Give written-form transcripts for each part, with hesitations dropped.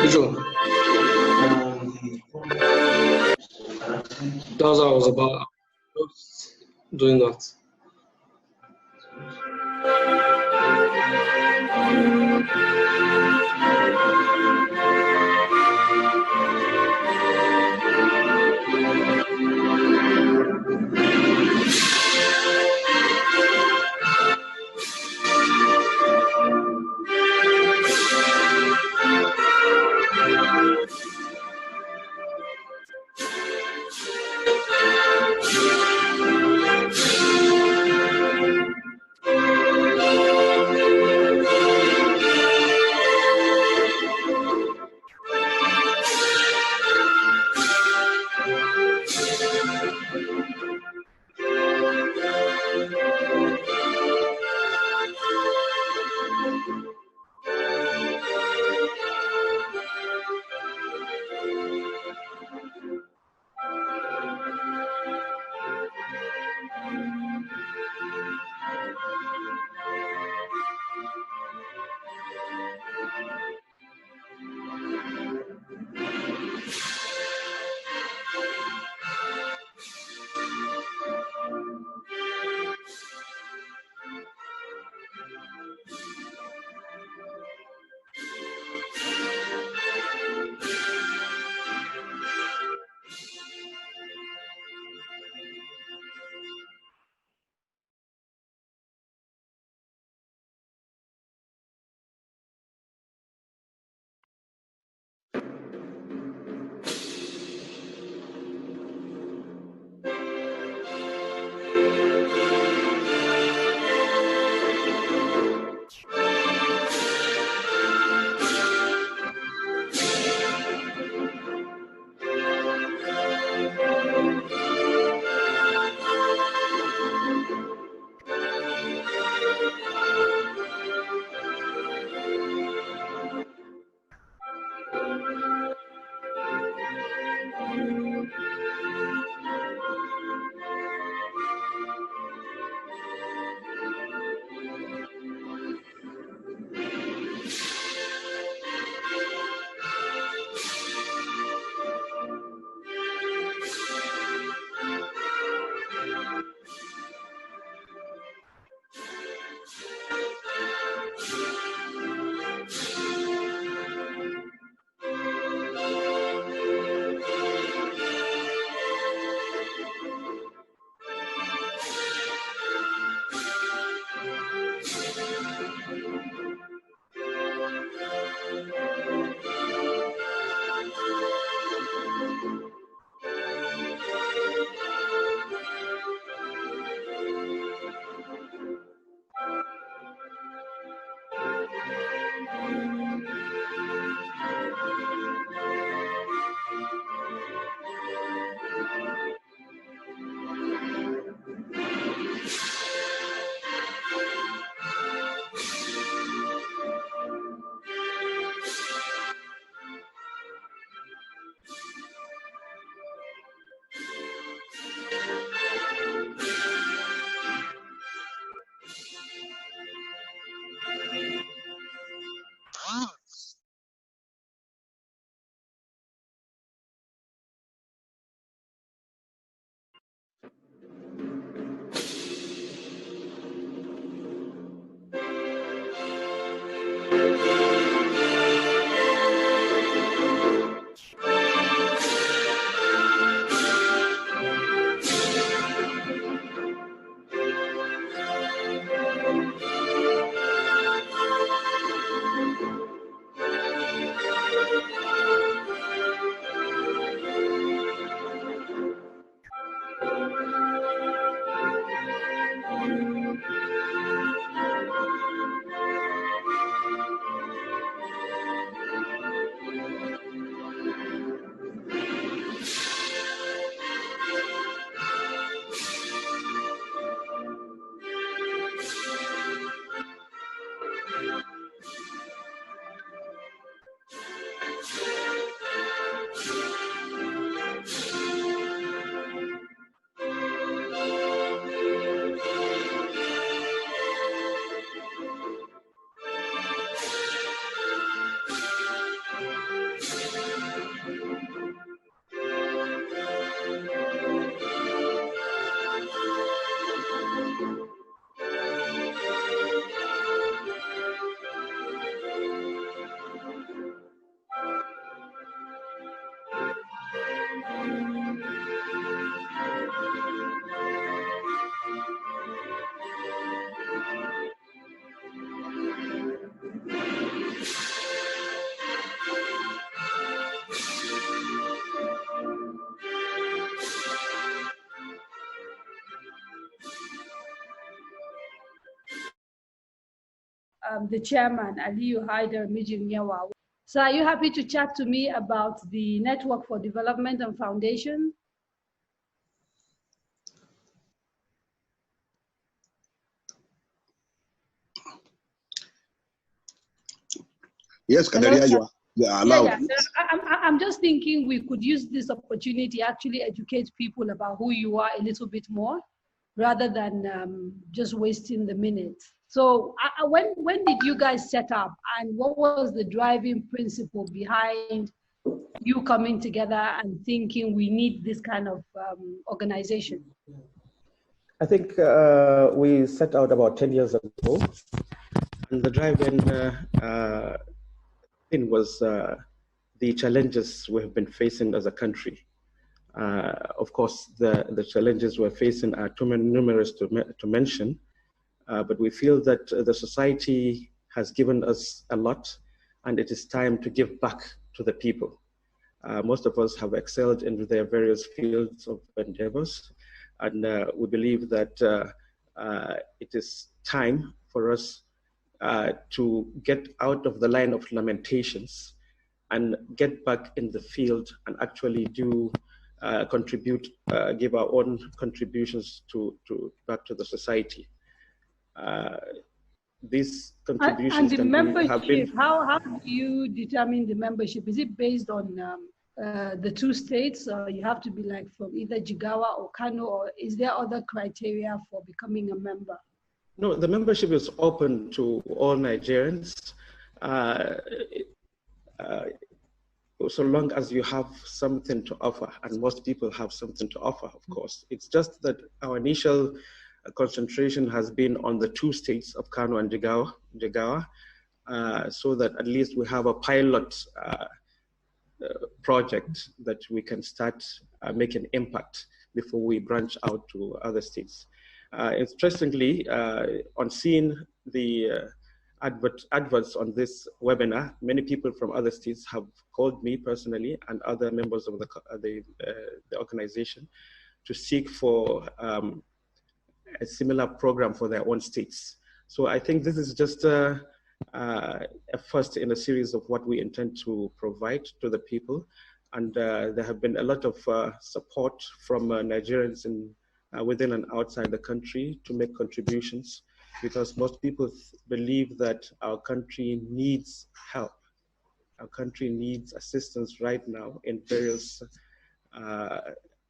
Which one? That's what I was about. Just doing that. the chairman, Aliyu Haider Mijinyawa. So are you happy to chat to me about the Network for Development and Foundation? Yes, Kadaria, you are allowed. Yeah. I'm just thinking we could use this opportunity to actually educate people about who you are a little bit more, rather than just wasting the minutes. So when did you guys set up, and what was the driving principle behind you coming together and thinking we need this kind of organization? I think we set out about 10 years ago, and the driving thing was the challenges we have been facing as a country. Of course, the challenges we're facing are too numerous to mention, but we feel that the society has given us a lot, and it is time to give back to the people. Most of us have excelled in their various fields of endeavors, and we believe that it is time for us to get out of the line of lamentations and get back in the field and actually do contribute, give our own contributions back to the society. These contributions and the membership, how do you determine the membership? Is it based on the two states, or you have to be like from either Jigawa or Kano, or is there other criteria for becoming a member? No, the membership is open to all Nigerians, so long as you have something to offer, and most people have something to offer, of course. It's just that our initial concentration has been on the two states of Kano and Jigawa, so that at least we have a pilot project that we can start making impact before we branch out to other states. Interestingly, on seeing the adverts on this webinar, many people from other states have called me personally and other members of the organization to seek for a similar program for their own states. So I think this is just a first in a series of what we intend to provide to the people. And there have been a lot of support from Nigerians within and outside the country to make contributions, because most people believe that our country needs help. Our country needs assistance right now in various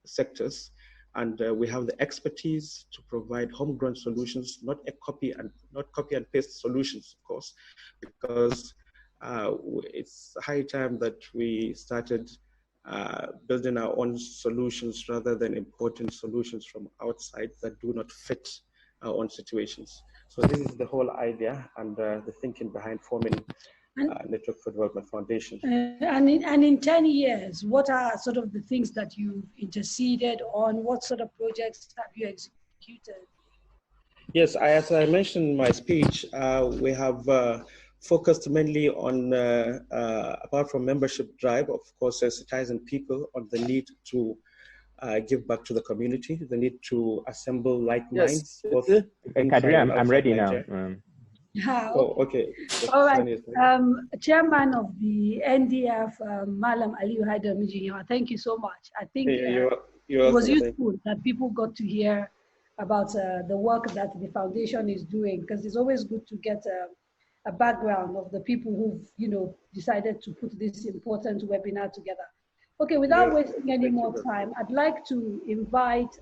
sectors. And we have the expertise to provide homegrown solutions, not copy and paste solutions, of course, because it's high time that we started building our own solutions rather than importing solutions from outside that do not fit our own situations. So this is the whole idea and the thinking behind forming Network for Development Foundation. And in 10 years, what are sort of the things that you've interceded on? What sort of projects have you executed? Yes, as I mentioned in my speech, we have focused mainly on, apart from membership drive, of course, sensitizing people on the need to give back to the community, the need to assemble like minds. Yes. Kadri, I'm ready now. Oh, okay. All right. Chairman of the NDF, Malam Aliyu Haider Mijinyawa, thank you so much. I think it was useful that people got to hear about the work that the foundation is doing, because it's always good to get a background of the people who've decided to put this important webinar together. Okay, without wasting any more time, I'd like to invite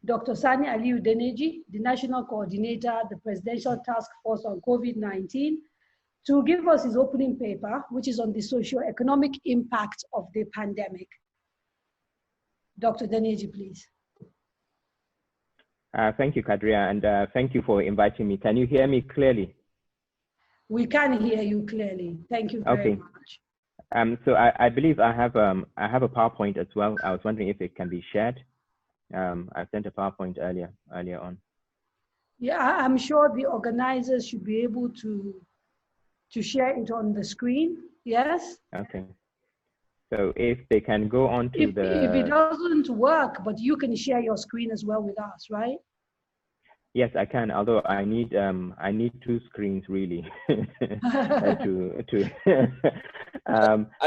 Dr. Sani Aliyu Deneji, the National Coordinator, the Presidential Task Force on COVID-19, to give us his opening paper, which is on the socio-economic impact of the pandemic. Dr. Deneji, please. Thank you, Kadria, and thank you for inviting me. Can you hear me clearly? We can hear you clearly. Thank you very much. So I believe I have a PowerPoint as well. I was wondering if it can be shared. I sent a PowerPoint earlier on. Yeah, I'm sure the organizers should be able to share it on the screen. Yes. Okay. So if they can go on to if it doesn't work, but you can share your screen as well with us, right? Yes, I can. Although I need two screens really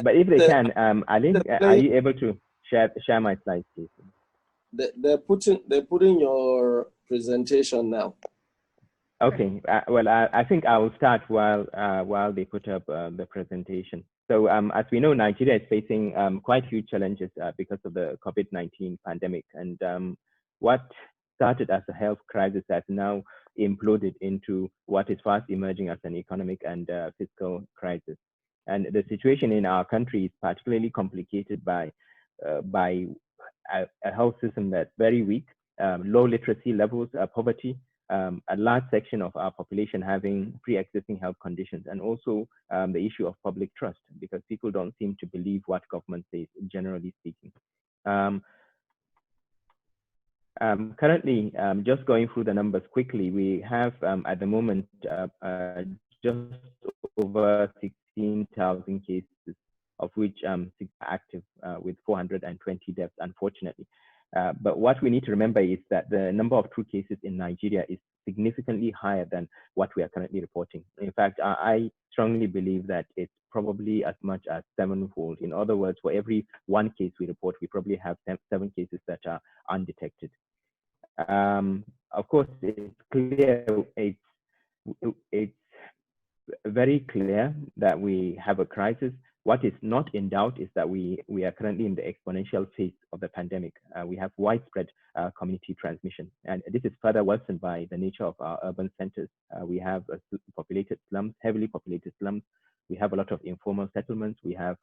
but if they can, Ali, are you able to share my slides, please? They're putting your presentation now. Okay. Well, I think I will start while they put up the presentation. So as we know, Nigeria is facing quite huge challenges because of the COVID-19 pandemic, and what started as a health crisis has now imploded into what is fast emerging as an economic and fiscal crisis. And the situation in our country is particularly complicated by a health system that's very weak, low literacy levels, poverty, a large section of our population having pre-existing health conditions, and also the issue of public trust, because people don't seem to believe what government says, generally speaking. Currently, just going through the numbers quickly, we have at the moment just over 16,000 cases, of which 6 are active, with 420 deaths, unfortunately. But what we need to remember is that the number of true cases in Nigeria is significantly higher than what we are currently reporting. In fact, I strongly believe that it's probably as much as 7-fold. In other words, for every 1 case we report, we probably have 7 cases that are undetected. Of course, it's clear, it's very clear that we have a crisis. What is not in doubt is that we are currently in the exponential phase of the pandemic. We have widespread community transmission, and this is further worsened by the nature of our urban centers. We have populated slums, heavily populated slums. We have a lot of informal settlements. We have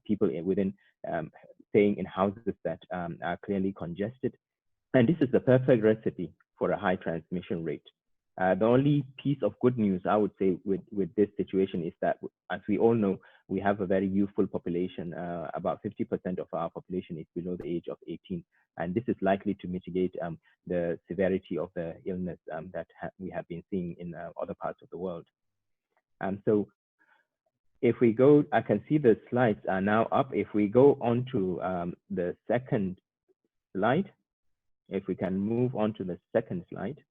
people within staying in houses that are clearly congested. And this is the perfect recipe for a high transmission rate. The only piece of good news I would say with this situation is that, as we all know, we have a very youthful population. About 50% of our population is below the age of 18. And this is likely to mitigate the severity of the illness that we have been seeing in other parts of the world. So if we go, I can see the slides are now up. If we go on to the second slide, if we can move on to the second slide.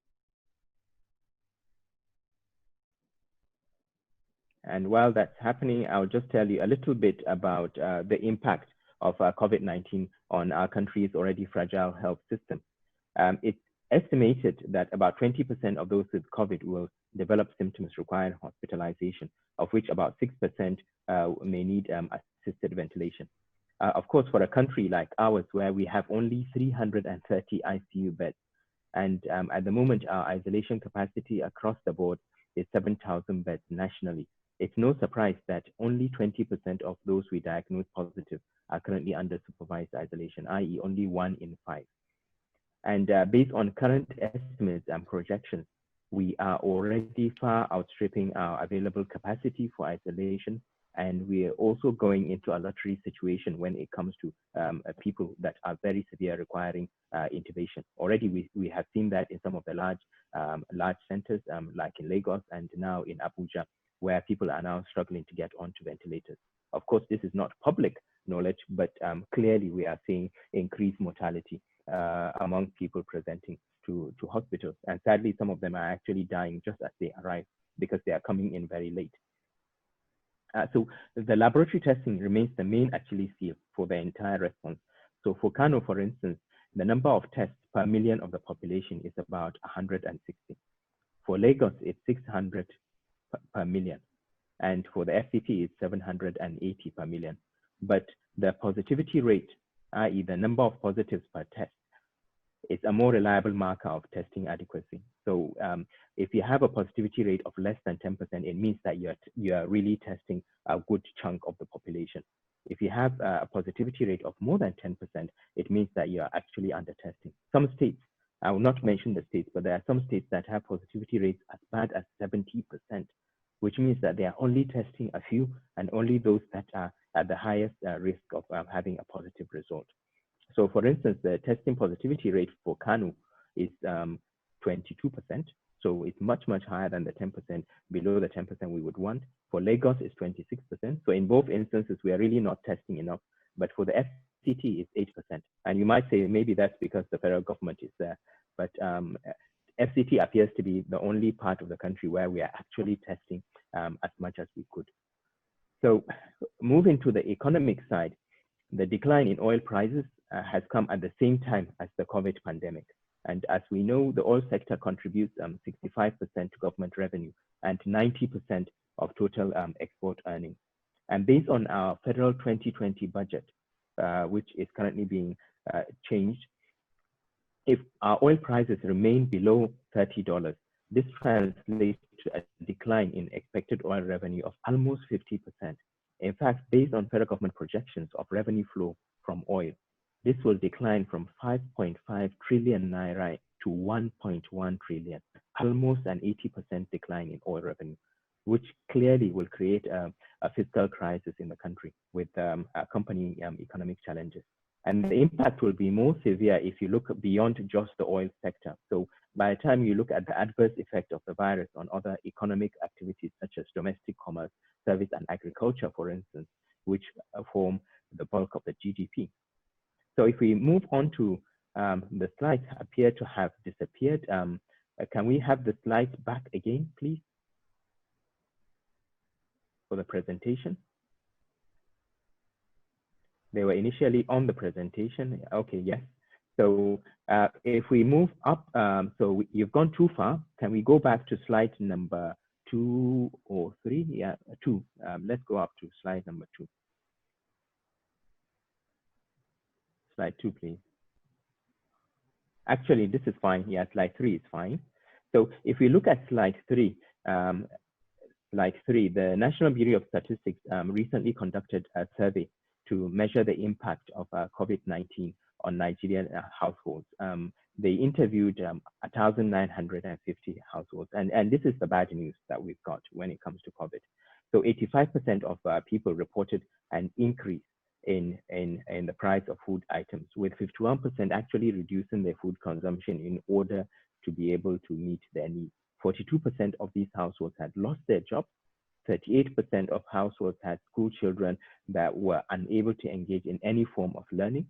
And while that's happening, I'll just tell you a little bit about the impact of COVID-19 on our country's already fragile health system. It's estimated that about 20% of those with COVID will develop symptoms requiring hospitalization, of which about 6% may need assisted ventilation. Of course, for a country like ours, where we have only 330 ICU beds, and at the moment, our isolation capacity across the board is 7,000 beds nationally. It's no surprise that only 20% of those we diagnose positive are currently under supervised isolation, i.e. only 1 in 5. And based on current estimates and projections, we are already far outstripping our available capacity for isolation. And we are also going into a lottery situation when it comes to people that are very severe, requiring intubation. Already we have seen that in some of the large centers, like in Lagos and now in Abuja, where people are now struggling to get onto ventilators. Of course, this is not public knowledge, but clearly we are seeing increased mortality among people presenting to hospitals. And sadly, some of them are actually dying just as they arrive because they are coming in very late. So the laboratory testing remains the main Achilles heel for the entire response. So for Kano, for instance, the number of tests per million of the population is about 160. For Lagos, it's 600 per million. And for the FCT, it's 780 per million. But the positivity rate, i.e. the number of positives per test, is a more reliable marker of testing adequacy. So if you have a positivity rate of less than 10%, it means that you are really testing a good chunk of the population. If you have a positivity rate of more than 10%, it means that you are actually under testing. Some states, I will not mention the states, but there are some states that have positivity rates as bad as 70%, which means that they are only testing a few and only those that are at the highest risk of having a positive result. So for instance, the testing positivity rate for Kano is 22%. So it's much, much higher than the 10%, below the 10% we would want. For Lagos, it's 26%. So in both instances, we are really not testing enough. But for the FCT, it's 8%. And you might say maybe that's because the federal government is there. But FCT appears to be the only part of the country where we are actually testing as much as we could. So moving to the economic side, the decline in oil prices has come at the same time as the COVID pandemic. And as we know, the oil sector contributes 65% to government revenue and 90% of total export earnings. And based on our federal 2020 budget, which is currently being changed, if our oil prices remain below $30, this translates to a decline in expected oil revenue of almost 50%. In fact, based on federal government projections of revenue flow from oil, this will decline from 5.5 trillion naira to 1.1 trillion, almost an 80% decline in oil revenue, which clearly will create a fiscal crisis in the country with accompanying economic challenges. And the impact will be more severe if you look beyond just the oil sector. So by the time you look at the adverse effect of the virus on other economic activities such as domestic commerce, service and agriculture, for instance, which form the bulk of the GDP. So if we move on to the slides appear to have disappeared. Can we have the slides back again, please, for the presentation? They were initially on the presentation. Okay, yes. So if we move up, so you've gone too far. Can we go back to slide number 2 or 3? Yeah, 2. Let's go up to slide number 2. Slide 2, please. Actually, this is fine. Yeah, slide 3 is fine. So if we look at slide 3, the National Bureau of Statistics recently conducted a survey to measure the impact of COVID-19 on Nigerian households. They interviewed 1,950 households, and this is the bad news that we've got when it comes to COVID. So 85% of people reported an increase in the price of food items, with 51% actually reducing their food consumption in order to be able to meet their needs. 42% of these households had lost their jobs. 38% of households had school children that were unable to engage in any form of learning.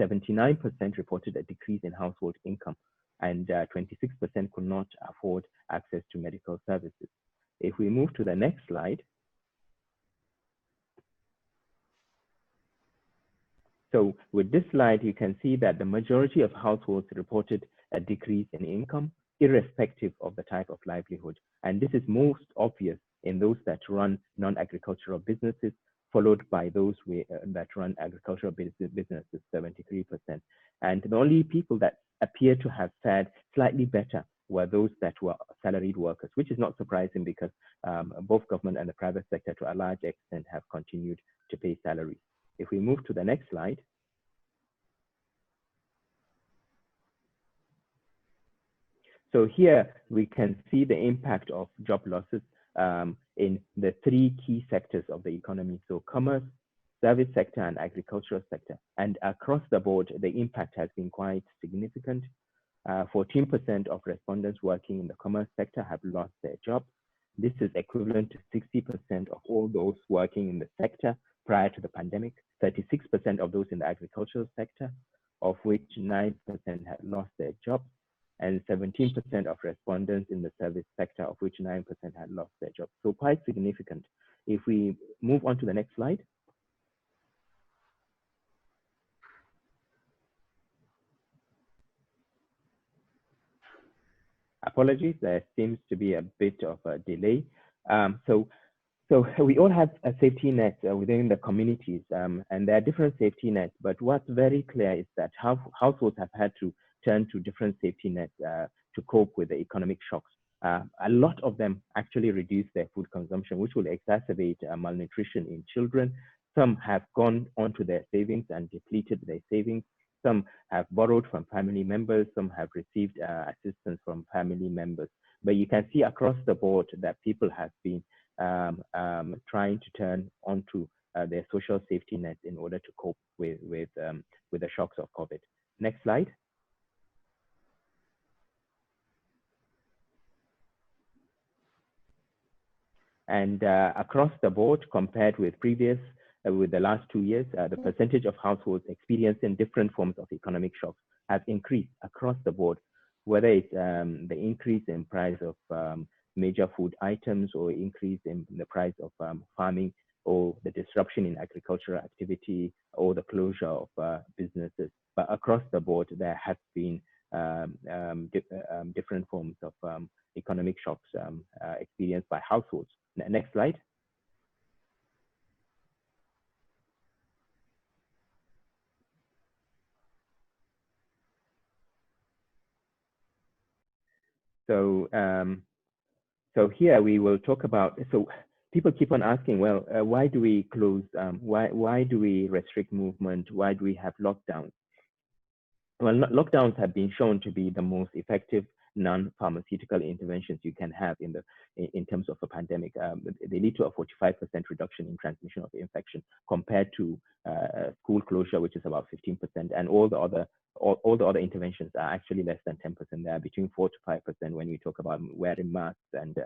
79% reported a decrease in household income, and 26% could not afford access to medical services. If we move to the next slide. So with this slide, you can see that the majority of households reported a decrease in income, irrespective of the type of livelihood. And this is most obvious in those that run non-agricultural businesses, followed by those that run agricultural businesses, 73%. And the only people that appear to have fared slightly better were those that were salaried workers, which is not surprising because both government and the private sector to a large extent have continued to pay salaries. If we move to the next slide. So here we can see the impact of job losses in the 3 key sectors of the economy. So commerce, service sector, and agricultural sector. And across the board, the impact has been quite significant. 14% of respondents working in the commerce sector have lost their jobs. This is equivalent to 60% of all those working in the sector prior to the pandemic. 36% of those in the agricultural sector, of which 9% had lost their jobs, and 17% of respondents in the service sector, of which 9% had lost their jobs. So quite significant. If we move on to the next slide. Apologies, there seems to be a bit of a delay. So we all have a safety net within the communities, and there are different safety nets, but what's very clear is that households have had to turn to different safety nets to cope with the economic shocks. A lot of them actually reduce their food consumption, which will exacerbate malnutrition in children. Some have gone onto their savings and depleted their savings. Some have borrowed from family members. Some have received assistance from family members. But you can see across the board that people have been trying to turn onto their social safety nets in order to cope with the shocks of COVID. Next slide. And across the board, compared with with the last 2 years, the percentage of households experiencing different forms of economic shocks has increased across the board. whether it's the increase in price of major food items or increase in the price of farming, or the disruption in agricultural activity, or the closure of businesses. But across the board, there have been different forms of economic shocks experienced by households. Next slide. So, so here we will talk about, so people keep on asking, well, why do we close, why do we restrict movement? Why do we have lockdowns? Well, lockdowns have been shown to be the most effective non-pharmaceutical interventions you can have in terms of a pandemic. They lead to a 45% reduction in transmission of infection compared to school closure, which is about 15%, and all the other interventions are actually less than 10%. They are between 4 to 5% when we talk about wearing masks and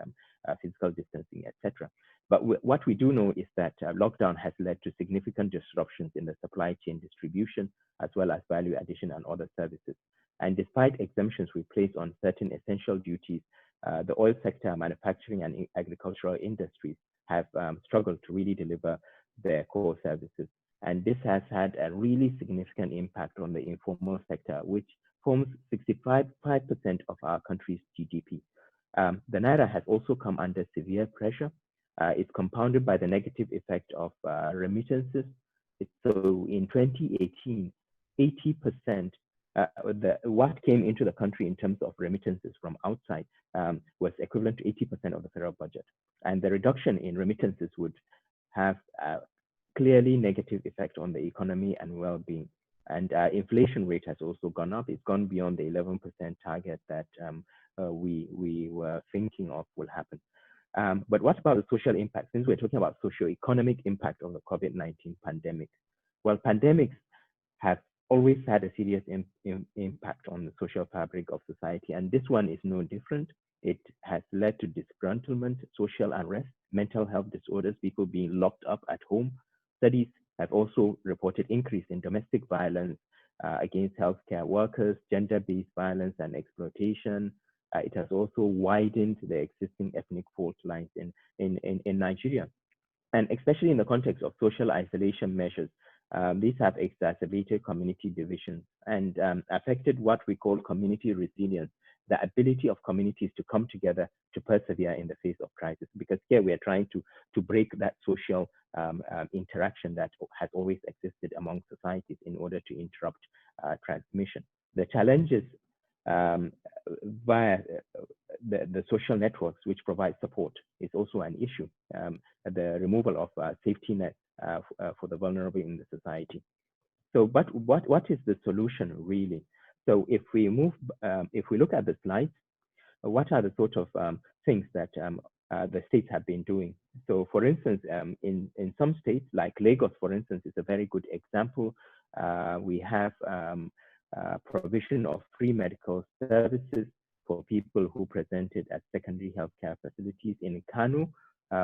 physical distancing, etc. But what we do know is that lockdown has led to significant disruptions in the supply chain distribution, as well as value addition and other services. And despite exemptions we place on certain essential duties, the oil sector, manufacturing, and agricultural industries have struggled to really deliver their core services. And this has had a really significant impact on the informal sector, which forms 65% of our country's GDP. The Naira has also come under severe pressure. It's compounded by the negative effect of remittances. So in 2018, 80%, what came into the country in terms of remittances from outside was equivalent to 80% of the federal budget. And the reduction in remittances would have a clearly negative effect on the economy and well-being. And inflation rate has also gone up. It's gone beyond the 11% target that we were thinking of will happen. But what about the social impact? Since we're talking about socio-economic impact of the COVID-19 pandemic, well, pandemics have always had a serious impact on the social fabric of society, and this one is no different. It has led to disgruntlement, social unrest, mental health disorders, people being locked up at home. Studies have also reported increase in domestic violence against healthcare workers, gender-based violence and exploitation. It has also widened the existing ethnic fault lines in Nigeria. And especially in the context of social isolation measures, these have exacerbated community divisions and affected what we call community resilience, the ability of communities to come together to persevere in the face of crisis. Because here we are trying to break that social interaction that has always existed among societies in order to interrupt transmission. The challenges via the social networks which provide support is also an issue. The removal of safety nets for the vulnerable in the society. So, but what is the solution really? So, if we look at the slides, what are the sort of things that the states have been doing? So, for instance, in some states, like Lagos, for instance, is a very good example. We have provision of free medical services for people who presented at secondary healthcare facilities. In Kano,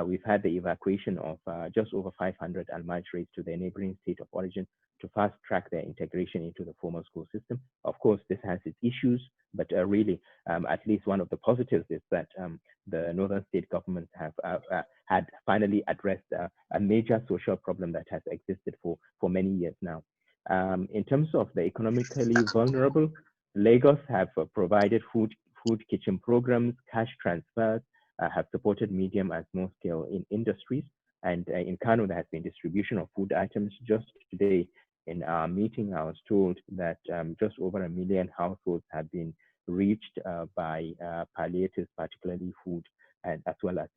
we've had the evacuation of just over 500 Almajiris to their neighboring state of origin to fast track their integration into the formal school system. Of course, this has its issues, but really, at least one of the positives is that the northern state governments have had finally addressed a major social problem that has existed for many years now. In terms of the economically vulnerable, Lagos have provided food kitchen programs, cash transfers, have supported medium and small scale in industries. And in Kano, there has been distribution of food items. Just today in our meeting, I was told that just over 1 million households have been reached by palliatives, particularly food, and as well as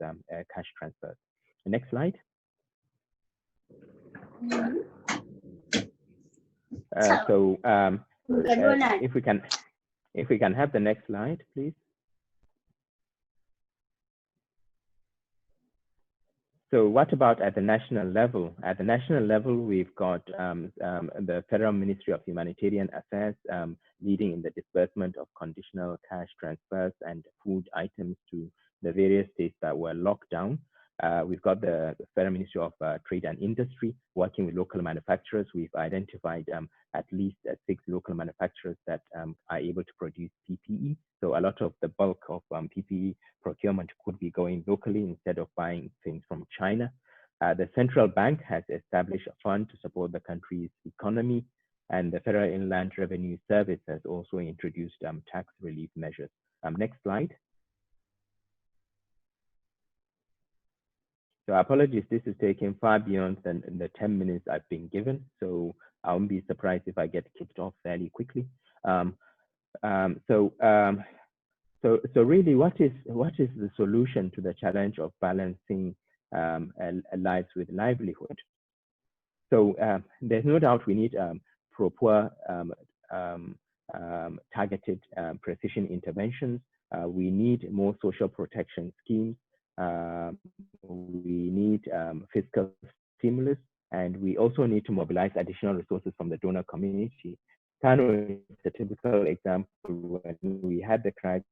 cash transfers. The next slide. If we can have the next slide, please. So what about at the national level? At the national level, we've got the Federal Ministry of Humanitarian Affairs leading in the disbursement of conditional cash transfers and food items to the various states that were locked down. We've got the Federal Ministry of Trade and Industry working with local manufacturers. We've identified at least 6 local manufacturers that are able to produce PPE. So a lot of the bulk of PPE procurement could be going locally instead of buying things from China. The central bank has established a fund to support the country's economy, and the Federal Inland Revenue Service has also introduced tax relief measures. Next slide. So apologies, this is taking far beyond the 10 minutes I've been given, so I won't be surprised if I get kicked off fairly quickly. So really, what is the solution to the challenge of balancing lives with livelihood? So there's no doubt we need proper targeted precision interventions. We need more social protection schemes. We need fiscal stimulus, and we also need to mobilize additional resources from the donor community. Kano is a typical example. When we had the crisis,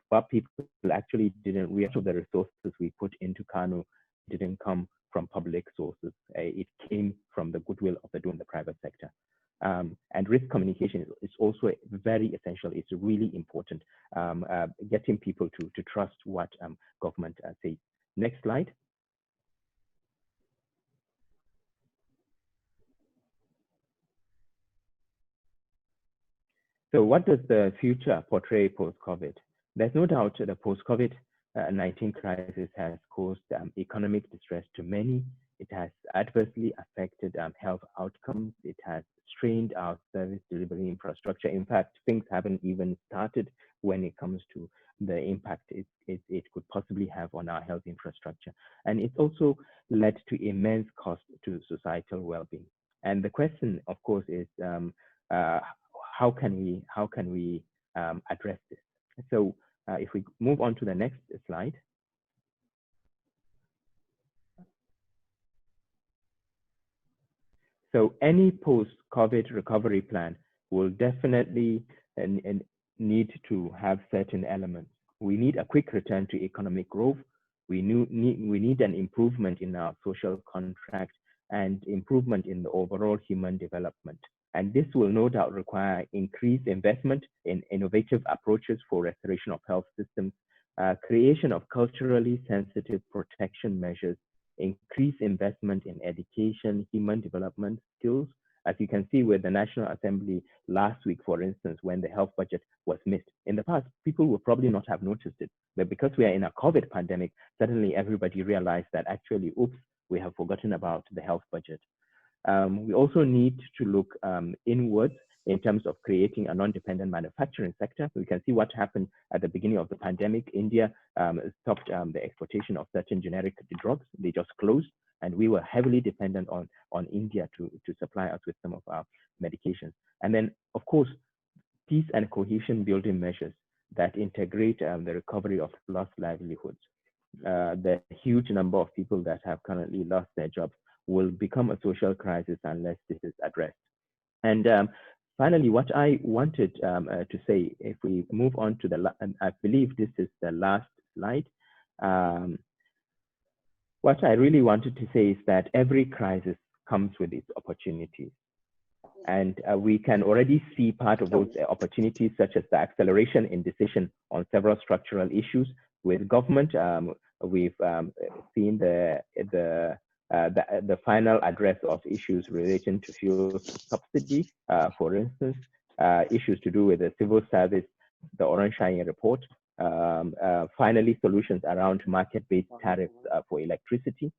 but people actually didn't react to the resources we put into Kano didn't come from public sources. It came from the goodwill of the donor in the private sector. And risk communication is also very essential. It's really important, getting people to trust what government says. Next slide. So what does the future portray post-COVID? There's no doubt the post-COVID-19 crisis has caused economic distress to many. It has adversely affected health outcomes. It has strained our service delivery infrastructure. In fact, things haven't even started when it comes to the impact it could possibly have on our health infrastructure. And it's also led to immense cost to societal well-being. And the question, of course, is how can we address this? So if we move on to the next slide. So any post-COVID recovery plan will definitely need to have certain elements. We need a quick return to economic growth. We need an improvement in our social contract and improvement in the overall human development. And this will no doubt require increased investment in innovative approaches for restoration of health systems, creation of culturally sensitive protection measures, increased investment in education, human development skills. As you can see with the National Assembly last week, for instance, when the health budget was missed. In the past, people would probably not have noticed it. But because we are in a COVID pandemic, suddenly everybody realized that actually, oops, we have forgotten about the health budget. We also need to look inwards in terms of creating a non-dependent manufacturing sector. We can see what happened at the beginning of the pandemic. India stopped the exportation of certain generic drugs. They just closed, and we were heavily dependent on India to supply us with some of our medications. And then, of course, peace and cohesion building measures that integrate the recovery of lost livelihoods. The huge number of people that have currently lost their jobs will become a social crisis unless this is addressed. And finally, what I wanted to say, if we move on to I believe this is the last slide. What I really wanted to say is that every crisis comes with its opportunities. And we can already see part of those opportunities, such as the acceleration in decision on several structural issues with government. We've seen the final address of issues relating to fuel subsidy, for instance, issues to do with the civil service, the Orange Shining report, finally solutions around market-based tariffs for electricity.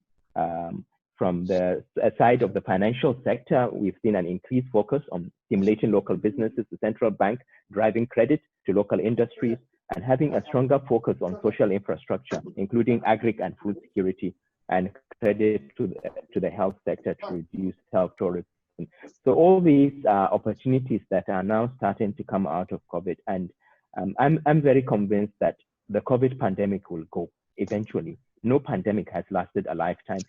From the side of the financial sector, we've seen an increased focus on stimulating local businesses, the central bank driving credit to local industries, and having a stronger focus on social infrastructure, including agri and food security, and credit to the health sector to reduce health tourism. So all these are opportunities that are now starting to come out of COVID. And I'm very convinced that the COVID pandemic will go eventually. No pandemic has lasted a lifetime.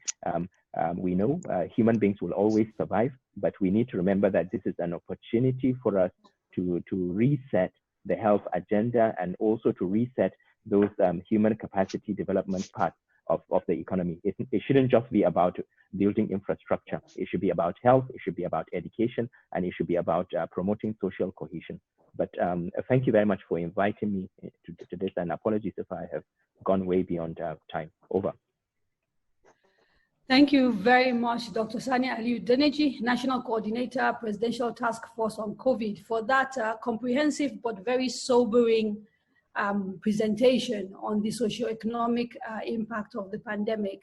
We know human beings will always survive, but we need to remember that this is an opportunity for us to reset the health agenda and also to reset those human capacity development paths of the economy. It shouldn't just be about building infrastructure. It should be about health, it should be about education, and it should be about promoting social cohesion. But thank you very much for inviting me to this, and apologies if I have gone way beyond time. Over. Thank you very much, Dr. Sani Aliyu Daneji, National Coordinator, Presidential Task Force on COVID, for that comprehensive but very sobering presentation on the socioeconomic impact of the pandemic.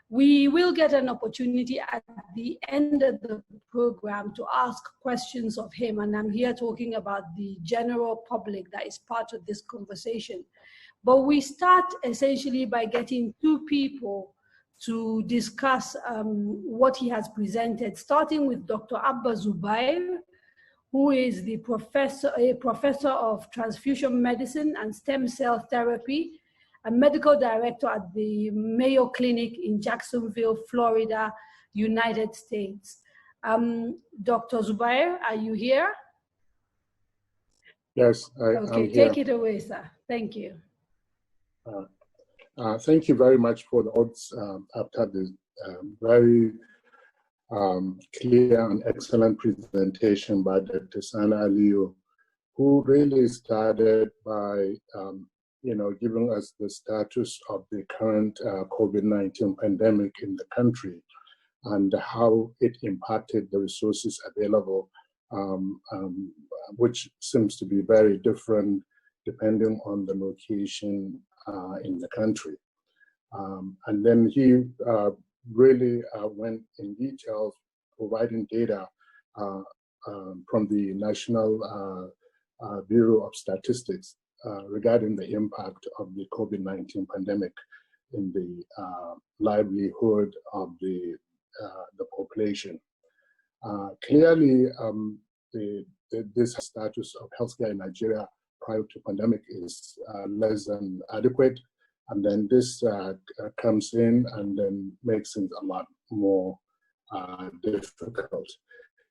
We will get an opportunity at the end of the program to ask questions of him, and I'm here talking about the general public that is part of this conversation. But we start essentially by getting two people to discuss what he has presented, starting with Dr. Abba Zubair, who is a professor of transfusion medicine and stem cell therapy, a medical director at the Mayo Clinic in Jacksonville, Florida, United States. Dr. Zubair, are you here? Yes, I'm here. Take it away, sir. Thank you. Thank you very much for the odds after the very clear and excellent presentation by Dr. Sani Aliyu, who really started by giving us the status of the current COVID-19 pandemic in the country and how it impacted the resources available, which seems to be very different depending on the location in the country. And then he really went in detail, providing data from the National Bureau of Statistics regarding the impact of the COVID-19 pandemic in the livelihood of the population. Clearly, this status of healthcare in Nigeria prior to pandemic is less than adequate, and then this comes in and then makes it a lot more difficult.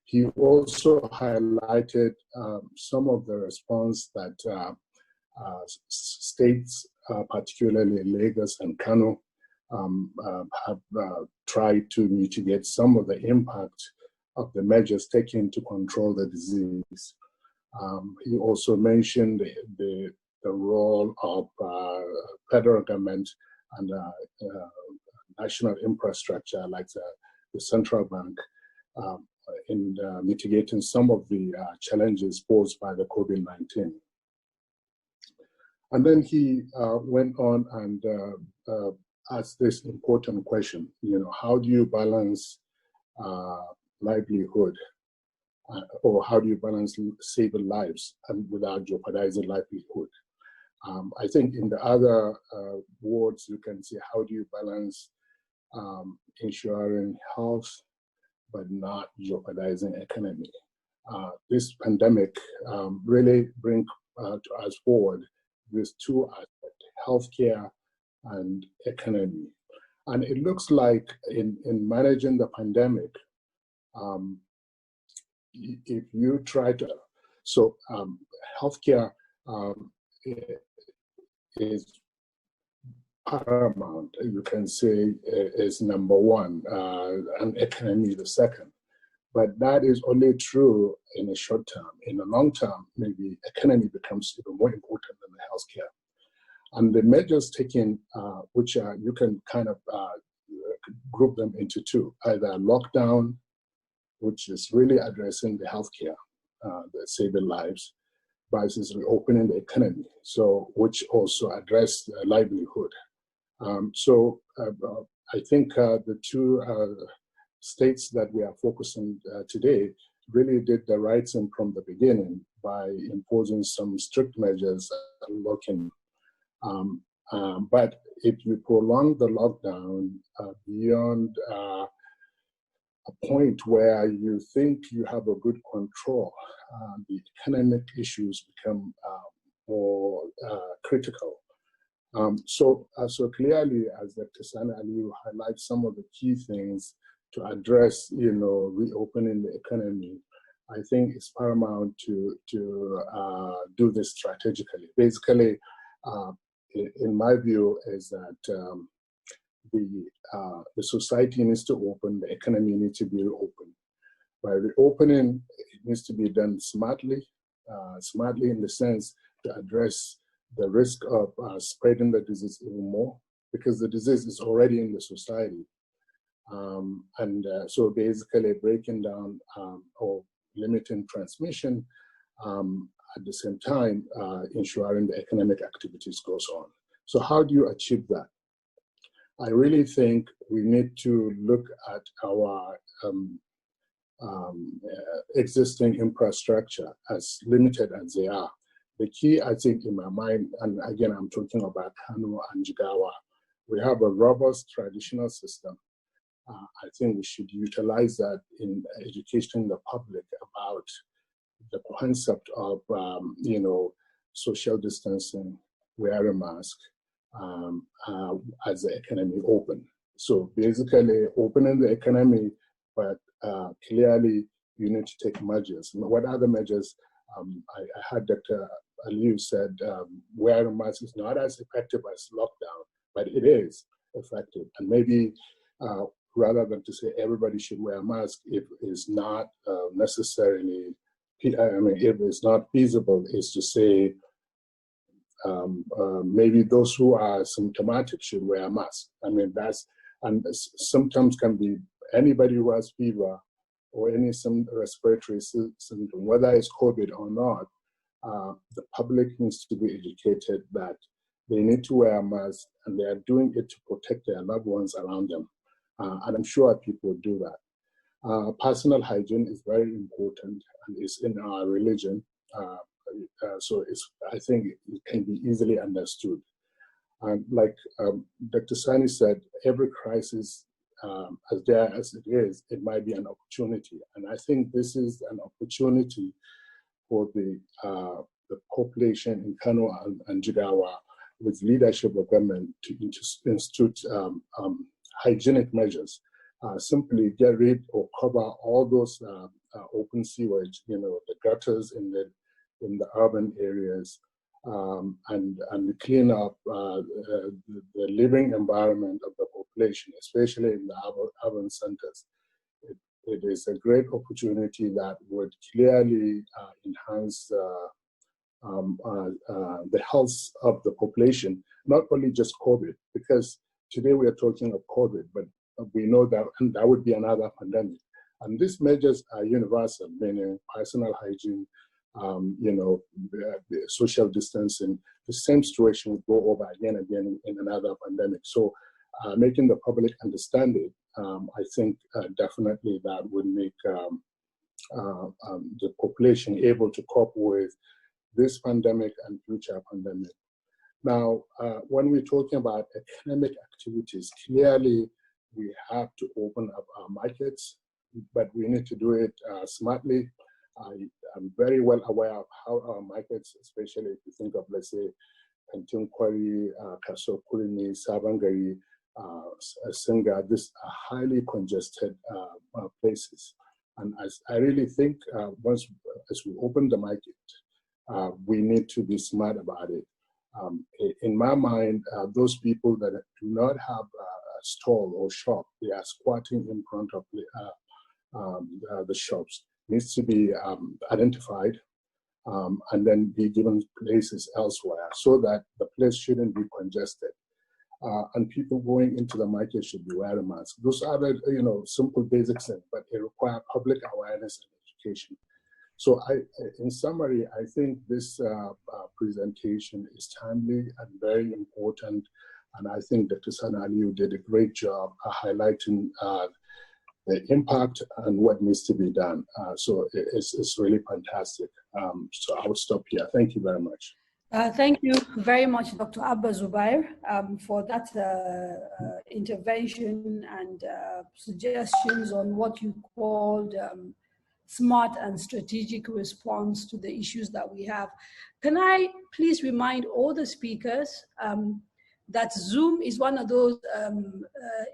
He also highlighted some of the response that states, particularly Lagos and Kano, have tried to mitigate some of the impact of the measures taken to control the disease. He also mentioned the role of federal government and national infrastructure like the central bank in mitigating some of the challenges posed by the COVID-19. And then he went on and asked this important question, how do you balance livelihood or how do you balance saving lives and without jeopardizing livelihood? I think in the other words, you can say, how do you balance ensuring health but not jeopardizing economy? This pandemic really brings to us forward these two aspects, healthcare and economy. And it looks like in managing the pandemic, if you try to, healthcare is paramount, you can say, is number one, and economy the second. But that is only true in the short term. In the long term, maybe economy becomes even more important than the healthcare. And the measures taken, which you can kind of group them into two, either lockdown, which is really addressing the healthcare, the saving lives, versus reopening the economy, which also address livelihood. I think the two states that we are focusing today really did the right thing from the beginning by imposing some strict measures and locking. But if you prolong the lockdown beyond a point where you think you have a good control, the economic issues become more critical. So clearly, as Dr. Sani Aliyu highlights some of the key things to address, reopening the economy, I think it's paramount to do this strategically. Basically, in my view, is that the society needs to open, the economy needs to be open. By reopening, it needs to be done smartly, smartly in the sense to address the risk of spreading the disease even more, because the disease is already in the society. So basically breaking down or limiting transmission, at the same time ensuring the economic activities goes on. So how do you achieve that? I really think we need to look at our existing infrastructure, as limited as they are. The key, I think, in my mind, and again, I'm talking about Kano and Jigawa, we have a robust traditional system. I think we should utilize that in educating the public about the concept of, social distancing, wear a mask, as the economy open. So basically opening the economy, but clearly you need to take measures. What are the measures? I heard Dr. Aliyu said wearing a mask is not as effective as lockdown, but it is effective. And maybe rather than to say everybody should wear a mask, if it's not necessarily, if it's not feasible, is to say maybe those who are symptomatic should wear a mask. And symptoms can be anybody who has fever or any respiratory symptom, whether it's COVID or not. The public needs to be educated that they need to wear a mask, and they are doing it to protect their loved ones around them. And I'm sure people do that. Personal hygiene is very important and is in our religion. So I think it can be easily understood. And like Dr. Sani said, every crisis, as there as it is, it might be an opportunity. And I think this is an opportunity for the population in Kano and Jigawa, with leadership of government, to institute hygienic measures. Simply get rid or cover all those open sewage, the gutters in the urban areas, and clean up the living environment of the population, especially in the urban centers. It is a great opportunity that would clearly enhance the health of the population, not only just COVID, because today we are talking of COVID, but we know that that would be another pandemic. And these measures are universal, meaning personal hygiene, social distancing. The same situation would go over again and again in another pandemic. So making the public understand it, I think definitely that would make the population able to cope with this pandemic and future pandemic. Now, when we're talking about economic activities, clearly we have to open up our markets, but we need to do it smartly. I'm very well aware of how our markets, especially if you think of, let's say, Kantin Kwari, Kaso Kurimi, Sabangari, Singa, these are highly congested places. And I really think as we open the market, we need to be smart about it. In my mind, those people that do not have a stall or shop, they are squatting in front of the shops, needs to be identified and then be given places elsewhere so that the place shouldn't be congested. And people going into the market should be wearing masks. Those are the simple basic things, but it requires public awareness and education. So in summary, I think this presentation is timely and very important. And I think Dr. Sani Aliyu did a great job highlighting the impact and what needs to be done. So it's really fantastic. So I will stop here. Thank you very much. Thank you very much, Dr. Abba Zubair, for that intervention and suggestions on what you called smart and strategic response to the issues that we have. Can I please remind all the speakers that Zoom is one of those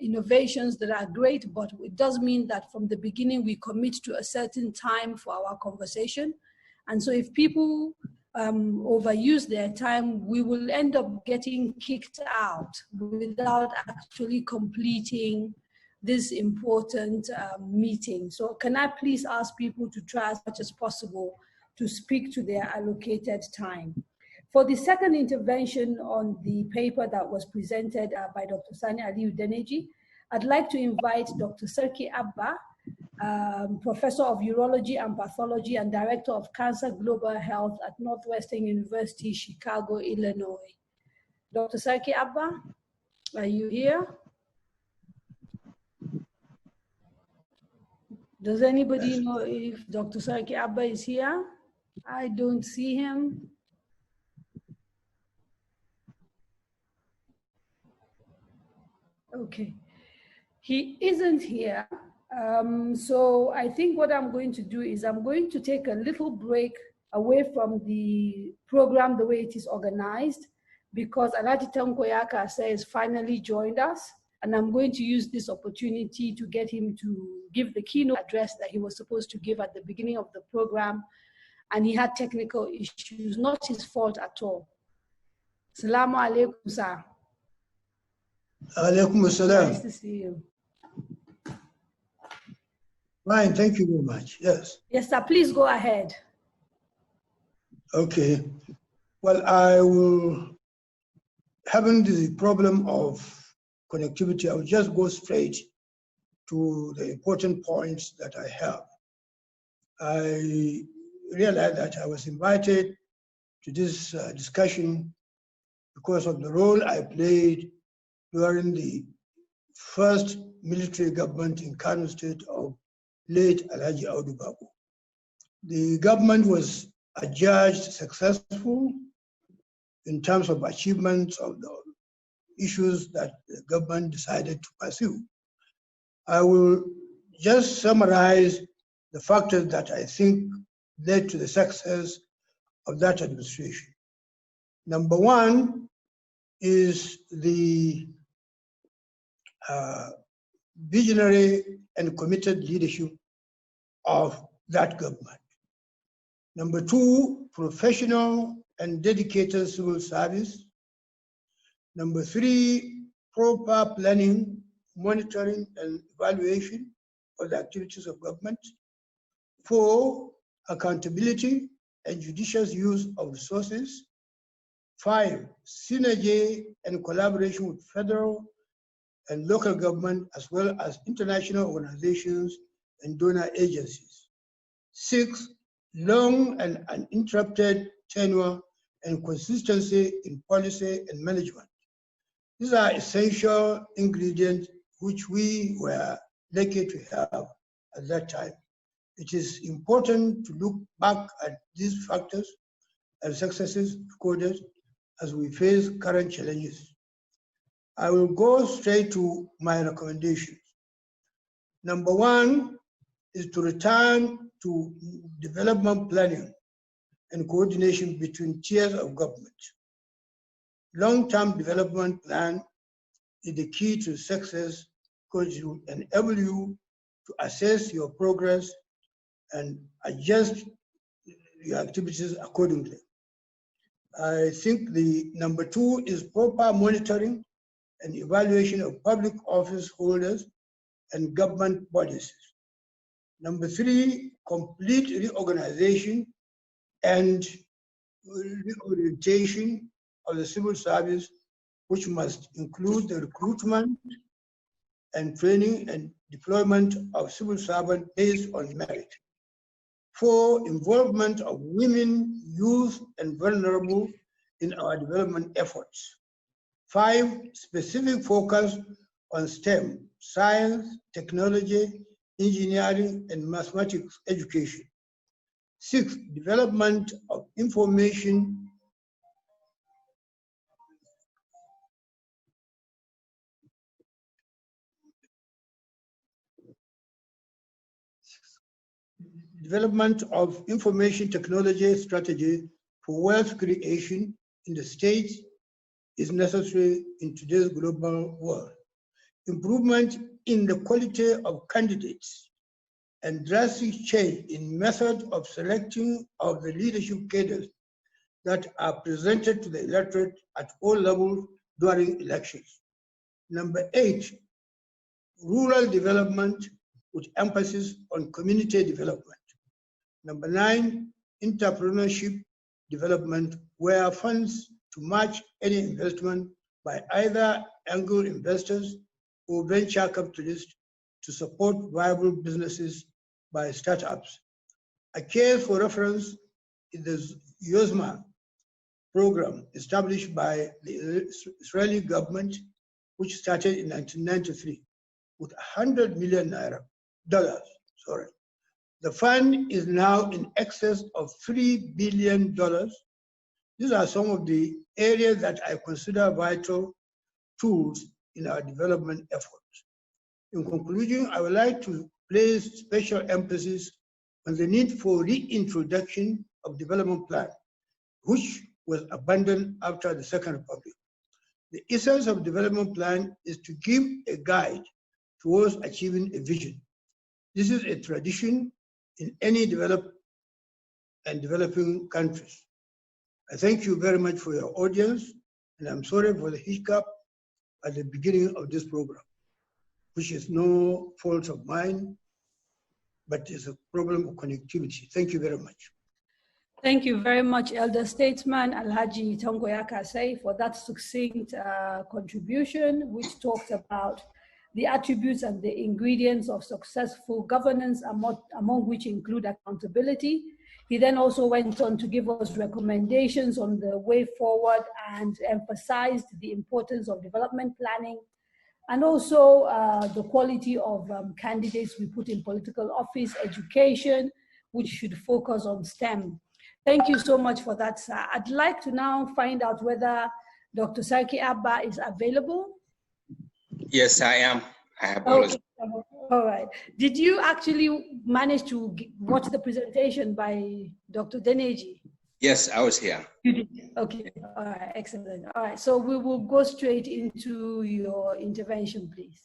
innovations that are great, but it does mean that from the beginning we commit to a certain time for our conversation. And so if people overuse their time, we will end up getting kicked out without actually completing this important meeting. So can I please ask people to try as much as possible to speak to their allocated time? For the second intervention on the paper that was presented by Dr. Sani Aliyu Deneji, I'd like to invite Dr. Serki Abba, Professor of Urology and Pathology and Director of Cancer Global Health at Northwestern University, Chicago, Illinois. Dr. Serki Abba, are you here? Does anybody know if Dr. Serki Abba is here? I don't see him. Okay, he isn't here. So I think what I'm going to do is I'm going to take a little break away from the program the way it is organized, because Alhaji Tanko Yaka says finally joined us, and I'm going to use this opportunity to get him to give the keynote address that he was supposed to give at the beginning of the program, and he had technical issues, not his fault at all. Assalamu alaikum, sir. Alaikum assalam. Nice to see you. Fine, thank you very much. Yes. Yes, sir. Please go ahead. Okay. Well, I will, having the problem of connectivity, I will just go straight to the important points that I have. I realized that I was invited to this discussion because of the role I played during the first military government in Kano State of late Alhaji Audu Babu. The government was adjudged successful in terms of achievements of the issues that the government decided to pursue. I will just summarize the factors that I think led to the success of that administration. Number one is the visionary and committed leadership of that government. Number two, professional and dedicated civil service. Number three, proper planning, monitoring, and evaluation of the activities of government. Four, accountability and judicious use of resources. Five, synergy and collaboration with federal and local government, as well as international organizations and donor agencies. Six, long and uninterrupted tenure and consistency in policy and management. These are essential ingredients which we were lucky to have at that time. It is important to look back at these factors and successes recorded as we face current challenges. I will go straight to my recommendations. Number one is to return to development planning and coordination between tiers of government. Long-term development plan is the key to success because it will enable you to assess your progress and adjust your activities accordingly. I think the number two is proper monitoring and evaluation of public office holders and government bodies. Number three, complete reorganization and reorientation of the civil service, which must include the recruitment and training and deployment of civil servants based on merit. Four, involvement of women, youth, and vulnerable in our development efforts. Five, specific focus on STEM, science, technology, engineering, and mathematics education. Six, development of information technology strategy for wealth creation in the state is necessary in today's global world. Improvement in the quality of candidates and drastic change in method of selecting of the leadership cadres that are presented to the electorate at all levels during elections. Number 8, rural development with emphasis on community development. Number 9, entrepreneurship development, where funds to match any investment by either angel investors or venture capitalists to support viable businesses by startups. A case for reference is the YOSMA program established by the Israeli government, which started in 1993 with $100 million. The fund is now in excess of $3 billion. These are some of the areas that I consider vital tools in our development efforts. In conclusion, I would like to place special emphasis on the need for reintroduction of development plan, which was abandoned after the Second Republic. The essence of development plan is to give a guide towards achieving a vision. This is a tradition in any developed and developing countries. I thank you very much for your audience, and I'm sorry for the hiccup at the beginning of this program, which is no fault of mine, but it's a problem of connectivity. Thank you very much. Thank you very much, Elder Statesman Alhaji Tanko Yakasai, for that succinct contribution, which talked about the attributes and the ingredients of successful governance, among which include accountability. He then also went on to give us recommendations on the way forward and emphasized the importance of development planning and also the quality of candidates we put in political office, education, which should focus on STEM. Thank you so much for that, sir. I'd like to now find out whether Dr. Sarki Abba is available. Yes, I am. I have always. All right. Did you actually manage to watch the presentation by Dr. Deneji? Yes, I was here. You did? Okay. All right. Excellent. All right. So we will go straight into your intervention, please.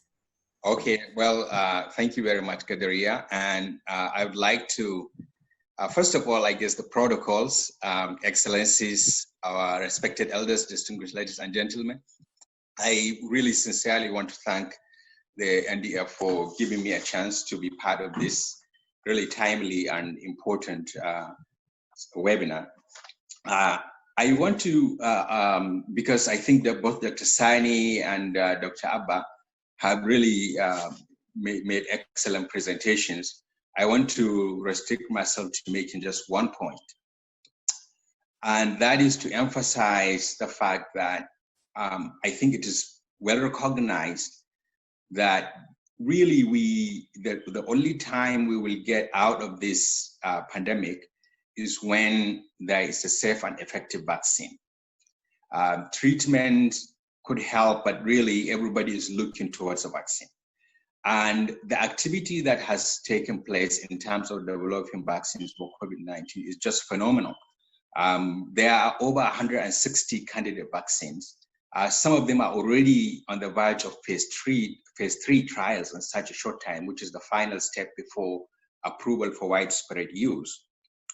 Okay. Well, thank you very much, Kadaria. And I would like to, first of all, I guess the protocols, excellencies, our respected elders, distinguished ladies and gentlemen. I really sincerely want to thank the NDF for giving me a chance to be part of this really timely and important webinar. I want to, because I think that both Dr. Sani and Dr. Abba have really made excellent presentations. I want to restrict myself to making just one point. And that is to emphasize the fact that I think it is well recognized that really the only time we will get out of this pandemic is when there is a safe and effective vaccine. Treatment could help, but really everybody is looking towards a vaccine. And the activity that has taken place in terms of developing vaccines for COVID-19 is just phenomenal. There are over 160 candidate vaccines. Some of them are already on the verge of phase three trials in such a short time, which is the final step before approval for widespread use.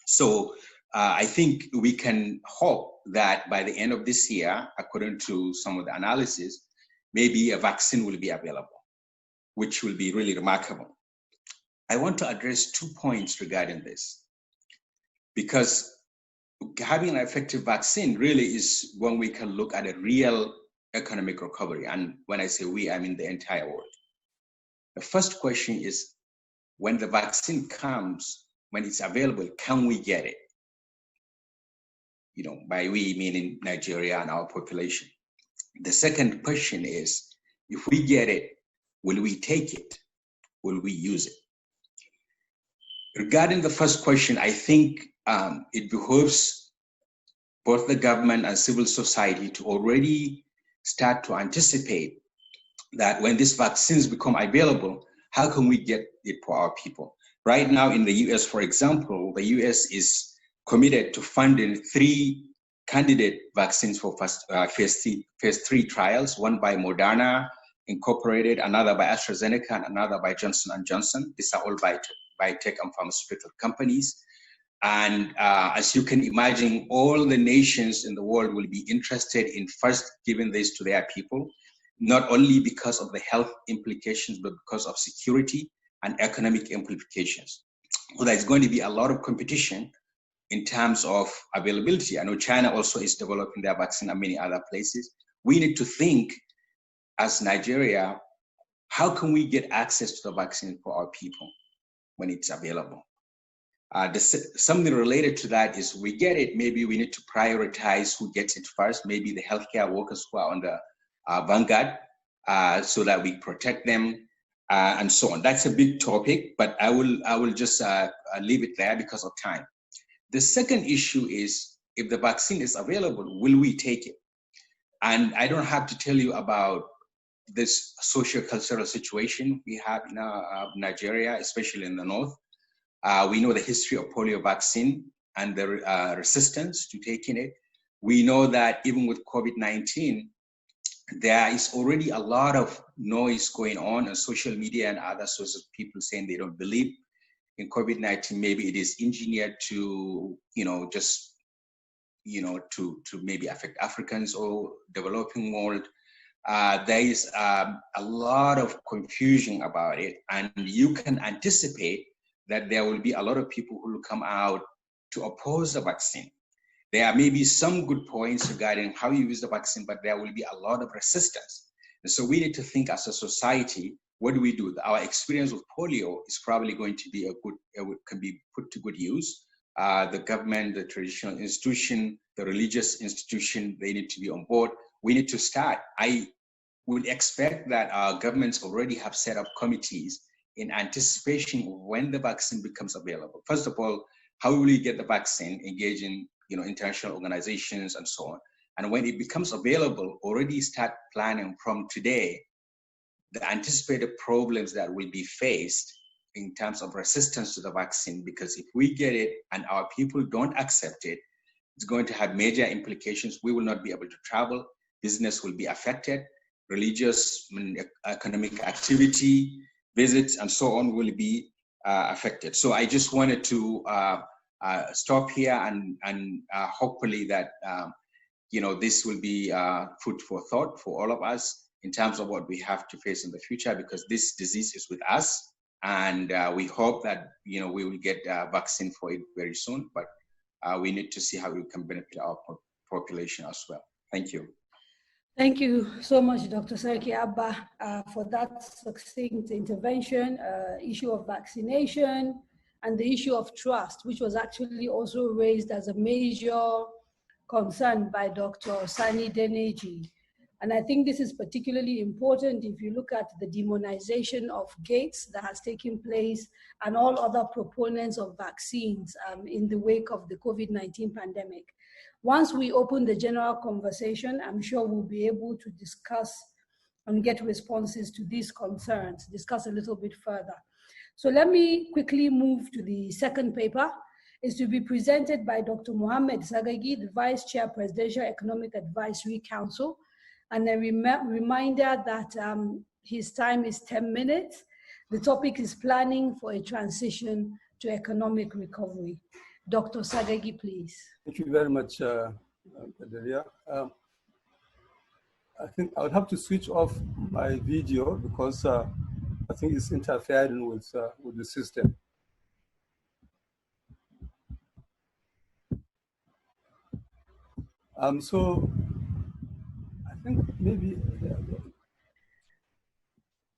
So I think we can hope that by the end of this year, according to some of the analysis, maybe a vaccine will be available, which will be really remarkable. I want to address 2 points regarding this, because having an effective vaccine really is when we can look at a real economic recovery. And when I say we, I mean the entire world. The first question is, when the vaccine comes, when it's available, can we get it? You know, by we meaning Nigeria and our population. The second question is, if we get it, will we take it? Will we use it? Regarding the first question, I think it behooves both the government and civil society to already start to anticipate that when these vaccines become available, how can we get it for our people? Right now in the US, for example, the US is committed to funding 3 candidate vaccines for phase 3 trials, one by Moderna Incorporated, another by AstraZeneca, and another by Johnson & Johnson. These are all biotech and pharmaceutical companies. And as you can imagine, all the nations in the world will be interested in first giving this to their people, not only because of the health implications, but because of security and economic implications. So there's going to be a lot of competition in terms of availability. I know China also is developing their vaccine and many other places. We need to think as Nigeria, how can we get access to the vaccine for our people when it's available? Something related to that is we get it, maybe we need to prioritize who gets it first, maybe the healthcare workers who are on the vanguard, so that we protect them and so on. That's a big topic, but I will just leave it there because of time. The second issue is, if the vaccine is available, will we take it? And I don't have to tell you about this socio-cultural situation we have in Nigeria, especially in the north. We know the history of polio vaccine and the resistance to taking it. We know that even with COVID-19, there is already a lot of noise going on social media and other sources of people saying they don't believe in COVID-19. Maybe it is engineered to, to maybe affect Africans or developing world. There is a lot of confusion about it, and you can anticipate that there will be a lot of people who will come out to oppose the vaccine. There may be some good points regarding how you use the vaccine, but there will be a lot of resistance. And so we need to think as a society, what do we do? Our experience with polio is probably going to be can be put to good use. The government, the traditional institution, the religious institution, they need to be on board. We need to start. I would expect that our governments already have set up committees in anticipation of when the vaccine becomes available. First of all, how will we get the vaccine, engaging international organizations and so on. And when it becomes available, already start planning from today the anticipated problems that will be faced in terms of resistance to the vaccine. Because if we get it and our people don't accept it, it's going to have major implications. We will not be able to travel, business will be affected, religious and economic activity, visits and so on will be affected. So I just wanted to stop here and hopefully that this will be food for thought for all of us in terms of what we have to face in the future, because this disease is with us, and we hope that we will get a vaccine for it very soon. But we need to see how we can benefit our population as well. Thank you. Thank you so much, Dr. Sarki Abba, for that succinct intervention, issue of vaccination, and the issue of trust, which was actually also raised as a major concern by Dr. Sani Deneji. And I think this is particularly important if you look at the demonization of Gates that has taken place and all other proponents of vaccines in the wake of the COVID-19 pandemic. Once we open the general conversation, I'm sure we'll be able to discuss and get responses to these concerns, discuss a little bit further. So let me quickly move to the second paper. It's to be presented by Dr. Mohammed Sagagi, the Vice Chair, Presidential Economic Advisory Council. And a reminder that his time is 10 minutes. The topic is planning for a transition to economic recovery. Dr. Sagagi, please. Thank you very much, Adelia. I think I would have to switch off my video because I think it's interfering with the system. So I think maybe,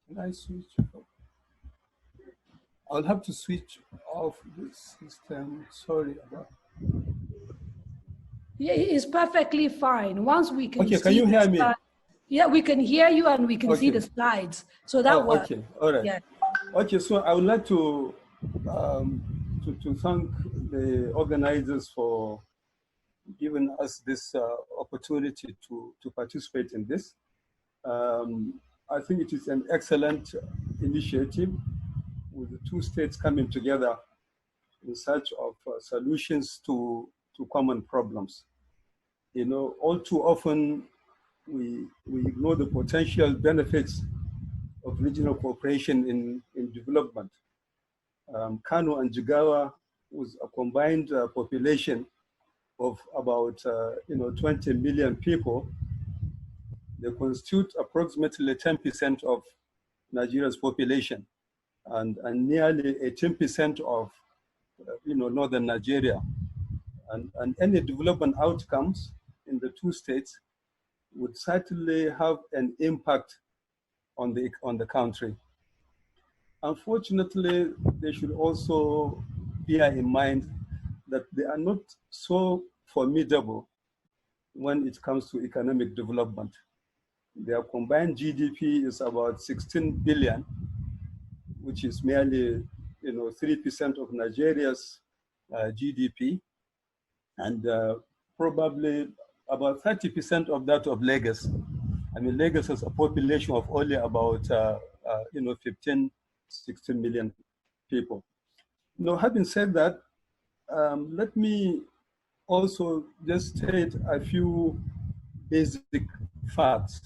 can I switch off? I'll have to switch off this system. Sorry about that. Yeah, it's perfectly fine. Once we can okay, can you hear me? Yeah, we can hear you and we can see the slides. So that works. Okay, all right. Yeah. Okay, so I would like to thank the organizers for giving us this opportunity to participate in this. I think it is an excellent initiative with the two states coming together in search of solutions to common problems. All too often we ignore the potential benefits of regional cooperation in development. Kano and Jigawa with a combined population of about 20 million people, they constitute approximately 10% of Nigeria's population, and nearly 18% of northern Nigeria. And any development outcomes in the two states would certainly have an impact on the country. Unfortunately, they should also bear in mind that they are not so formidable when it comes to economic development. Their combined GDP is about 16 billion, which is merely 3% of Nigeria's GDP, and probably about 30% of that of Lagos. I mean, Lagos has a population of only about 15, 16 million people. Having said that, let me also just state a few basic facts.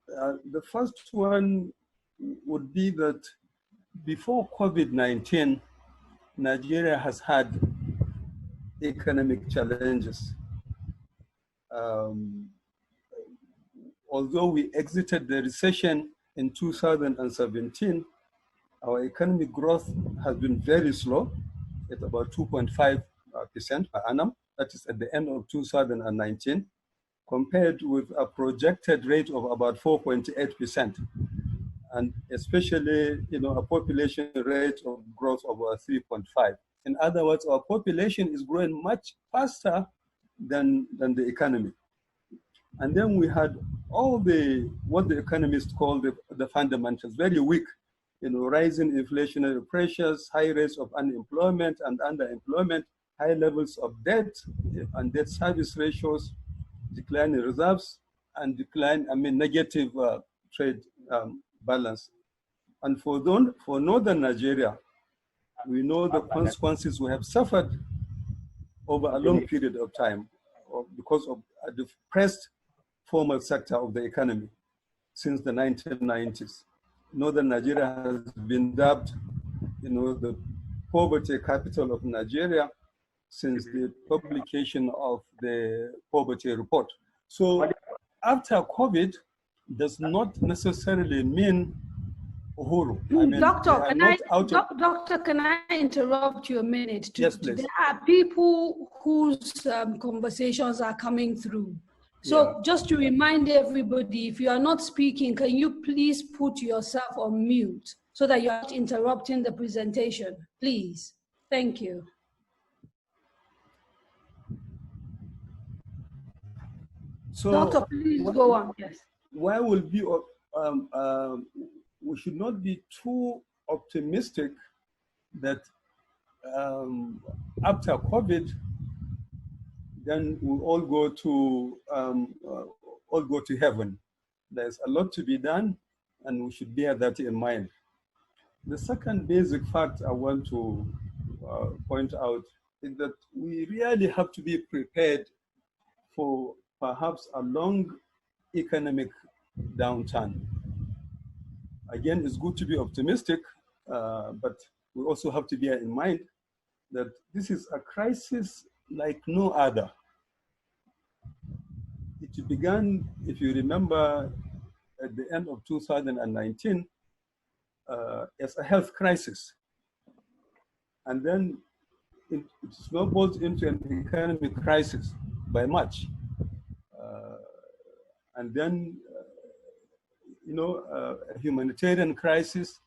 The first one would be that before COVID-19, Nigeria has had economic challenges. Although we exited the recession in 2017, our economic growth has been very slow at about 2.5% per annum. That is at the end of 2019, compared with a projected rate of about 4.8%, and especially a population rate of growth of 3.5. In other words, our population is growing much faster than the economy. And then we had all what the economists call the fundamentals, very weak, rising inflationary pressures, high rates of unemployment and underemployment, high levels of debt and debt service ratios, declining reserves, and negative trade balance. And for northern Nigeria, we know the consequences we have suffered over a long period of time because of a depressed formal sector of the economy since the 1990s. Northern Nigeria has been dubbed, the poverty capital of Nigeria since the publication of the poverty report. So after COVID does not necessarily mean Uhuru. Doctor, can I interrupt you a minute? Yes, please. There are people whose conversations are coming through. So just to remind everybody, if you are not speaking, can you please put yourself on mute so that you're not interrupting the presentation, please? Thank you. So, Doctor, please go on. Yes. Why will be? We should not be too optimistic that after COVID, then we all go to heaven. There's a lot to be done, and we should bear that in mind. The second basic fact I want to point out is that we really have to be prepared for perhaps a long economic downturn. Again, it's good to be optimistic, but we also have to bear in mind that this is a crisis like no other. It began, if you remember, at the end of 2019 as a health crisis. And then it snowballed into an economic crisis by March. And then, a humanitarian crisis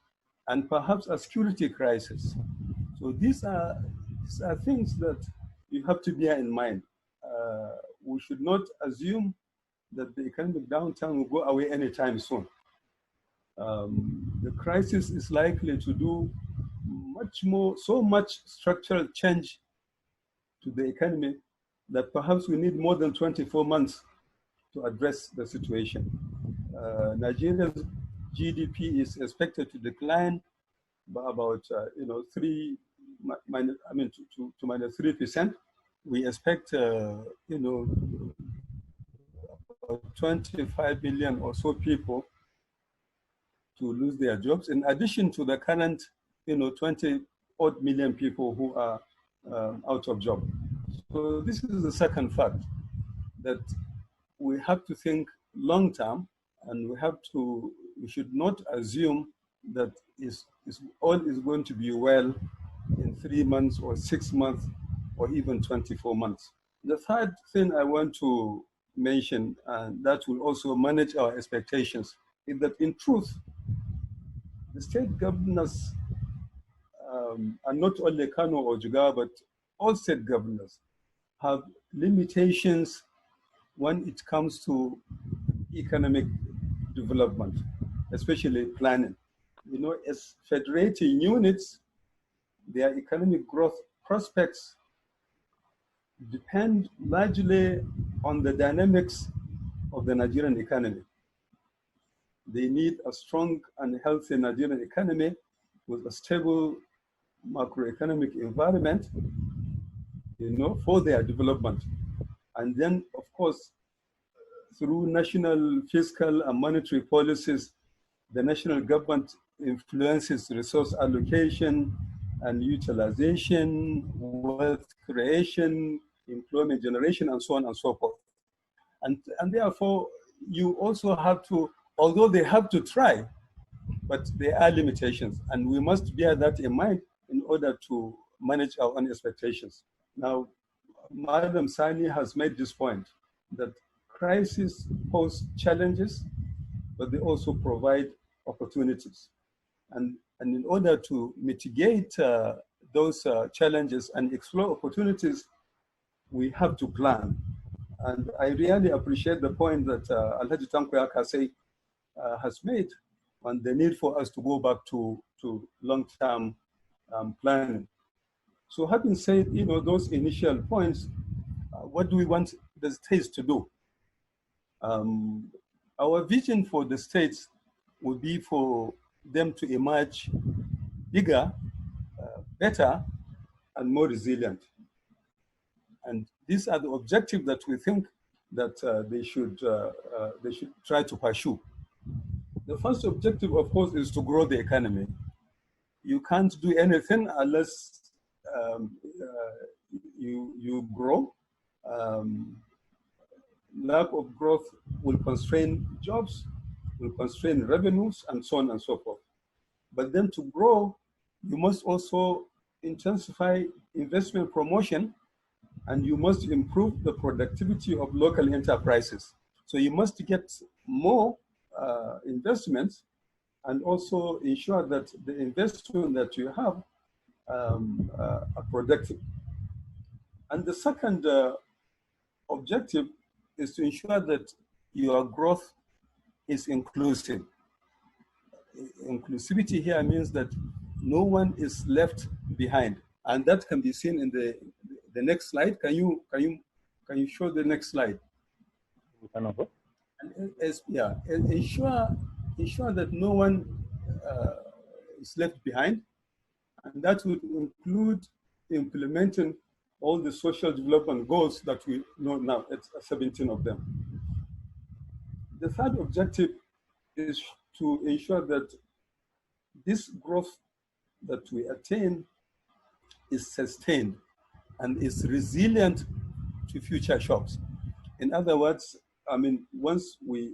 and perhaps a security crisis. So these are things that you have to bear in mind. We should not assume that the economic downturn will go away anytime soon. The crisis is likely to do so much structural change to the economy that perhaps we need more than 24 months to address the situation. Nigeria's GDP is expected to decline by about -3%. We expect about 25 million or so people to lose their jobs, in addition to the current 20 odd million people who are out of job. So this is the second fact, that we have to think long term, and we should not assume that all is going to be well in 3 months or 6 months or even 24 months. The third thing I want to mention, and that will also manage our expectations, is that in truth, the state governors, and not only Kano or Jigawa, but all state governors, have limitations when it comes to economic development, especially planning. You know, as federating units, their economic growth prospects depend largely on the dynamics of the Nigerian economy. They need a strong and healthy Nigerian economy with a stable macroeconomic environment, you know, for their development. And then, of course, through national fiscal and monetary policies, the national government influences resource allocation and utilization, wealth creation, employment generation, and so on and so forth. And therefore, you also have to, although they have to try, but there are limitations, and we must bear that in mind in order to manage our own expectations. Now, Madam Sani has made this point, that crises pose challenges, but they also provide opportunities. And in order to mitigate those challenges and explore opportunities, we have to plan. And I really appreciate the point that Alhaji Tanko Akase has made on the need for us to go back to long-term planning. So having said, you know, those initial points, what do we want the states to do? Our vision for the states would be for them to emerge bigger, better, and more resilient. And these are the objectives that we think that they should try to pursue. The first objective, of course, is to grow the economy. You can't do anything unless you grow. Lack of growth will constrain jobs, will constrain revenues, and so on and so forth. But then to grow, you must also intensify investment promotion, and you must improve the productivity of local enterprises. So you must get more investments, and also ensure that the investment that you have are productive. And the second objective is to ensure that your growth is inclusive. Inclusivity here means that no one is left behind, and that can be seen in the next slide. Can you show the next slide? And ensure that no one is left behind, and that would include implementing all the social development goals that we know now. It's 17 of them. The third objective is to ensure that this growth that we attain is sustained and is resilient to future shocks. In other words, I mean, once we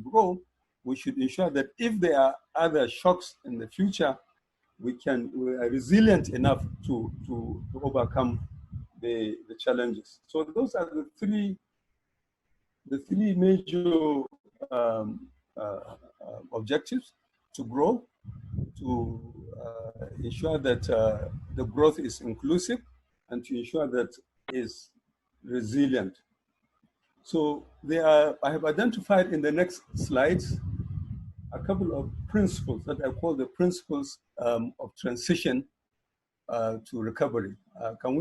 grow, we should ensure that if there are other shocks in the future, we are resilient enough to overcome the challenges. So those are the three major objectives: to grow, to ensure that the growth is inclusive, and to ensure that is resilient. So I have identified in the next slides a couple of principles that I call the principles of transition to recovery. Can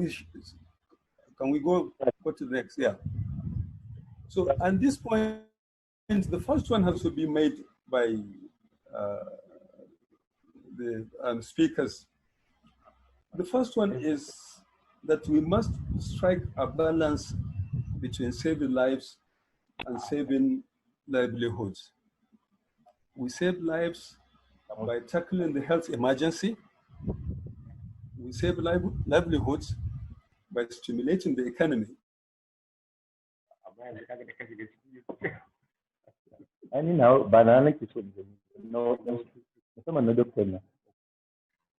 we go to the next? Yeah. So at this point, the first one has to be made by the speakers. The first one is that we must strike a balance between saving lives and saving livelihoods. We save lives by tackling the health emergency. we save livelihoods by stimulating the economy. Anyhow, banana no.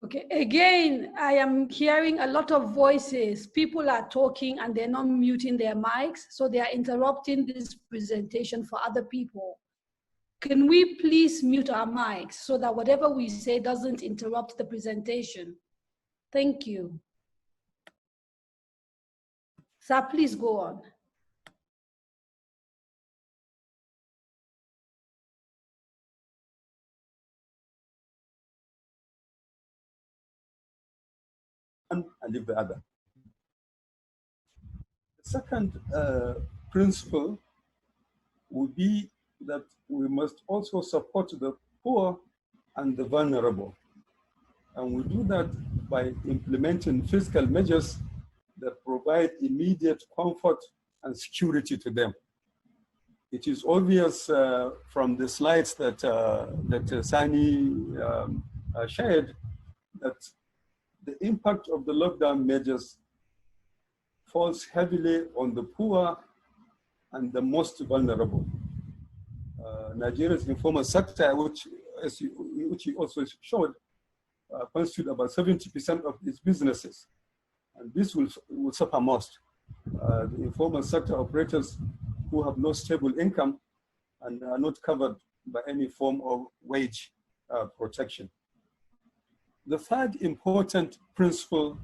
Okay, again, I am hearing a lot of voices. People are talking and they're not muting their mics, so they are interrupting this presentation for other people. Can we please mute our mics so that whatever we say doesn't interrupt the presentation? Thank you. Sir, please go on. And leave the other. The second principle would be that we must also support the poor and the vulnerable. And we do that by implementing fiscal measures that provide immediate comfort and security to them. It is obvious from the slides that Sani shared that the impact of the lockdown measures falls heavily on the poor and the most vulnerable. Nigeria's informal sector, which he also showed, constitute about 70% of its businesses. And this will suffer most. The informal sector operators who have no stable income and are not covered by any form of wage protection. The third important principle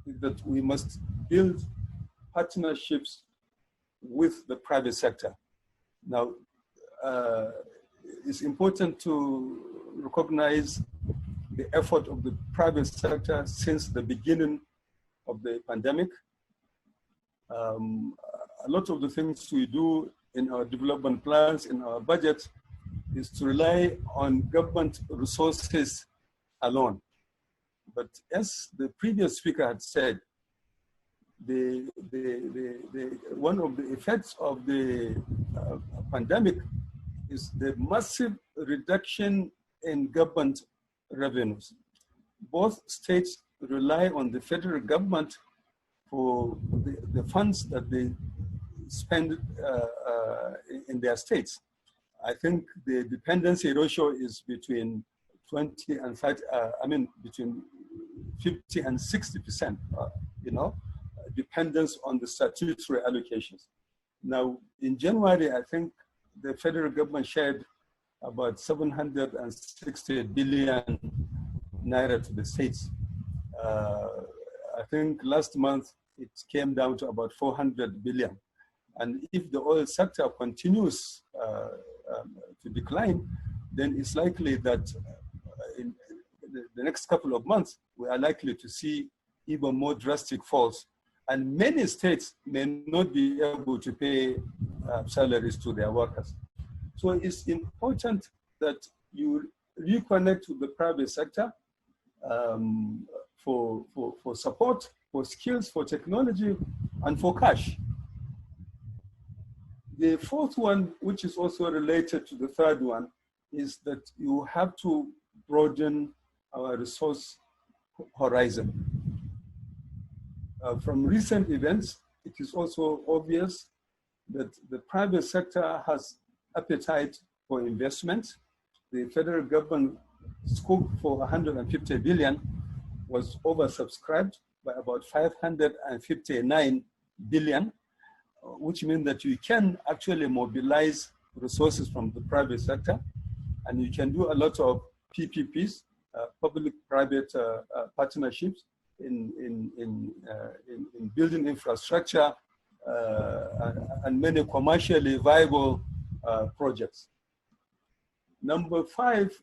is that we must build partnerships with the private sector. Now, it's important to recognize the effort of the private sector since the beginning of the pandemic. A lot of the things we do in our development plans, in our budget, is to rely on government resources alone. But as the previous speaker had said, one of the effects of the pandemic is the massive reduction in government revenues. Both states rely on the federal government for the funds that they spend in their states. I think the dependency ratio is between 20 and 30, between 50 and 60%, dependence on the statutory allocations. Now, in January, I think the federal government shared about 760 billion naira to the states. I think last month it came down to about 400 billion. And if the oil sector continues to decline, then it's likely that in the next couple of months, we are likely to see even more drastic falls. And many states may not be able to pay salaries to their workers. So it's important that you reconnect with the private sector for support, for skills, for technology, and for cash. The fourth one, which is also related to the third one, is that you have to broaden our resource horizon. From recent events, it is also obvious that the private sector has appetite for investment. The federal government scope for 150 billion was oversubscribed by about 559 billion, which means that you can actually mobilize resources from the private sector, and you can do a lot of PPPs, public-private partnerships in building infrastructure and many commercially viable projects. Number 5,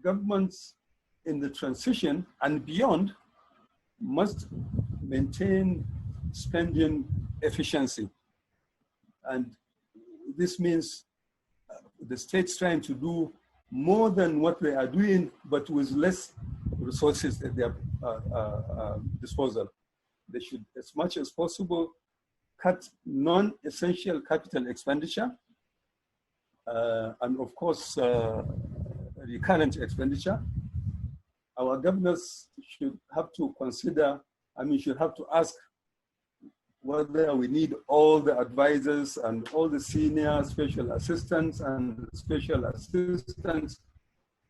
governments in the transition and beyond must maintain spending efficiency. And this means the states trying to do more than what they are doing, but with less resources at their disposal. They should, as much as possible, cut non-essential capital expenditure, and of course, recurrent expenditure, our governors should have to consider, should have to ask whether we need all the advisors and all the senior special assistants and special assistants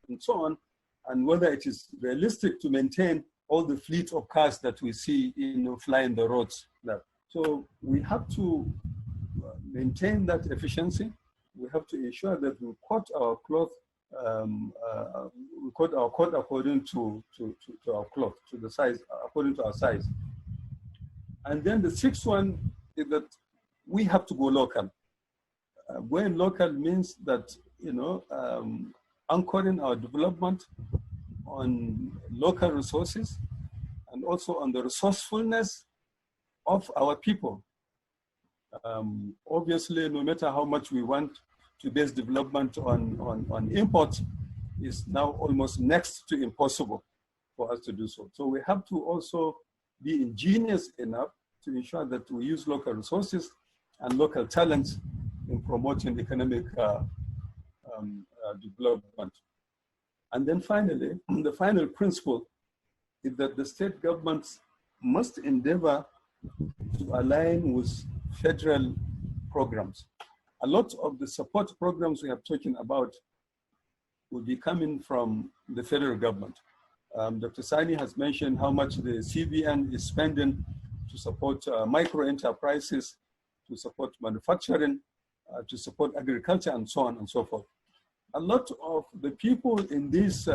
and so on, and whether it is realistic to maintain all the fleet of cars that we see flying the roads. So we have to maintain that efficiency. We have to ensure that we cut our cloth, we cut our coat according to our cloth, to the size, according to our size. And then the sixth one is that we have to go local. Going local means that, anchoring our development on local resources and also on the resourcefulness of our people. Obviously, no matter how much we want to base development on import, is now almost next to impossible for us to do so. So we have to also be ingenious enough to ensure that we use local resources and local talents in promoting economic development. And then finally, the final principle is that the state governments must endeavor to align with federal programs. A lot of the support programs we have talking about will be coming from the federal government. Dr. Sani has mentioned how much the CBN is spending to support micro enterprises, to support manufacturing, to support agriculture, and so on and so forth. A lot of the people in this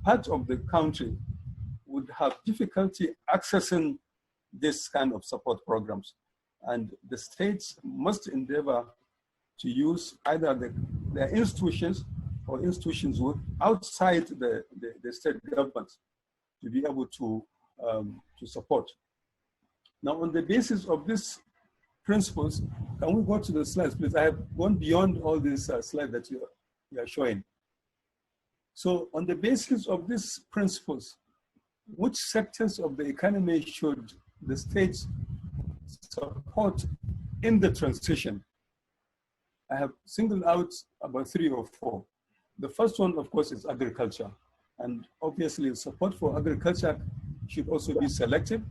part of the country would have difficulty accessing this kind of support programs. And the states must endeavor to use either their institutions or institutions outside the state governments to be able to support. Now, on the basis of these principles, can we go to the slides, please? I have gone beyond all these slides that you are showing. So on the basis of these principles, which sectors of the economy should the states support in the transition? I have singled out about 3 or 4. The first one, of course, is agriculture. And obviously, support for agriculture should also be selective.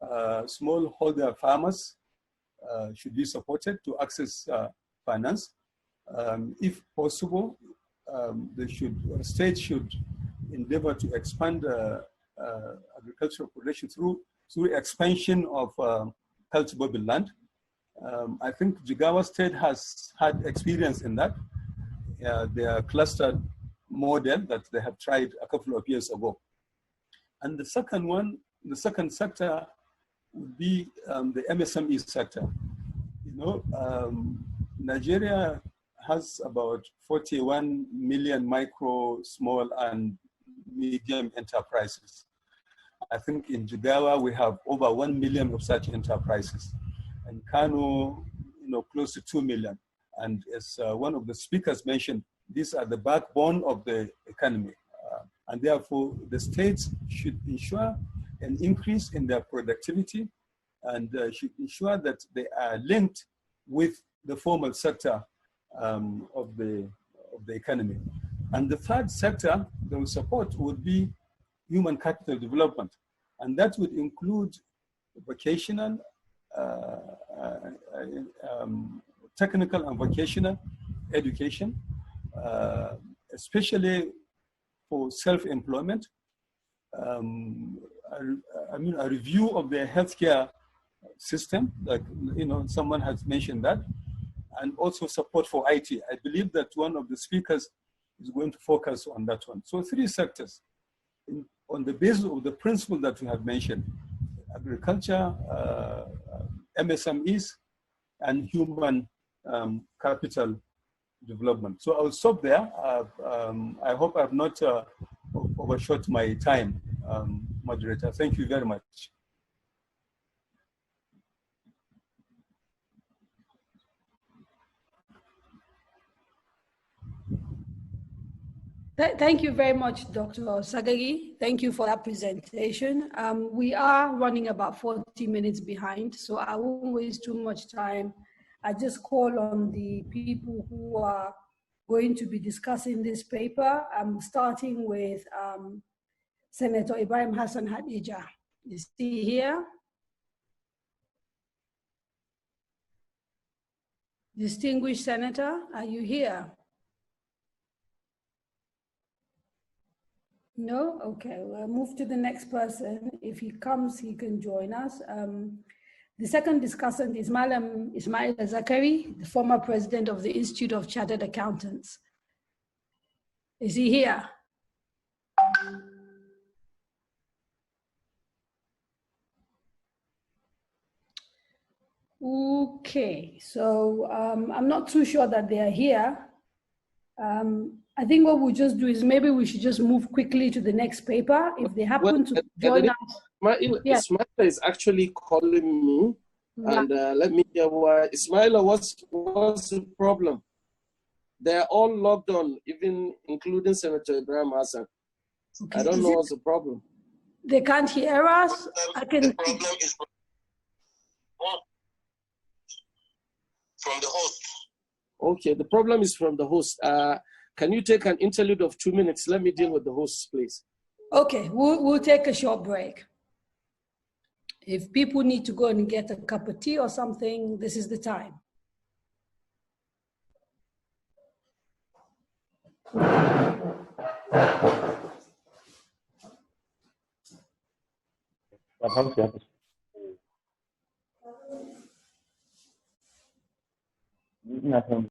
Smallholder farmers should be supported to access finance. If possible, the state should endeavor to expand agricultural production through expansion of cultivable land. I think Jigawa State has had experience in that. Their clustered model that they have tried a couple of years ago. And the second one, the second sector would be the MSME sector. Nigeria has about 41 million micro, small, and medium enterprises. I think in Jigawa, we have over 1 million of such enterprises. And Kano, close to 2 million. And as one of the speakers mentioned, these are the backbone of the economy. And therefore, the states should ensure an increase in their productivity and should ensure that they are linked with the formal sector of the economy. And the third sector they will support would be human capital development. And that would include vocational, technical and vocational education, especially for self-employment. A review of the healthcare system, like someone has mentioned that, and also support for IT. I believe that one of the speakers is going to focus on that one. So 3 sectors on the basis of the principle that we have mentioned: agriculture, MSMEs, and human capital development. So I'll stop there. I hope I've not overshot my time, moderator. Thank you very much. Thank you very much, Dr. Sagagi. Thank you for that presentation. We are running about 40 minutes behind, so I won't waste too much time. I just call on the people who are going to be discussing this paper. I'm starting with Senator Ibrahim Hassan Hadija. Is he here? Distinguished Senator, are you here? No? Okay, we'll move to the next person. If he comes, he can join us. The second discussant is Malam Ismail Zakari, the former president of the Institute of Chartered Accountants. Is he here? Okay, so I'm not too sure that they are here. I think what we'll just do is maybe we should just move quickly to the next paper. If they happen to join us. Yes. Ismaila is actually calling me, and let me hear why. Ismaila, what's the problem? They're all logged on, even including Senator Ibrahim Hassan. Okay. I don't know what's the problem. They can't hear us? I can. The problem is from the host. Okay, the problem is from the host. Can you take an interlude of 2 minutes? Let me deal with the hosts, please. Okay, we'll take a short break. If people need to go and get a cup of tea or something, this is the time. Nothing.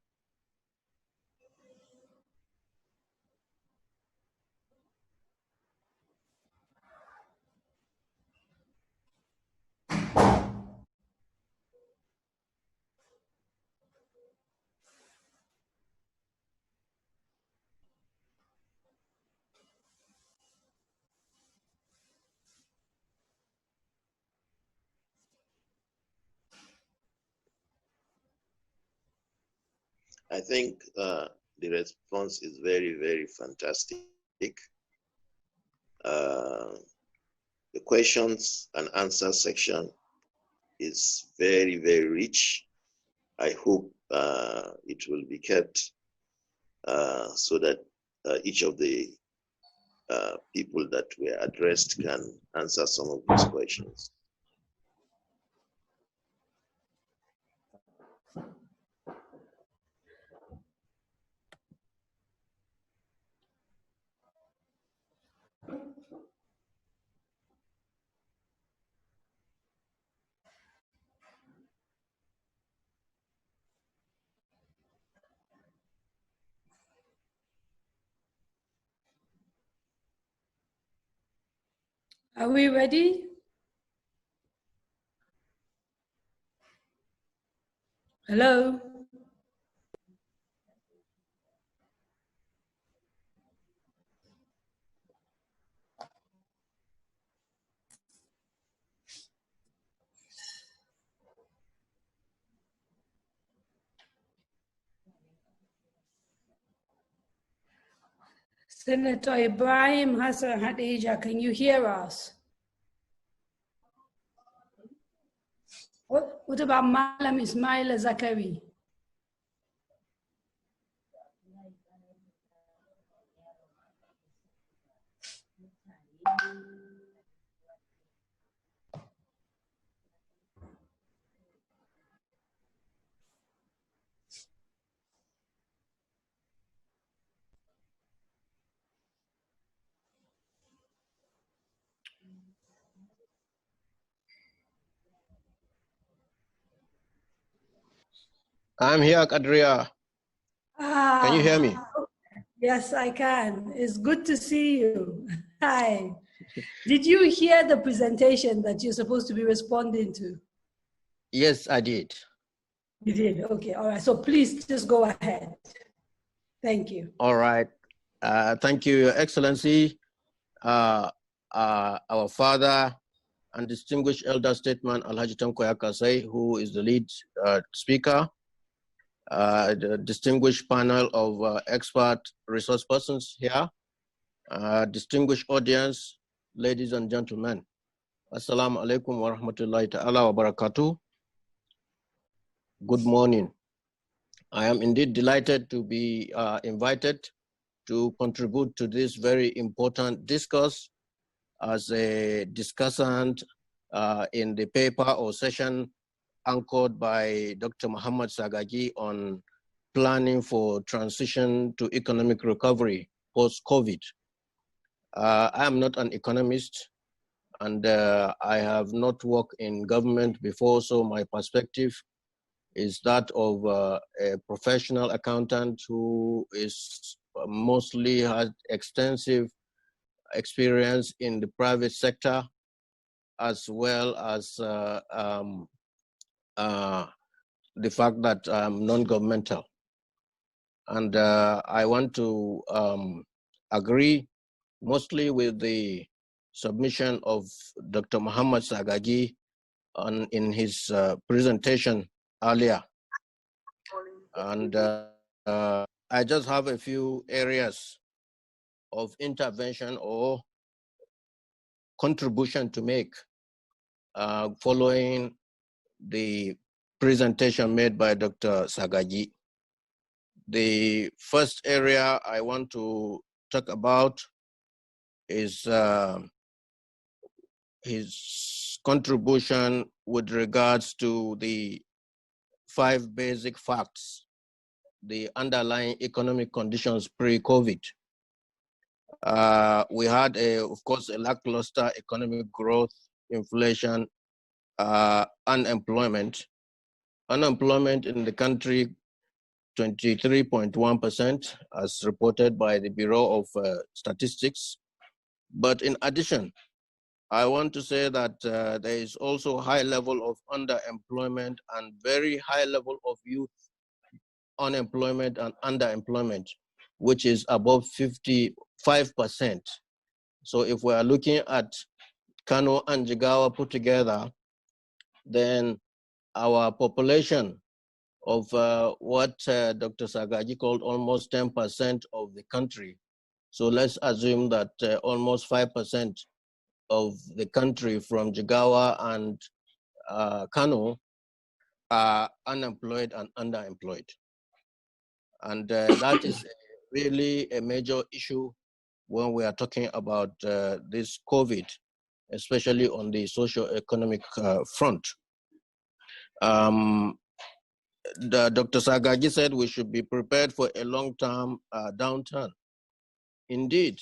I think the response is very, very fantastic. The questions and answer section is very, very rich. I hope it will be kept so that each of the people that were addressed can answer some of these questions. Are we ready? Hello? Senator Ibrahim Hassan Hadija, can you hear us? What about Malam Ismail Zakari? I'm here, Kadria. Can you hear me? Yes, I can. It's good to see you. Hi. Did you hear the presentation that you're supposed to be responding to? Yes, I did. You did? Okay, all right. So please just go ahead. Thank you. All right. Thank you, Your Excellency, our father and distinguished elder statesman, Alhaji Tanko Yakasai, who is the lead speaker, the distinguished panel of expert resource persons here, distinguished audience, ladies and gentlemen. Assalamu alaikum wa rahmatullahi ta'ala wa barakatuh. Good morning. I am indeed delighted to be invited to contribute to this very important discourse as a discussant in the paper or session anchored by Dr. Muhammad Sagagi on planning for transition to economic recovery post-COVID. I am not an economist, and I have not worked in government before, so my perspective is that of a professional accountant who is mostly had extensive experience in the private sector, as well as the fact that I'm non-governmental. And I want to agree mostly with the submission of Dr. Muhammad Sagagi in his presentation earlier. And I just have a few areas of intervention or contribution to make following the presentation made by Dr. Sagagi. The first area I want to talk about is his contribution with regards to the 5 basic facts, the underlying economic conditions pre-COVID. We had, of course, a lackluster economic growth, inflation, unemployment. Unemployment in the country, 23.1%, as reported by the Bureau of Statistics. But in addition, I want to say that there is also a high level of underemployment and very high level of youth unemployment and underemployment, which is above 55%. So if we are looking at Kano and Jigawa put together, then our population of what Dr. Sagagi called almost 10% of the country. So let's assume that almost 5% of the country from Jigawa and Kano are unemployed and underemployed. And that is really a major issue when we are talking about this COVID, especially on the socio-economic front. Dr. Sagagi said we should be prepared for a long-term downturn. Indeed,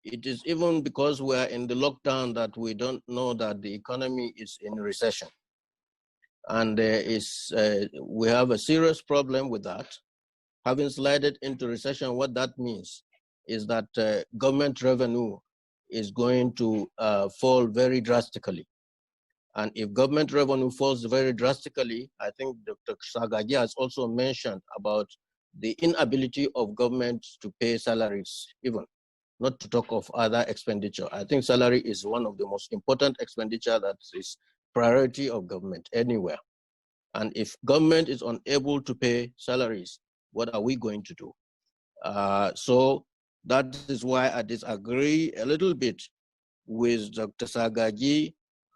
it is even because we are in the lockdown that we don't know that the economy is in recession. And we have a serious problem with that. Having slided into recession, what that means is that government revenue is going to fall very drastically. And if government revenue falls very drastically, I think Dr. Sagagi has also mentioned about the inability of government to pay salaries, even not to talk of other expenditure. I think salary is one of the most important expenditure that is priority of government anywhere. And if government is unable to pay salaries, what are we going to do? So that is why I disagree a little bit with Dr. Sagagi,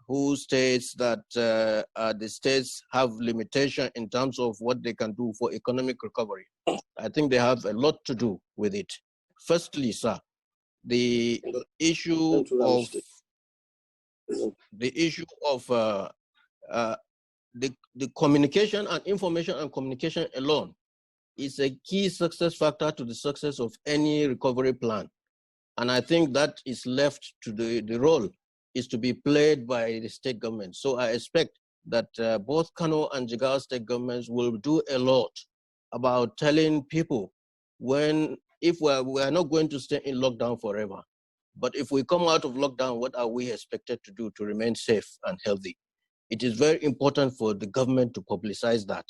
who states that the states have limitation in terms of what they can do for economic recovery. I think they have a lot to do with it. Firstly, sir, the issue of the communication and information and communication alone is a key success factor to the success of any recovery plan. And I think that is left to the role is to be played by the state government. So I expect that both Kano and Jigawa state governments will do a lot about telling people if we are not going to stay in lockdown forever, but if we come out of lockdown, what are we expected to do to remain safe and healthy? It is very important for the government to publicize that.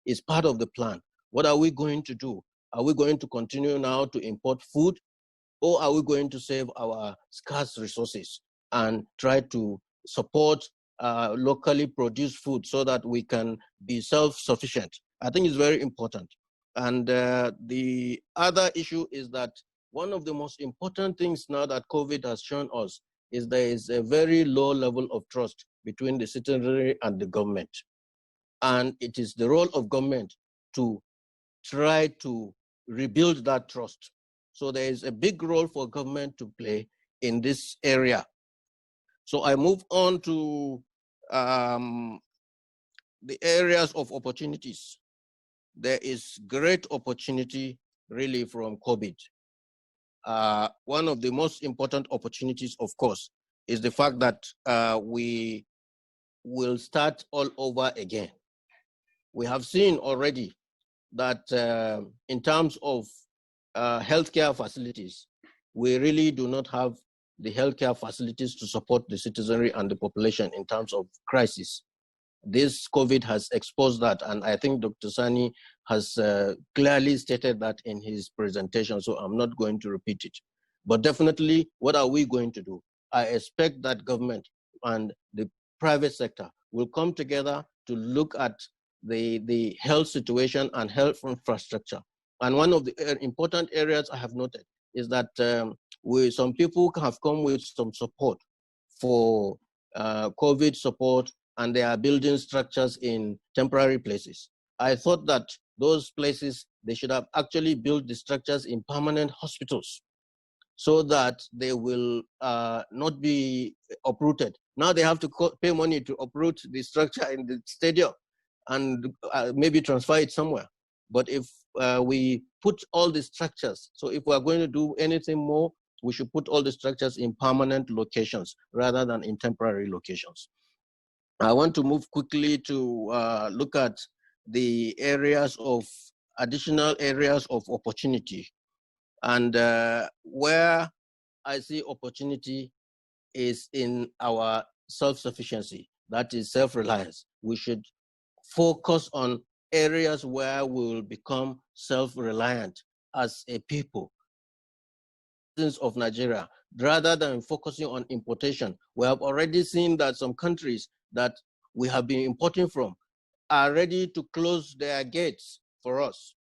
It's part of the plan. What are we going to do? Are we going to continue now to import food, or are we going to save our scarce resources and try to support locally produced food so that we can be self-sufficient? I think it's very important. And the other issue is that one of the most important things now that COVID has shown us is there is a very low level of trust between the citizenry and the government. And it is the role of government to try to rebuild that trust. So there is a big role for government to play in this area So I move on to the areas of opportunities. There is great opportunity really from COVID. One of the most important opportunities, of course, is the fact that we will start all over again. We have seen already that in terms of healthcare facilities, we really do not have the healthcare facilities to support the citizenry and the population in terms of crisis. This COVID has exposed that, and I think Dr. Sani has clearly stated that in his presentation, so I'm not going to repeat it. But definitely, what are we going to do? I expect that government and the private sector will come together to look at the health situation and health infrastructure. And one of the important areas I have noted is that some people have come with some support for COVID support, and they are building structures in temporary places. I thought that those places, they should have actually built the structures in permanent hospitals so that they will not be uprooted. Now they have to pay money to uproot the structure in the stadium and maybe transfer it somewhere. But if we put all the structures, so if we're going to do anything more, we should put all the structures in permanent locations rather than in temporary locations. I want to move quickly to look at the areas of additional areas of opportunity. And where I see opportunity is in our self-sufficiency, that is self-reliance. We should focus on areas where we will become self-reliant as a people of Nigeria, rather than focusing on importation. We have already seen that some countries that we have been importing from are ready to close their gates for us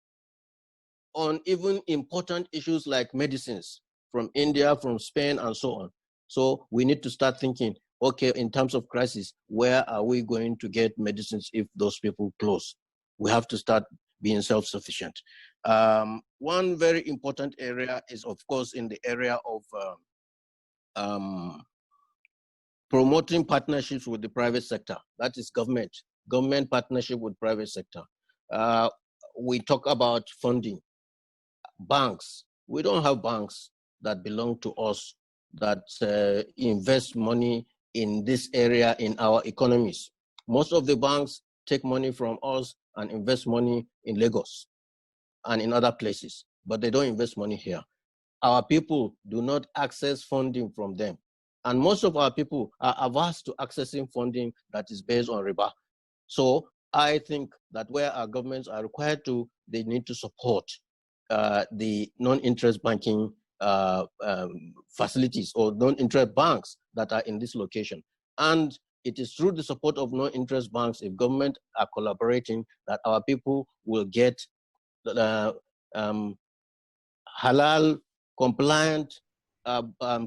on even important issues like medicines from India, from Spain, and so on. So we need to start thinking, okay, in terms of crisis, where are we going to get medicines if those people close? We have to start being self-sufficient. One very important area is, of course, in the area of promoting partnerships with the private sector. That is government partnership with private sector. We talk about funding. Banks, we don't have banks that belong to us that invest money in this area in our economies. Most of the banks take money from us and invest money in Lagos and in other places, but they don't invest money here. Our people do not access funding from them. And most of our people are averse to accessing funding that is based on riba. So I think that where our governments are required to, they need to support the non-interest banking facilities or non-interest banks that are in this location. And it is through the support of non-interest banks, if government are collaborating, that our people will get halal compliant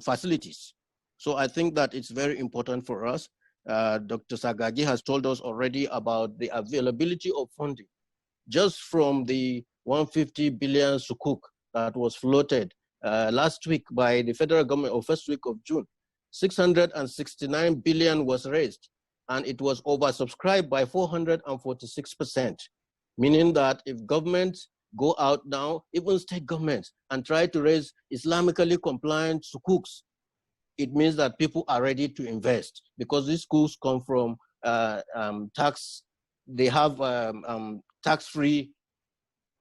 facilities. So I think that it's very important for us. Dr. Sagagi has told us already about the availability of funding. Just from the 150 billion sukuk that was floated last week by the federal government, or first week of June, 669 billion was raised, and it was oversubscribed by 446%, meaning that if governments go out now, even state governments, and try to raise Islamically compliant sukuks, it means that people are ready to invest, because these schools come from tax, they have tax-free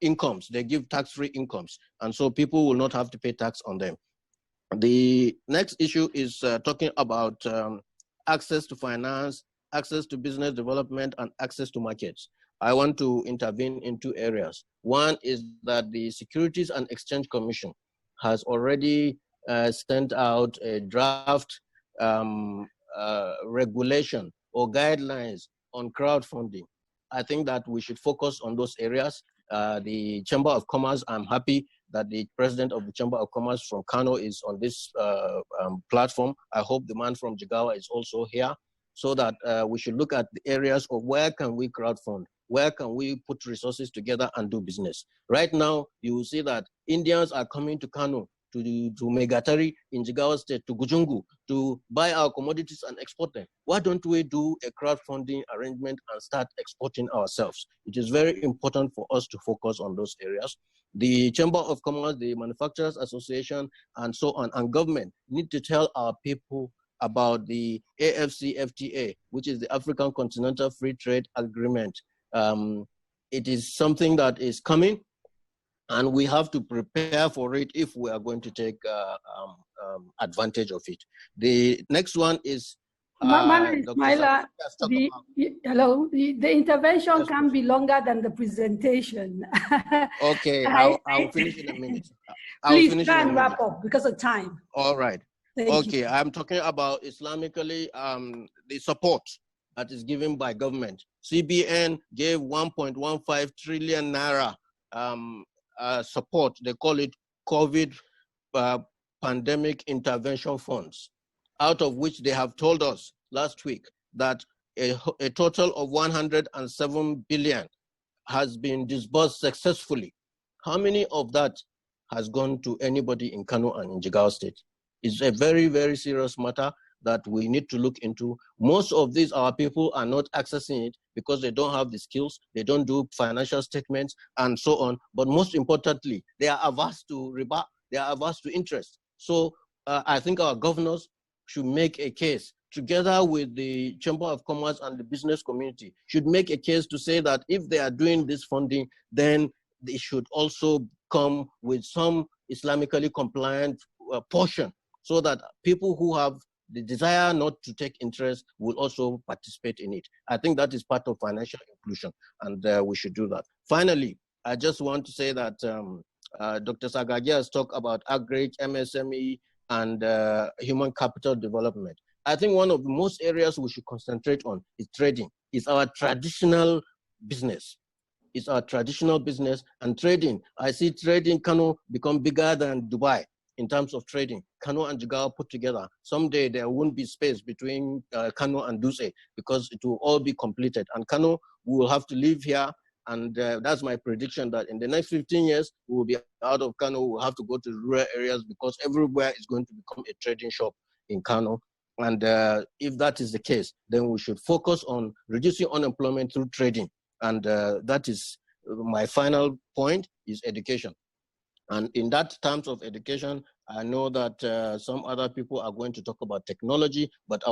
incomes, they give tax-free incomes, and so people will not have to pay tax on them. The next issue is talking about access to finance, access to business development, and access to markets. I want to intervene in two areas. One is that the Securities and Exchange Commission has already sent out a draft regulation or guidelines on crowdfunding. I think that we should focus on those areas. The Chamber of Commerce, I'm happy that the president of the Chamber of Commerce from Kano is on this platform. I hope the man from Jigawa is also here, so that we should look at the areas of where can we crowdfund, where can we put resources together and do business. Right now, you will see that Indians are coming to Kano to Megatari in Jigawa State, to Gujungu, to buy our commodities and export them. Why don't we do a crowdfunding arrangement and start exporting ourselves? It is very important for us to focus on those areas. The Chamber of Commerce, the Manufacturers Association, and so on, and government need to tell our people about the AFCFTA, which is the African Continental Free Trade Agreement. It is something that is coming, and we have to prepare for it if we are going to take advantage of it. The next one is Ismaila, the intervention can be longer than the presentation. Okay, I'll finish in a minute. Please try and wrap up because of time. All right. Okay, I'm talking about Islamically the support that is given by government. CBN gave 1.15 trillion naira support. They call it COVID pandemic intervention funds, out of which they have told us last week that a total of 107 billion has been disbursed successfully. How many of that has gone to anybody in Kano and in Jigawa State? It's a very, very serious matter that we need to look into. Most of these, our people are not accessing it because they don't have the skills, they don't do financial statements and so on. But most importantly, they are averse to riba, they are averse to interest. So I think our governors should make a case together with the Chamber of Commerce and the business community, should make a case to say that if they are doing this funding, then they should also come with some Islamically compliant portion, so that people who have the desire not to take interest will also participate in it. I think that is part of financial inclusion, and we should do that. Finally, I just want to say that Dr. Sagagi has talked about agri, MSME, and human capital development. I think one of the most areas we should concentrate on is trading. It's our traditional business. It's our traditional business and trading. I see trading Kano become bigger than Dubai in terms of trading. Kano and Jigawa put together. Someday there won't be space between Kano and Duse because it will all be completed. And Kano, we will have to live here. And that's my prediction that in the next 15 years, we will be out of Kano. We'll have to go to rural areas because everywhere is going to become a trading shop in Kano. And if that is the case, then we should focus on reducing unemployment through trading. And that is my final point, is education. And in that terms of education, I know that some other people are going to talk about technology, but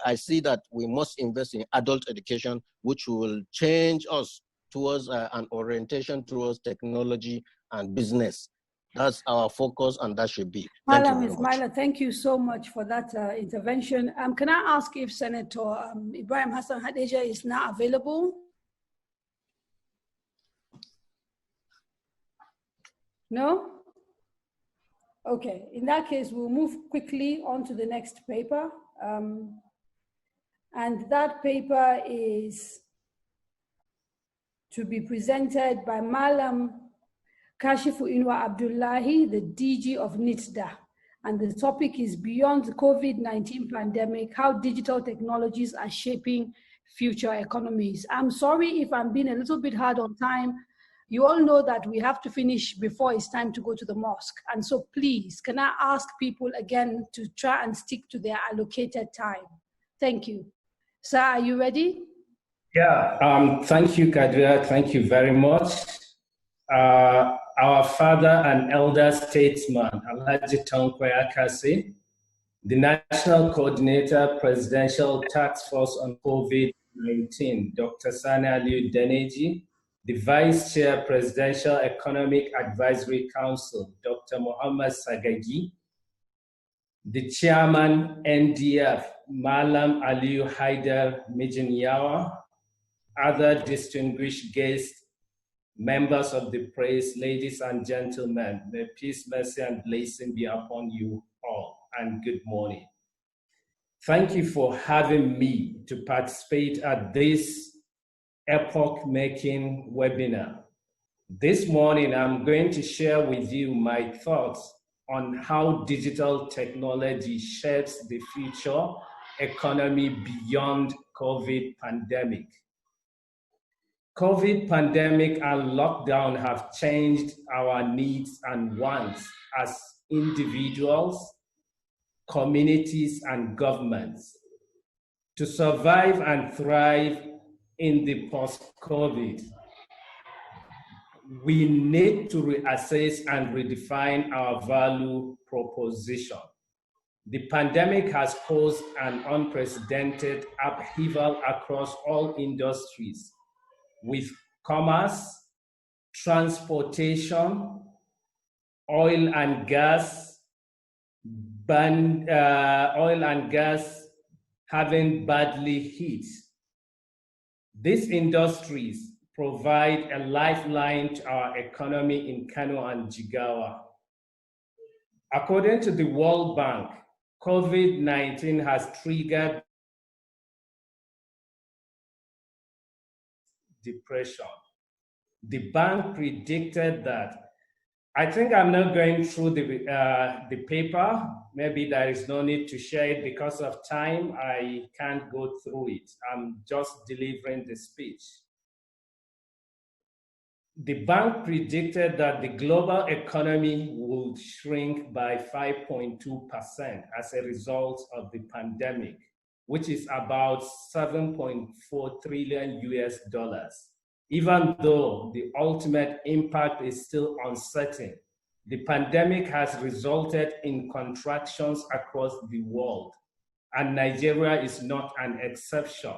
I see that we must invest in adult education, which will change us towards an orientation towards technology and business. That's our focus, and that should be. Thank you very much. Thank you so much for that intervention. Can I ask if Senator Ibrahim Hassan Hadeja is now available? No? Okay, in that case, we'll move quickly on to the next paper. And that paper is to be presented by Malam Kashifu Inwa Abdullahi, the DG of NITDA. And the topic is Beyond the COVID-19 Pandemic, How Digital Technologies Are Shaping Future Economies. I'm sorry if I'm being a little bit hard on time. You all know that we have to finish before it's time to go to the mosque. And so please, can I ask people again to try and stick to their allocated time? Thank you. Sir, are you ready? Yeah, thank you, Kadria. Thank you very much. Our father and elder statesman, Alhaji Tanko Akasi, the National Coordinator, Presidential Task Force on COVID-19, Dr. Sani Aliyu Deneji, the Vice Chair, Presidential Economic Advisory Council, Dr. Muhammad Sagagi, the Chairman, NDF, Malam Aliyu Haidar Mijinyawa, other distinguished guests, members of the press, ladies and gentlemen, may peace, mercy, and blessing be upon you all, and good morning. Thank you for having me to participate at this epoch-making webinar. This morning, I'm going to share with you my thoughts on how digital technology shapes the future economy beyond COVID pandemic. COVID pandemic and lockdown have changed our needs and wants as individuals, communities, and governments to survive and thrive in the post-COVID. We need to reassess and redefine our value proposition. The pandemic has caused an unprecedented upheaval across all industries, with commerce, transportation, oil and gas having badly hit. These industries provide a lifeline to our economy in Kano and Jigawa. According to the World Bank, COVID-19 has triggered depression. The bank predicted that. I think I'm not going through the paper. Maybe there is no need to share it because of time. I can't go through it. I'm just delivering the speech. The bank predicted that the global economy would shrink by 5.2% as a result of the pandemic, which is about $7.4 trillion US. Even though the ultimate impact is still uncertain, the pandemic has resulted in contractions across the world, and Nigeria is not an exception.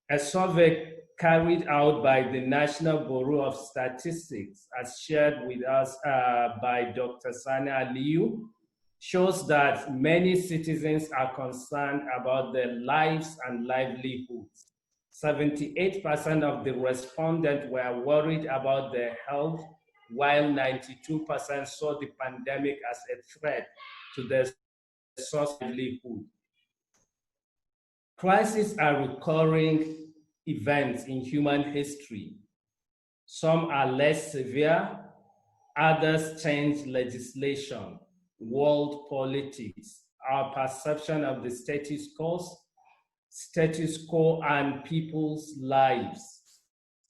A survey carried out by the National Bureau of Statistics, as shared with us by Dr. Sani Aliyu, shows that many citizens are concerned about their lives and livelihoods. 78% of the respondents were worried about their health, while 92% saw the pandemic as a threat to their source of livelihood. Crises are recurring events in human history. Some are less severe, others change legislation, world politics, our perception of the status quo, and people's lives.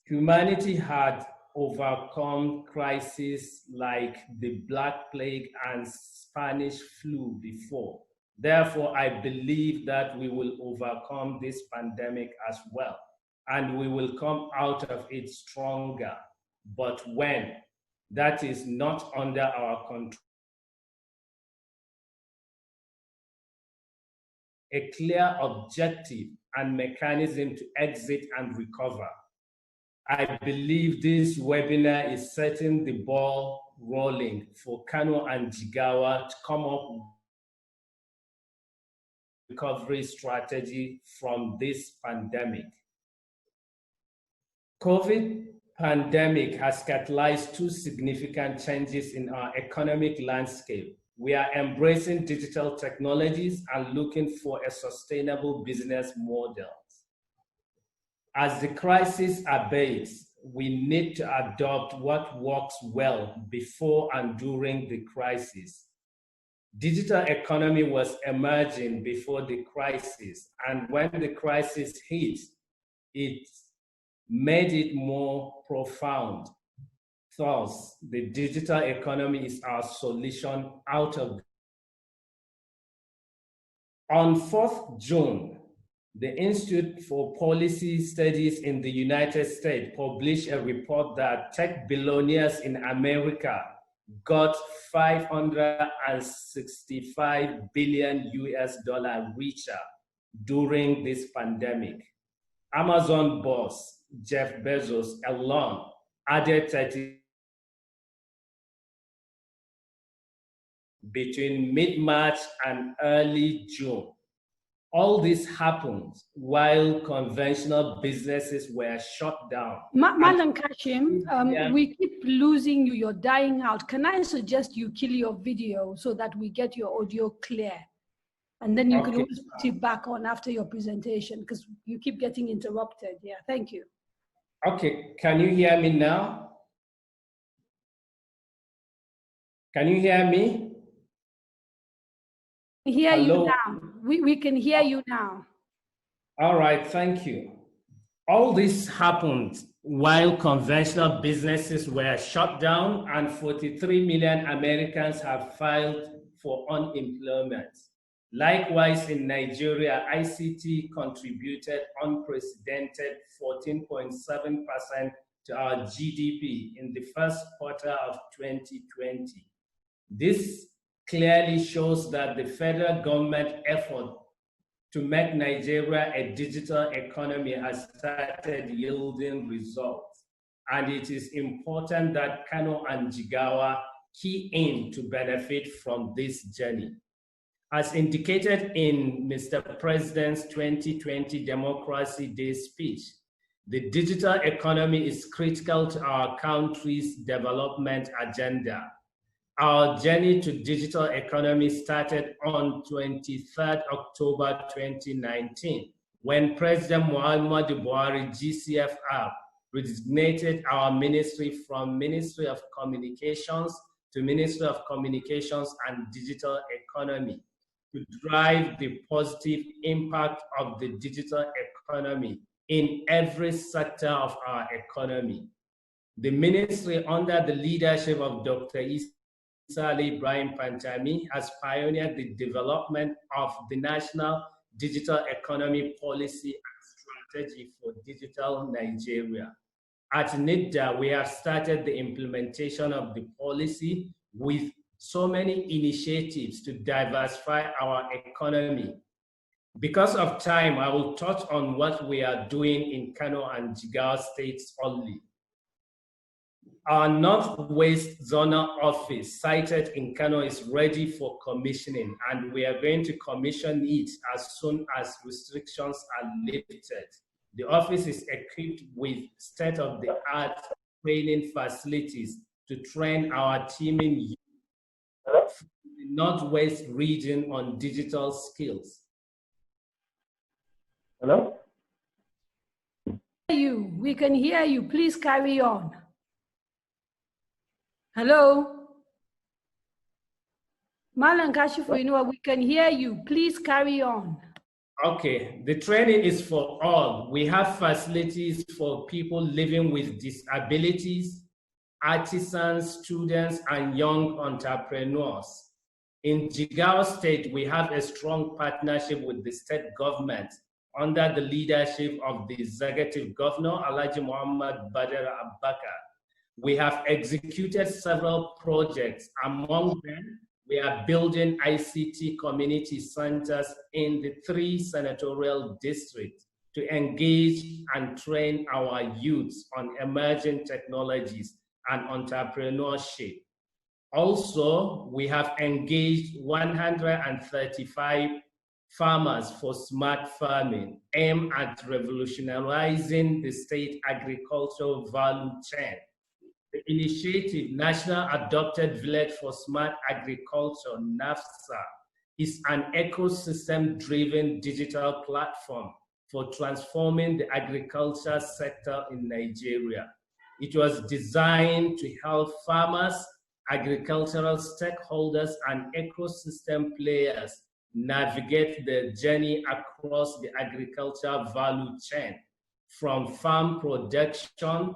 Humanity had overcome crises like the Black Plague and Spanish flu before. Therefore, I believe that we will overcome this pandemic as well, and we will come out of it stronger. But when? That is not under our control. A clear objective and mechanism to exit and recover. I believe this webinar is setting the ball rolling for Kano and Jigawa to come up with a recovery strategy from this pandemic. COVID pandemic has catalyzed two significant changes in our economic landscape. We are embracing digital technologies and looking for a sustainable business model. As the crisis abates, we need to adopt what works well before and during the crisis. Digital economy was emerging before the crisis, and when the crisis hit, it made it more profound. Thus, the digital economy is our solution out of. On 4th June, the Institute for Policy Studies in the United States published a report that tech billionaires in America got $565 billion US richer during this pandemic. Amazon boss Jeff Bezos alone added 30 between mid-March and early June. All this happened while conventional businesses were shut down. Madam Kashim, we keep losing you, you're dying out. Can I suggest you kill your video so that we get your audio clear? And then you can always put it back on after your presentation because you keep getting interrupted. Yeah, thank you. Okay, can you hear me now? Can you hear me? Hear you now. We can hear you now. All right, thank you. All this happened while conventional businesses were shut down, and 43 million Americans have filed for unemployment. Likewise, in Nigeria, ICT contributed unprecedented 14.7% to our GDP in the first quarter of 2020. This clearly shows that the federal government effort to make Nigeria a digital economy has started yielding results. And it is important that Kano and Jigawa key in to benefit from this journey. As indicated in Mr. President's 2020 Democracy Day speech, the digital economy is critical to our country's development agenda. Our journey to digital economy started on 23rd October 2019, when President Muhammadu Buhari GCFR designated our ministry from Ministry of Communications to Ministry of Communications and Digital Economy to drive the positive impact of the digital economy in every sector of our economy. The ministry, under the leadership of Dr. Ali Ibrahim Pantami, has pioneered the development of the National Digital Economy Policy and Strategy for Digital Nigeria. At NIDDA, we have started the implementation of the policy with so many initiatives to diversify our economy. Because of time, I will touch on what we are doing in Kano and Jigawa states only. Our Northwest Zonal Office, sited in Kano, is ready for commissioning, and we are going to commission it as soon as restrictions are lifted. The office is equipped with state-of-the-art training facilities to train our teaming youth from the Northwest region on digital skills. Hello? We can hear you. Please carry on. Hello? Malan Kashifu, we can hear you. Please carry on. Okay, the training is for all. We have facilities for people living with disabilities, artisans, students, and young entrepreneurs. In Jigawa State, we have a strong partnership with the state government under the leadership of the Executive Governor, Alhaji Muhammad Badr Abubakar. We have executed several projects. Among them, we are building ICT community centers in the 3 senatorial districts to engage and train our youths on emerging technologies and entrepreneurship. Also, we have engaged 135 farmers for smart farming, aimed at revolutionizing the state agricultural value chain. The initiative, National Adopted Village for Smart Agriculture, NAFSA, is an ecosystem-driven digital platform for transforming the agriculture sector in Nigeria. It was designed to help farmers, agricultural stakeholders, and ecosystem players navigate the journey across the agriculture value chain, from farm production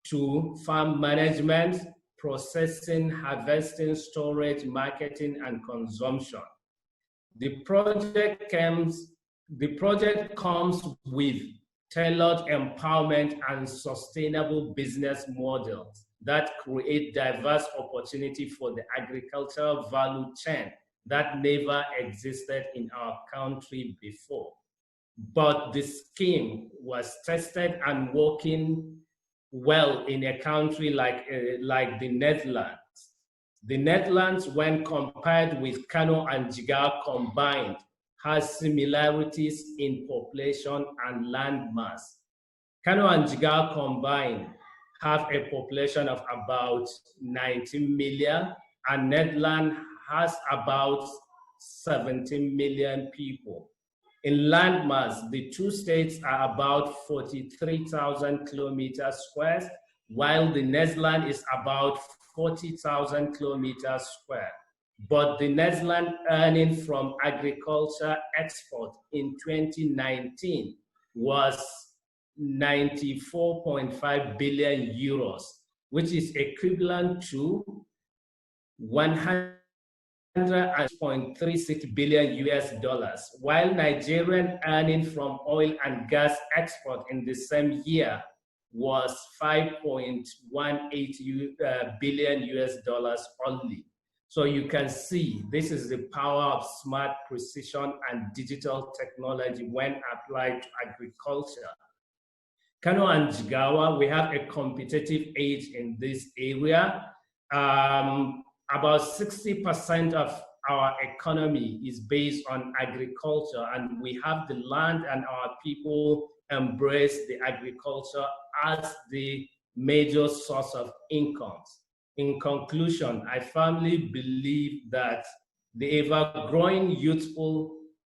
to farm management, processing, harvesting, storage, marketing, and consumption. The project comes with tailored empowerment and sustainable business models that create diverse opportunity for the agricultural value chain that never existed in our country before. But the scheme was tested and working well in a country like the Netherlands. The Netherlands, when compared with Kano and Jigawa combined, has similarities in population and land mass. Kano and Jigawa combined have a population of about 19 million, and Netherlands has about 17 million people. In land mass, the 2 states are about 43,000 kilometers squared, while the Netherlands is about 40,000 kilometers squared. But the Netherlands earning from agriculture export in 2019 was 94.5 billion euros, which is equivalent to 100.36 billion US dollars, while Nigerian earnings from oil and gas export in the same year was 5.18 billion US dollars only. So you can see this is the power of smart precision and digital technology when applied to agriculture. Kano and Jigawa, we have a competitive edge in this area. About 60% of our economy is based on agriculture, and we have the land, and our people embrace the agriculture as the major source of incomes. In conclusion, I firmly believe that the ever-growing youthful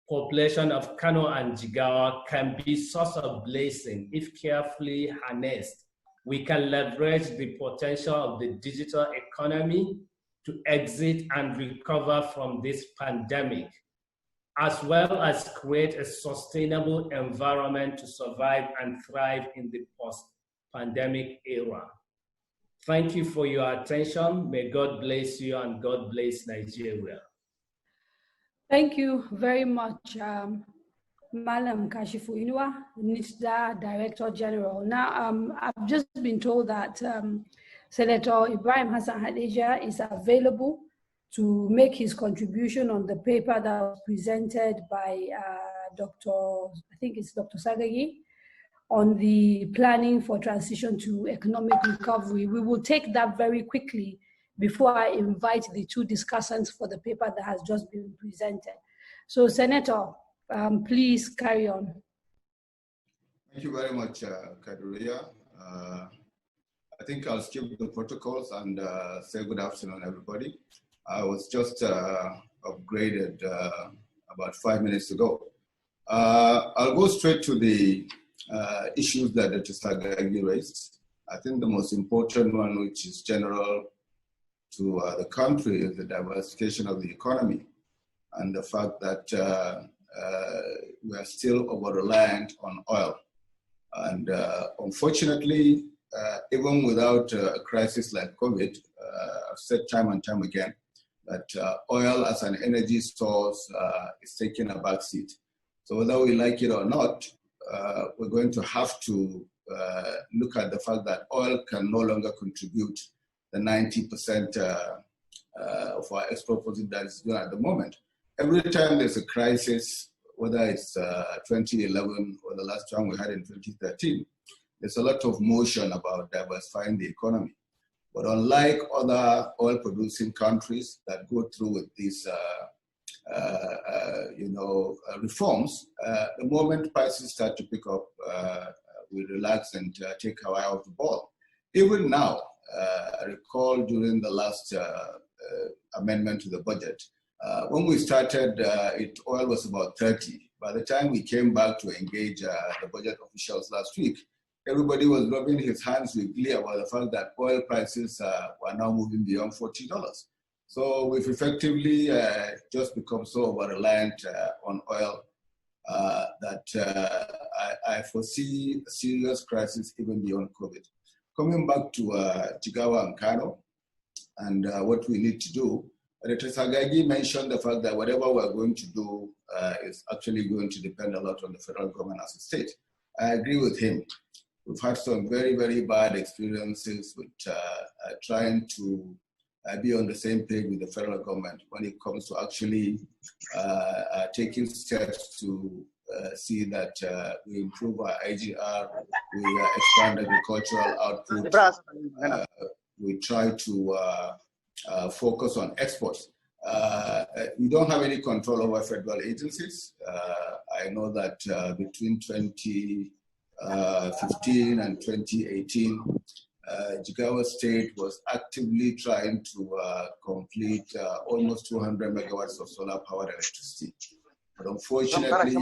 population of Kano and Jigawa can be a source of blessing if carefully harnessed. We can leverage the potential of the digital economy to exit and recover from this pandemic, as well as create a sustainable environment to survive and thrive in the post-pandemic era. Thank you for your attention. May God bless you and God bless Nigeria. Thank you very much, Malam Kashifu Inua, NISDA Director General. Now, I've just been told that Senator Ibrahim Hassan Hadija is available to make his contribution on the paper that was presented by Dr. Sagagi on the planning for transition to economic recovery. We will take that very quickly before I invite the two discussants for the paper that has just been presented. So, Senator, please carry on. Thank you very much, Kaduriya. I think I'll skip the protocols and say good afternoon, everybody. I was just upgraded about 5 minutes ago. I'll go straight to the issues that Dr. Sagagi raised. I think the most important one, which is general to the country, is the diversification of the economy and the fact that we are still over-reliant on oil. And unfortunately, even without a crisis like COVID, I've said time and time again that oil as an energy source is taking a backseat. So whether we like it or not, we're going to have to look at the fact that oil can no longer contribute the 90% of our export position that is doing at the moment. Every time there's a crisis, whether it's 2011 or the last time we had in 2013, there's a lot of motion about diversifying the economy. But unlike other oil-producing countries that go through with these reforms, the moment prices start to pick up, we relax and take our eye off the ball. Even now, I recall during the last amendment to the budget, when we started, oil was about 30. By the time we came back to engage the budget officials last week, everybody was rubbing his hands with glee about the fact that oil prices were now moving beyond $40. So we've effectively just become so over-reliant on oil that I foresee a serious crisis even beyond COVID. Coming back to Jigawa and Kano and what we need to do, Dr. Sagagi mentioned the fact that whatever we're going to do is actually going to depend a lot on the federal government as a state. I agree with him. We've had some very, very bad experiences with trying to be on the same page with the federal government when it comes to actually taking steps to see that we improve our IGR, we expand agricultural output, we try to focus on exports. We don't have any control over federal agencies. I know that between 2015 and 2018, Jigawa State was actively trying to complete almost 200 megawatts of solar powered electricity. But unfortunately,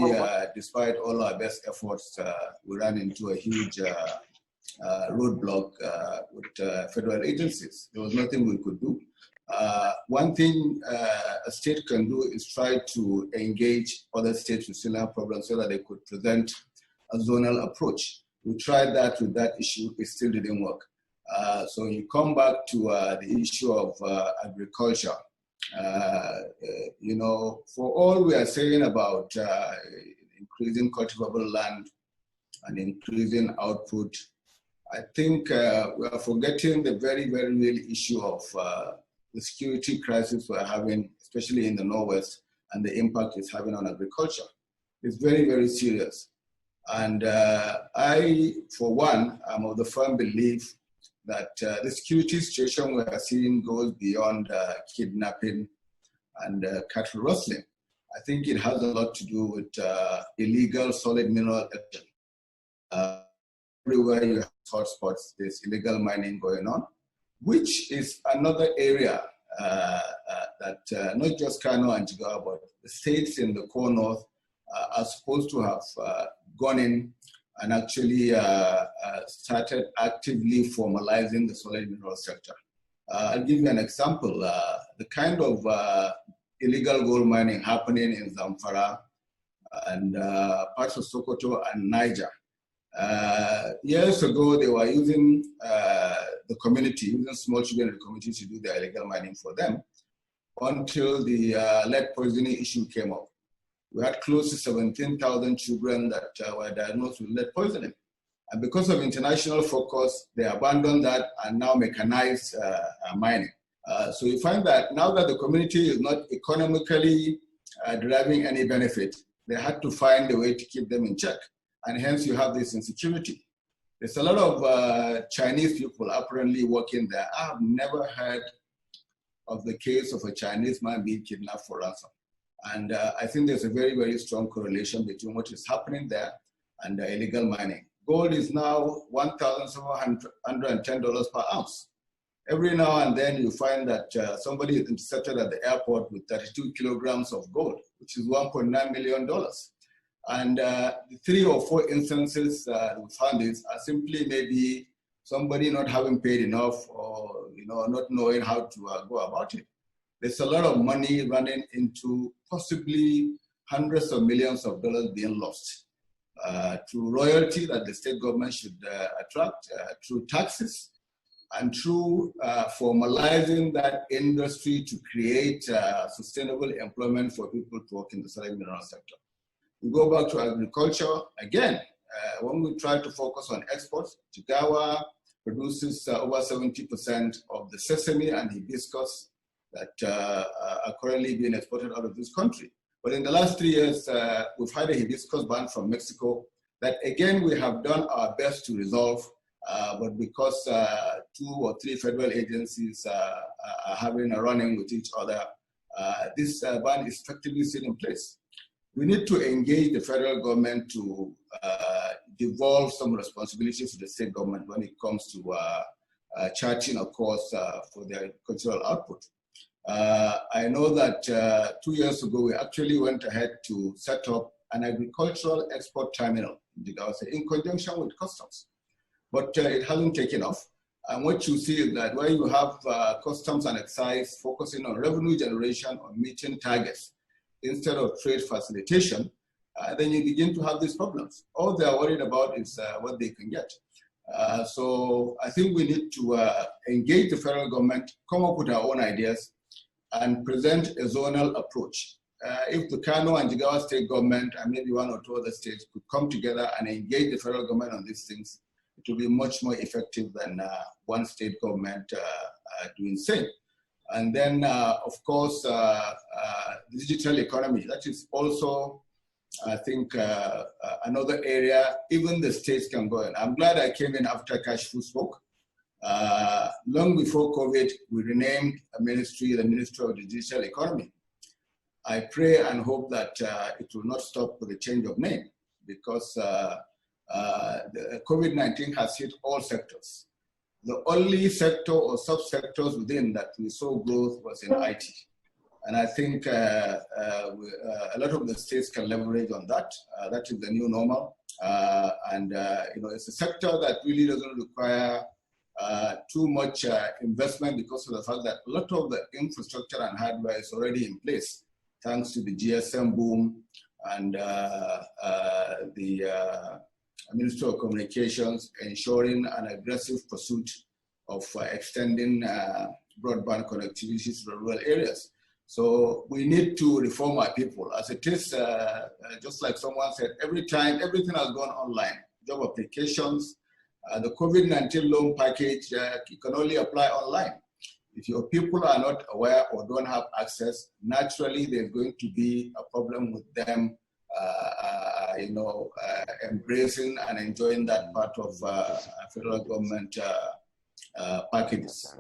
despite all our best efforts, we ran into a huge roadblock with federal agencies. There was nothing we could do. One thing a state can do is try to engage other states with similar problems so that they could present a zonal approach. We tried that with that issue, it still didn't work. So you come back to the issue of agriculture. You know, for all we are saying about increasing cultivable land and increasing output, I think we are forgetting the very, very real issue of the security crisis we're having, especially in the Northwest, and the impact it's having on agriculture. It's very, very serious. And I, for one, am of the firm belief that the security situation we are seeing goes beyond kidnapping and cattle rustling. I think it has a lot to do with illegal solid mineral action. Everywhere you have hotspots, there's illegal mining going on, which is another area that not just Kano and Jigawa, but the states in the core north are supposed to have gone in and actually started actively formalizing the solid mineral sector. I'll give you an example. The kind of illegal gold mining happening in Zamfara and parts of Sokoto and Niger. Years ago, they were using the community, using small children in the community to do the illegal mining for them until the lead poisoning issue came up. We had close to 17,000 children that were diagnosed with lead poisoning. And because of international focus, they abandoned that and now mechanized mining. So you find that now that the community is not economically deriving any benefit, they had to find a way to keep them in check. And hence you have this insecurity. There's a lot of Chinese people apparently working there. I have never heard of the case of a Chinese man being kidnapped for ransom. And I think there's a very, very strong correlation between what is happening there and illegal mining. Gold is now $1,710 per ounce. Every now and then you find that somebody is intercepted at the airport with 32 kilograms of gold, which is $1.9 million. And 3 or 4 instances we found this are simply maybe somebody not having paid enough or not knowing how to go about it. There's a lot of money running into possibly hundreds of millions of dollars being lost through royalty that the state government should attract, through taxes, and through formalizing that industry to create sustainable employment for people to work in the solid mineral sector. We go back to agriculture again. When we try to focus on exports, Jigawa produces over 70% of the sesame and hibiscus that are currently being exported out of this country. But in the last 3 years, we've had a hibiscus ban from Mexico that again we have done our best to resolve, but because 2 or 3 federal agencies are having a run-in with each other, this ban is effectively still in place. We need to engage the federal government to devolve some responsibilities to the state government when it comes to charting a course for their agricultural output. I know that 2 years ago, we actually went ahead to set up an agricultural export terminal in Jigawa in conjunction with customs, but it hasn't taken off. And what you see is that where you have customs and excise focusing on revenue generation or meeting targets instead of trade facilitation, then you begin to have these problems. All they are worried about is what they can get. So I think we need to engage the federal government, come up with our own ideas, and present a zonal approach. If the Kano and Jigawa state government and maybe 1 or 2 other states could come together and engage the federal government on these things, it will be much more effective than one state government doing same. And then, of course, the digital economy. That is also, I think, another area even the states can go in. I'm glad I came in after Kashfu spoke. Long before COVID, we renamed a ministry, the Ministry of the Digital Economy. I pray and hope that it will not stop with the change of name, because the COVID-19 has hit all sectors. The only sector or subsectors within that we saw growth was in IT. And I think a lot of the states can leverage on that. That is the new normal. It's a sector that really doesn't require too much investment because of the fact that a lot of the infrastructure and hardware is already in place, thanks to the GSM boom and the Ministry of Communications, ensuring an aggressive pursuit of extending broadband connectivity to the rural areas. So we need to reform our people. As it is, just like someone said, every time, everything has gone online. Job applications, the COVID-19 loan package, you can only apply online. If your people are not aware or don't have access, naturally there's going to be a problem with them, embracing and enjoying that part of federal government packages.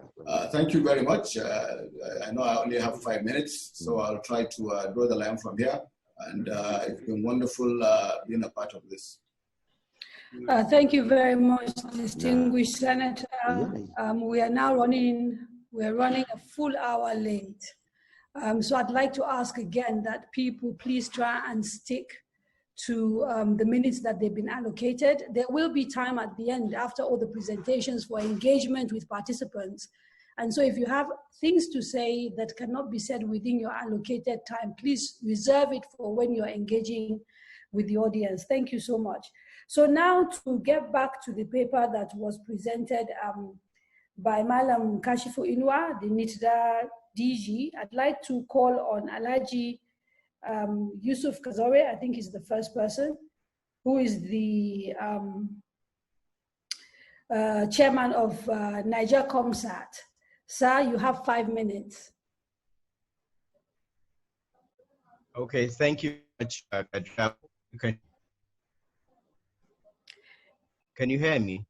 Thank you very much. I know I only have 5 minutes, so I'll try to draw the line from here. And it's been wonderful being a part of this. Thank you very much, distinguished Senator. We're running a full hour late. So I'd like to ask again that people please try and stick to the minutes that they've been allocated. There will be time at the end after all the presentations for engagement with participants. And so if you have things to say that cannot be said within your allocated time, please reserve it for when you're engaging with the audience. Thank you so much. So now to get back to the paper that was presented by Malam Kashifu Inua, the NITDA DG, I'd like to call on Alhaji Yusuf Kazore, I think is the first person, who is the chairman of Niger Comsat. Sir, you have 5 minutes. Okay, thank you much, Kadra. Can you hear me?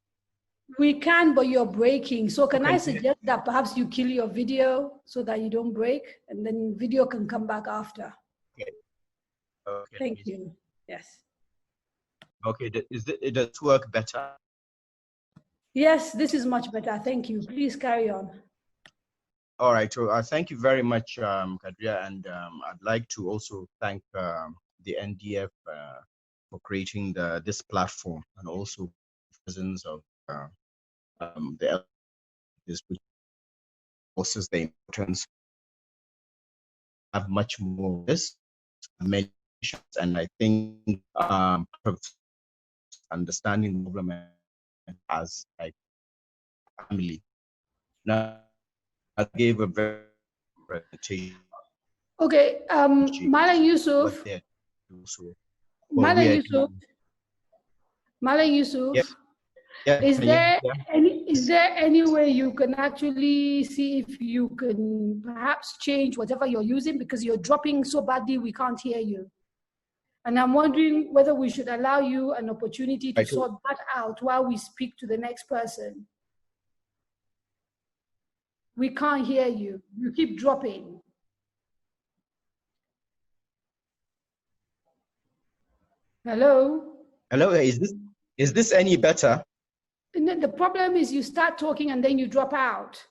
We can, but you're breaking. So can I suggest that perhaps you kill your video so that you don't break, and then video can come back after. Okay. Okay. Thank you. Yes. Okay, it does work better? Yes, this is much better. Thank you. Please carry on. All right. So thank you very much, Kadria, and I'd like to also thank the NDF for creating this platform, and also the presence of this, which also the importance of much more of this, and I think understanding the problem as like family. Now, I gave a very presentation. Okay, Malam Yusuf. Malam Yusuf. Yes. Yeah, is there any way you can actually see if you can perhaps change whatever you're using, because you're dropping so badly we can't hear you? And I'm wondering whether we should allow you an opportunity to sort that out while we speak to the next person. We can't hear you. You keep dropping. Hello? Hello, is this any better? And then the problem is you start talking and then you drop out.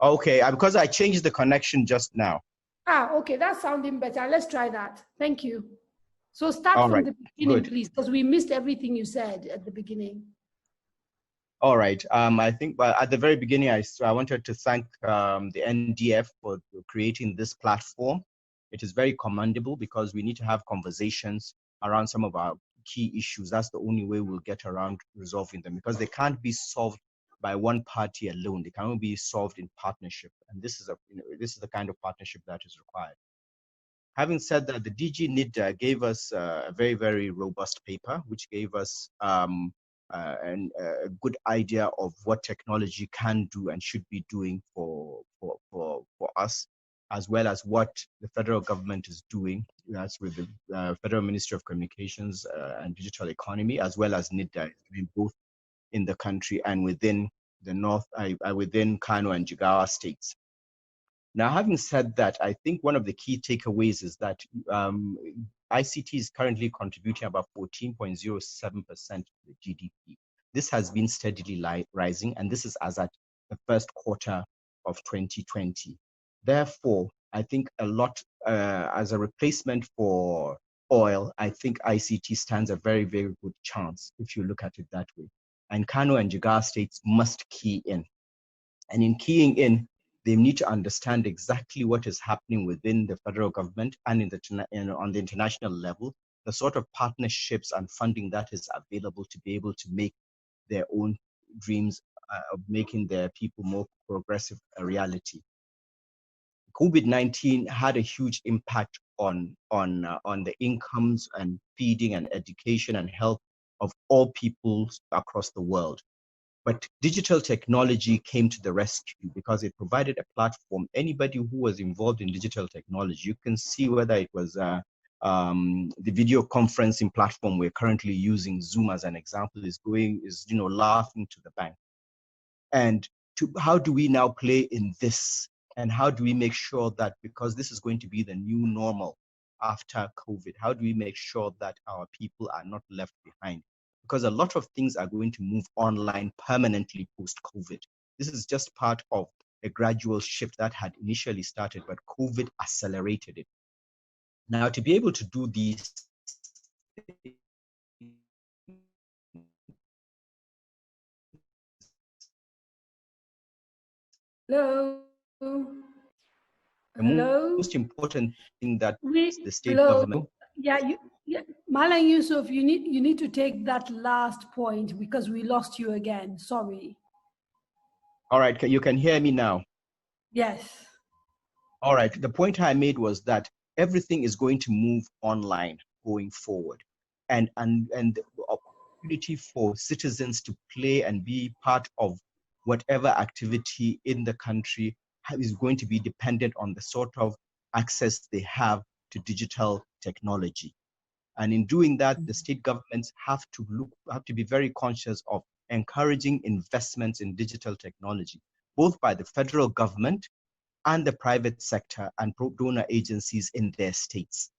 Okay, because I changed the connection just now. Ah, okay, that's sounding better. Let's try that. Thank you. So start from the beginning, please, because we missed everything you said at the beginning. All right. I think at the very beginning, I wanted to thank the NDF for creating this platform. It is very commendable because we need to have conversations around some of our key issues. That's the only way we'll get around resolving them, because they can't be solved by one party alone. They can only be solved in partnership, and this is the kind of partnership that is required. Having said that, the DG NITDA gave us a very, very robust paper, which gave us a good idea of what technology can do and should be doing for us, as well as what the federal government is doing. That's with the Federal Ministry of Communications and Digital Economy, as well as NITDA, both in the country and within the north, within Kano and Jigawa states. Now, having said that, I think one of the key takeaways is that ICT is currently contributing about 14.07% to the GDP. This has been steadily rising, and this is as at the first quarter of 2020. Therefore, I think a lot, as a replacement for oil, I think ICT stands a very, very good chance if you look at it that way. And Kano and Jigawa states must key in. And in keying in, they need to understand exactly what is happening within the federal government and on the international level, the sort of partnerships and funding that is available to be able to make their own dreams of making their people more progressive a reality. COVID-19 had a huge impact on the incomes and feeding and education and health of all peoples across the world. But digital technology came to the rescue because it provided a platform. Anybody who was involved in digital technology, you can see whether it was the video conferencing platform we're currently using, Zoom as an example, is laughing to the bank. And how do we now play in this? And how do we make sure that, because this is going to be the new normal after COVID, how do we make sure that our people are not left behind? Because a lot of things are going to move online permanently post-COVID. This is just part of a gradual shift that had initially started, but COVID accelerated it. Now, to be able to do these, Hello? the most important thing that the state government. Yeah, Malang Yusuf, you need to take that last point because we lost you again. Sorry. All right, you can hear me now. Yes. All right, the point I made was that everything is going to move online going forward, and the opportunity for citizens to play and be part of whatever activity in the country is going to be dependent on the sort of access they have to digital technology. And in doing that, the state governments have to be very conscious of encouraging investments in digital technology, both by the federal government and the private sector and donor agencies in their states.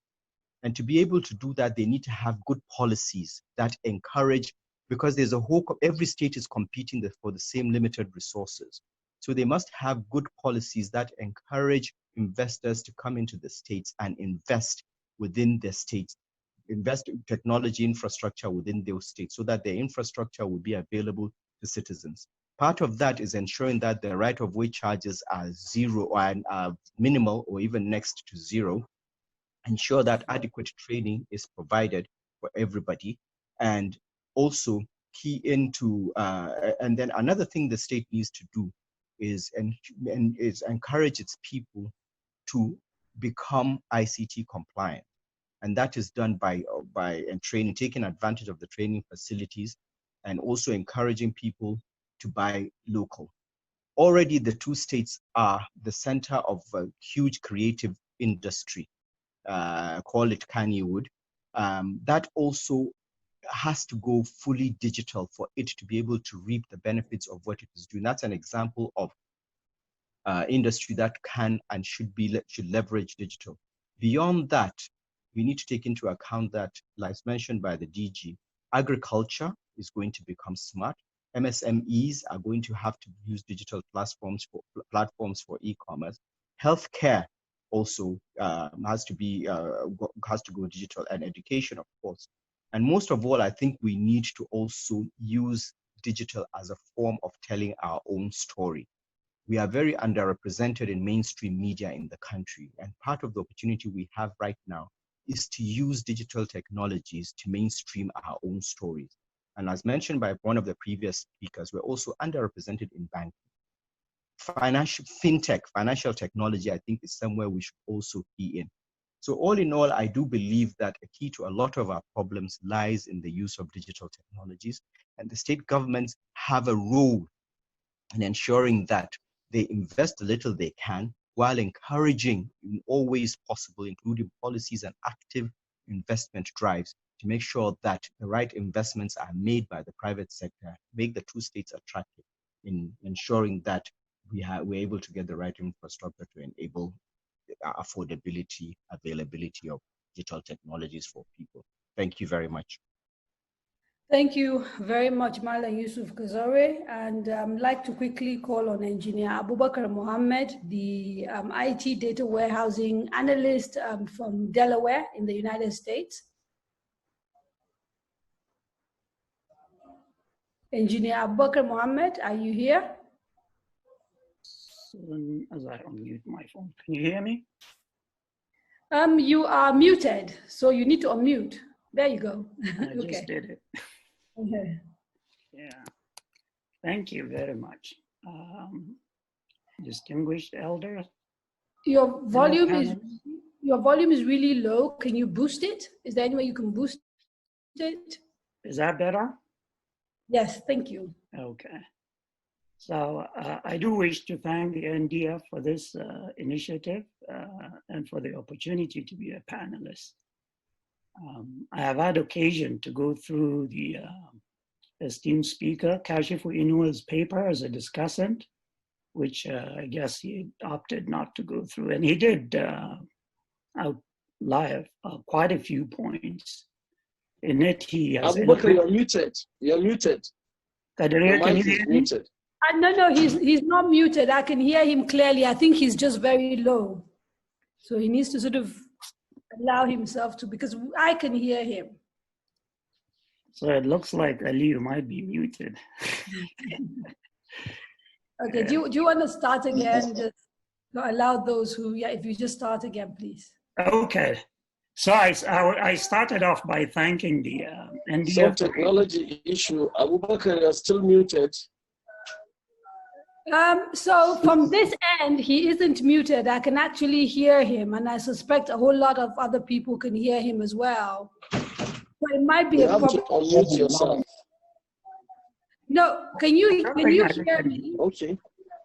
And to be able to do that, they need to have good policies that encourage, because there's every state is competing for the same limited resources. So they must have good policies that encourage investors to come into the states and invest within the states, invest in technology infrastructure within those states so that their infrastructure will be available to citizens. Part of that is ensuring that the right-of-way charges are zero or are minimal or even next to zero. Ensure that adequate training is provided for everybody, and also key into, and then another thing the state needs to do is encourage its people to become ICT compliant. And that is done by training, taking advantage of the training facilities, and also encouraging people to buy local. Already the two states are the center of a huge creative industry, call it Kano. That also has to go fully digital for it to be able to reap the benefits of what it is doing. That's an example of industry that can and should leverage digital. Beyond that, we need to take into account that, like mentioned by the DG, agriculture is going to become smart. MSMEs are going to have to use digital platforms for e-commerce. Healthcare also has to go digital, and education, of course. And most of all, I think we need to also use digital as a form of telling our own story. We are very underrepresented in mainstream media in the country, and part of the opportunity we have right now is to use digital technologies to mainstream our own stories. And as mentioned by one of the previous speakers, we're also underrepresented in banking. Fintech, financial technology, I think is somewhere we should also be in. So all in all, I do believe that a key to a lot of our problems lies in the use of digital technologies, and the state governments have a role in ensuring that they invest the little they can while encouraging in all ways possible, including policies and active investment drives, to make sure that the right investments are made by the private sector, make the two states attractive in ensuring that we're able to get the right infrastructure to enable affordability, availability of digital technologies for people. Thank you very much. Thank you very much, Malam Yusuf Kazore. And I'd like to quickly call on Engineer Abubakar Mohammed, the IT data warehousing analyst from Delaware in the United States. Engineer Abubakar Mohammed, are you here? As I unmute my phone, can you hear me? You are muted, so you need to unmute. There you go. I just did it. Okay. Yeah. Thank you very much. Distinguished elder. Your volume is really low. Can you boost it? Is there any way you can boost it? Is that better? Yes, thank you. Okay. So I do wish to thank the NDF for this initiative and for the opportunity to be a panelist. I have had occasion to go through the esteemed speaker, Kashifu Inua's paper as a discussant, which I guess he opted not to go through. And he did outlive quite a few points. In it, he has... Abubakar, you're muted. You're muted. Kadaria, Your mic is muted. No, he's not muted. I can hear him clearly. I think he's just very low. So he needs to sort of allow himself to, because I can hear him. So it looks like Ali might be muted. Okay, do you want to start again? Just allow those who, if you just start again, please. Okay. So I started off by thanking the NDF. Some technology issue. Abubakar, you're still muted. So from this end, he isn't muted. I can actually hear him, and I suspect a whole lot of other people can hear him as well. So it might be a problem. You have to unmute yourself. No, can you hear me? Okay.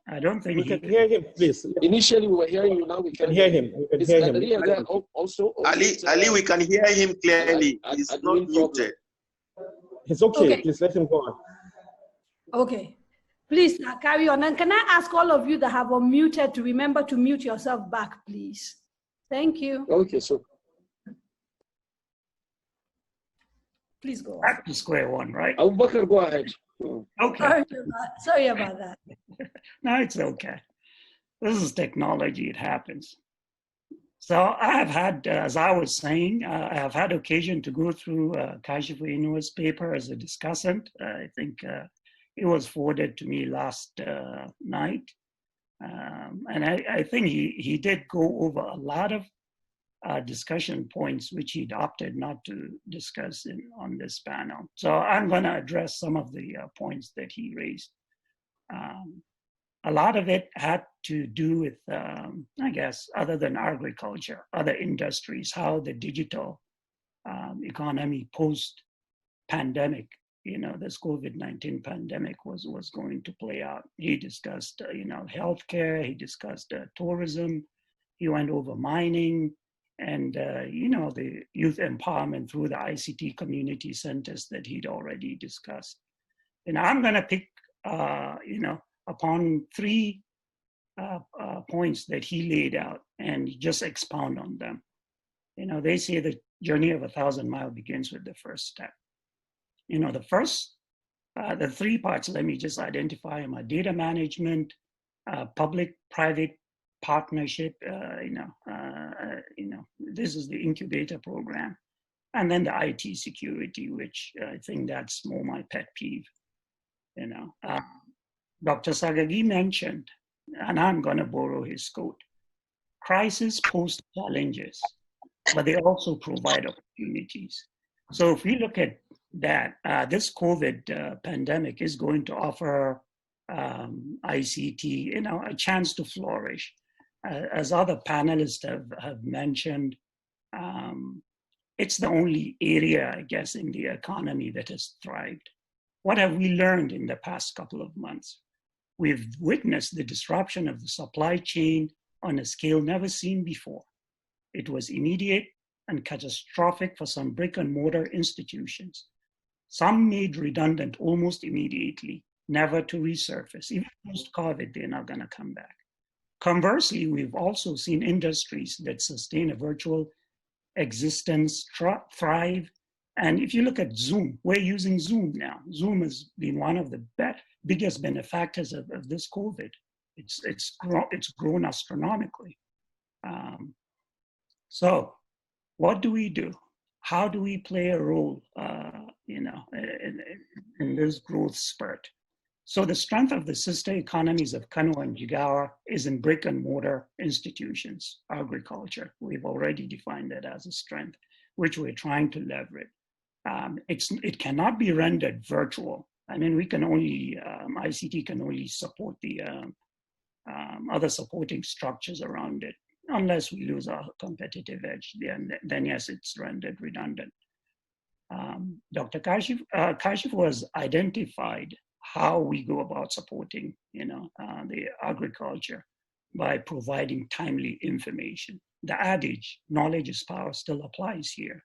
I don't think we can hear him, please. Initially, we were hearing you. Now we can hear him. We can hear him. Also, Ali, we can hear him clearly. He's not muted. It's okay. Please let him go on. Okay. Please carry on. And can I ask all of you that have unmuted to remember to mute yourself back, please? Thank you. Okay, so. Please go on. Back to square one, right? Abubakar, go ahead. Okay. Sorry about that. No, it's okay. This is technology. It happens. So I have had, as I was saying, I have had occasion to go through Kashifu Inua's paper as a discussant. I think it was forwarded to me last night. And I think he did go over a lot of discussion points which he'd opted not to discuss on this panel. So I'm going to address some of the points that he raised. A lot of it had to do with, I guess, other than agriculture, other industries, how the digital economy post-pandemic, this COVID-19 pandemic was going to play out. He discussed, healthcare, he discussed tourism, he went over mining, and, the youth empowerment through the ICT community centers that he'd already discussed. And I'm going to pick, upon three points that he laid out and just expound on them. They say the journey of 1,000 miles begins with the first step. The 3 parts, let me just identify them, are data management, public-private partnership, this is the incubator program, and then the IT security, which I think that's more my pet peeve. Dr. Sagagi mentioned, and I'm going to borrow his quote, crisis pose challenges, but they also provide opportunities. So if we look at that, this COVID pandemic is going to offer ICT, a chance to flourish. As other panelists have mentioned, it's the only area, I guess, in the economy that has thrived. What have we learned in the past couple of months? We've witnessed the disruption of the supply chain on a scale never seen before. It was immediate and catastrophic for some brick and mortar institutions. Some made redundant almost immediately, never to resurface. Even post-COVID, they're not going to come back. Conversely, we've also seen industries that sustain a virtual existence thrive. And if you look at Zoom, we're using Zoom now. Zoom has been one of the biggest benefactors of this COVID. It's grown astronomically. So what do we do? How do we play a role, in this growth spurt? So the strength of the sister economies of Kano and Jigawa is in brick and mortar institutions, agriculture. We've already defined that as a strength, which we're trying to leverage. it cannot be rendered virtual. I mean, we can only, ICT can only support the other supporting structures around it, unless we lose our competitive edge. Then yes, it's rendered redundant. Dr. Kashif was identified how we go about supporting, the agriculture by providing timely information. The adage, knowledge is power, still applies here.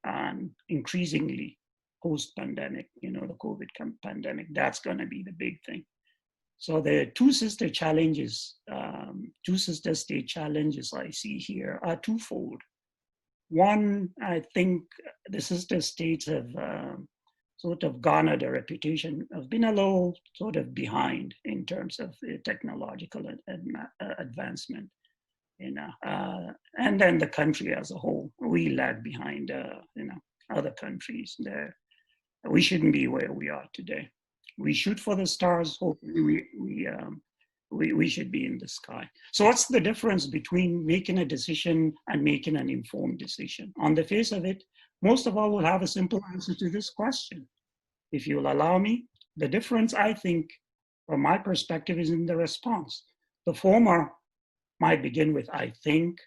And increasingly post-pandemic, the COVID pandemic, that's going to be the big thing. So the two sister challenges, two sister state challenges I see here are twofold. One, I think the sister states have sort of garnered a reputation of being a little sort of behind in terms of technological advancement. And then the country as a whole, we lag behind, other countries. We shouldn't be where we are today. We shoot for the stars. Hopefully, we should be in the sky. So, what's the difference between making a decision and making an informed decision? On the face of it, most of all will have a simple answer to this question. If you'll allow me, the difference, I think, from my perspective, is in the response. The former might begin with I think,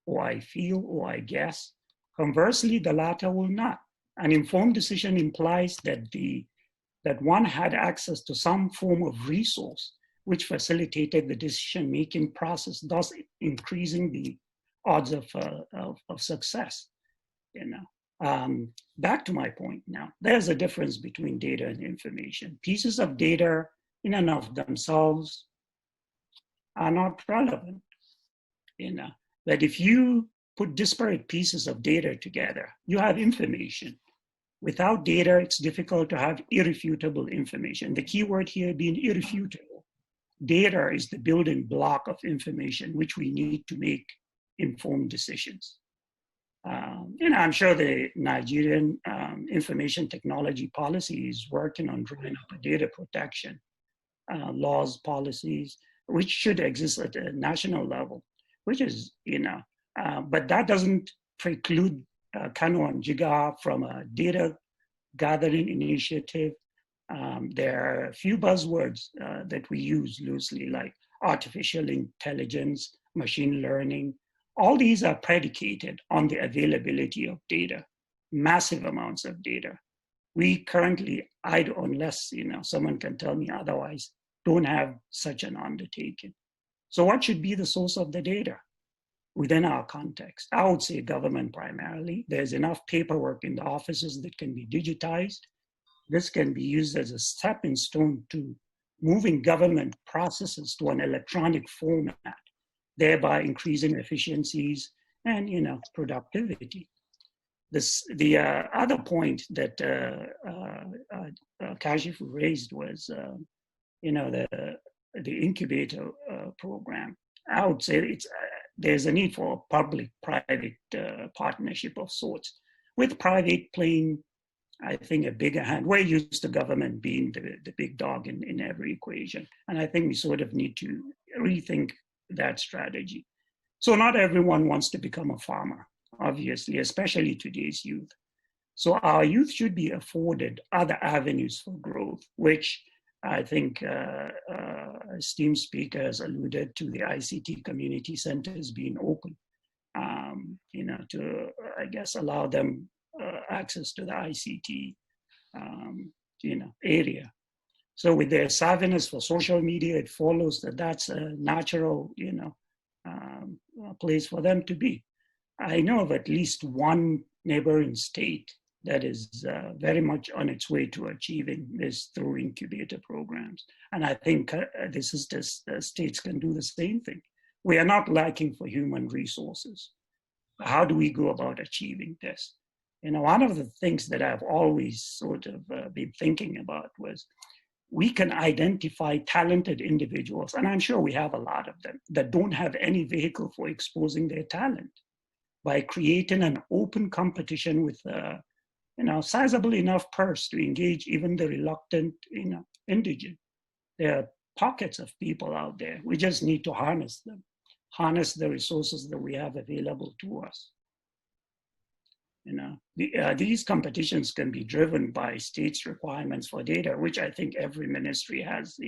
or I feel, or I guess. Conversely, the latter will not. An informed decision implies that one had access to some form of resource which facilitated the decision-making process, thus increasing the odds of success. Back to my point now, there's a difference between data and information. Pieces of data in and of themselves are not relevant. That if you put disparate pieces of data together, you have information. Without data, it's difficult to have irrefutable information. The key word here being irrefutable. Data is the building block of information which we need to make informed decisions. I'm sure the Nigerian information technology policy is working on drawing up a data protection laws, policies, which should exist at a national level, which is, but that doesn't preclude Kano and Jigawa from a data gathering initiative. There are a few buzzwords that we use loosely, like artificial intelligence, machine learning. All these are predicated on the availability of data, massive amounts of data. We currently, unless someone can tell me otherwise, don't have such an undertaking. So what should be the source of the data within our context? I would say government primarily. There's enough paperwork in the offices that can be digitized. This can be used as a stepping stone to moving government processes to an electronic format, thereby increasing efficiencies and productivity. The other point that Kashif raised was the incubator program. I would say there's a need for a public-private partnership of sorts, with private playing, I think, a bigger hand. We're used to government being the big dog in every equation. And I think we sort of need to rethink that strategy. So not everyone wants to become a farmer, obviously, especially today's youth. So our youth should be afforded other avenues for growth, which I think esteemed speaker has alluded to, the ICT community centers being open, to, I guess, allow them access to the ICT, area. So with their savviness for social media, it follows that that's a natural, place for them to be. I know of at least one neighboring state that is very much on its way to achieving this through incubator programs. And I think the states can do the same thing. We are not lacking for human resources. How do we go about achieving this? One of the things that I've always sort of been thinking about was we can identify talented individuals, and I'm sure we have a lot of them, that don't have any vehicle for exposing their talent, by creating an open competition with sizable enough purse to engage even the reluctant, indigent. There are pockets of people out there. We just need to harness them, harness the resources that we have available to us. These competitions can be driven by states' requirements for data, which I think every ministry has,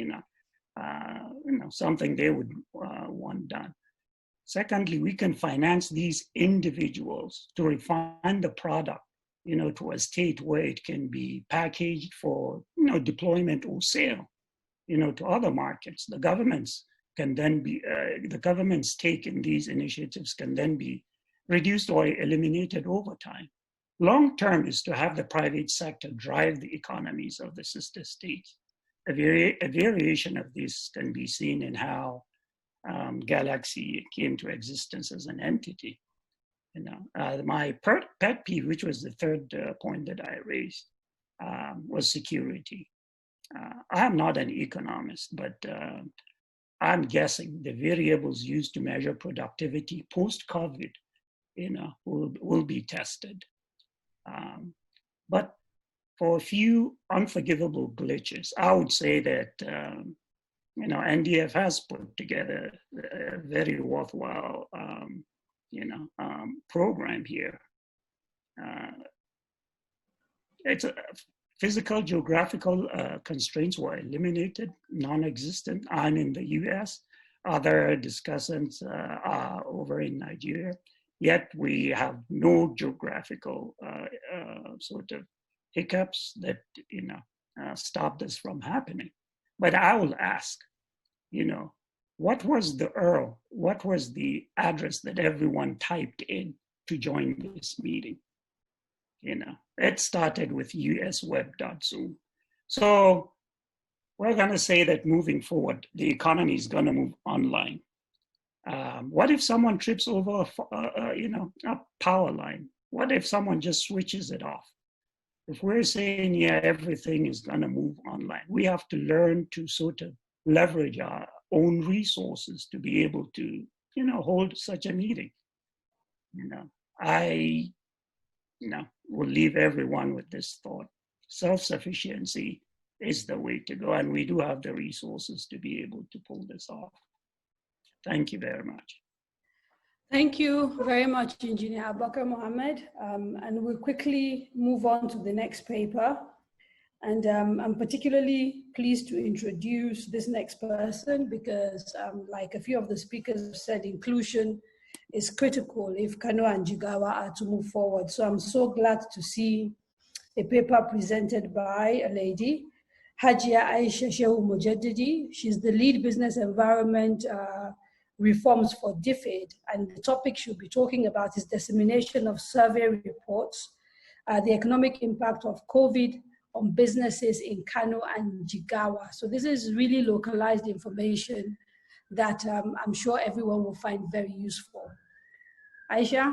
something they would want done. Secondly, we can finance these individuals to refine the product, to a state where it can be packaged for, deployment or sale, to other markets. The government's can then be, the government's stake in these initiatives can then be reduced or eliminated over time. Long term is to have the private sector drive the economies of the sister states. A variation of this can be seen in how Galaxy came to existence as an entity. My pet peeve, which was the third point that I raised, was security. I'm not an economist, but I'm guessing the variables used to measure productivity post-COVID, will be tested. But for a few unforgivable glitches, I would say that NDF has put together a very worthwhile, program here. It's a physical geographical constraints were eliminated, non-existent. I'm in the US, other discussants are over in Nigeria, yet we have no geographical sort of hiccups that, stop this from happening. But I will ask, what was the URL? What was the address that everyone typed in to join this meeting? It started with usweb.zoom. So we're going to say that moving forward, the economy is going to move online. What if someone trips over a power line? What if someone just switches it off? If we're saying, yeah, everything is going to move online, we have to learn to sort of leverage our own resources to be able to, hold such a meeting. I will leave everyone with this thought. Self-sufficiency is the way to go, and we do have the resources to be able to pull this off. Thank you very much. Thank you very much, Engineer Abubakar Mohammed. And we'll quickly move on to the next paper. And I'm particularly pleased to introduce this next person because like a few of the speakers have said, inclusion is critical if Kano and Jigawa are to move forward. So I'm so glad to see a paper presented by a lady, Hajia Aisha Shehu Mujaddidi. She's the lead business environment reforms for DFID, and the topic she'll be talking about is dissemination of survey reports, the economic impact of COVID on businesses in Kano and Jigawa. So this is really localized information that I'm sure everyone will find very useful. Aisha?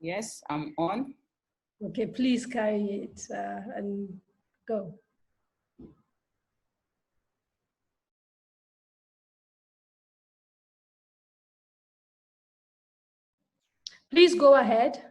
Yes, I'm on. Okay, please carry it and go. Please go ahead.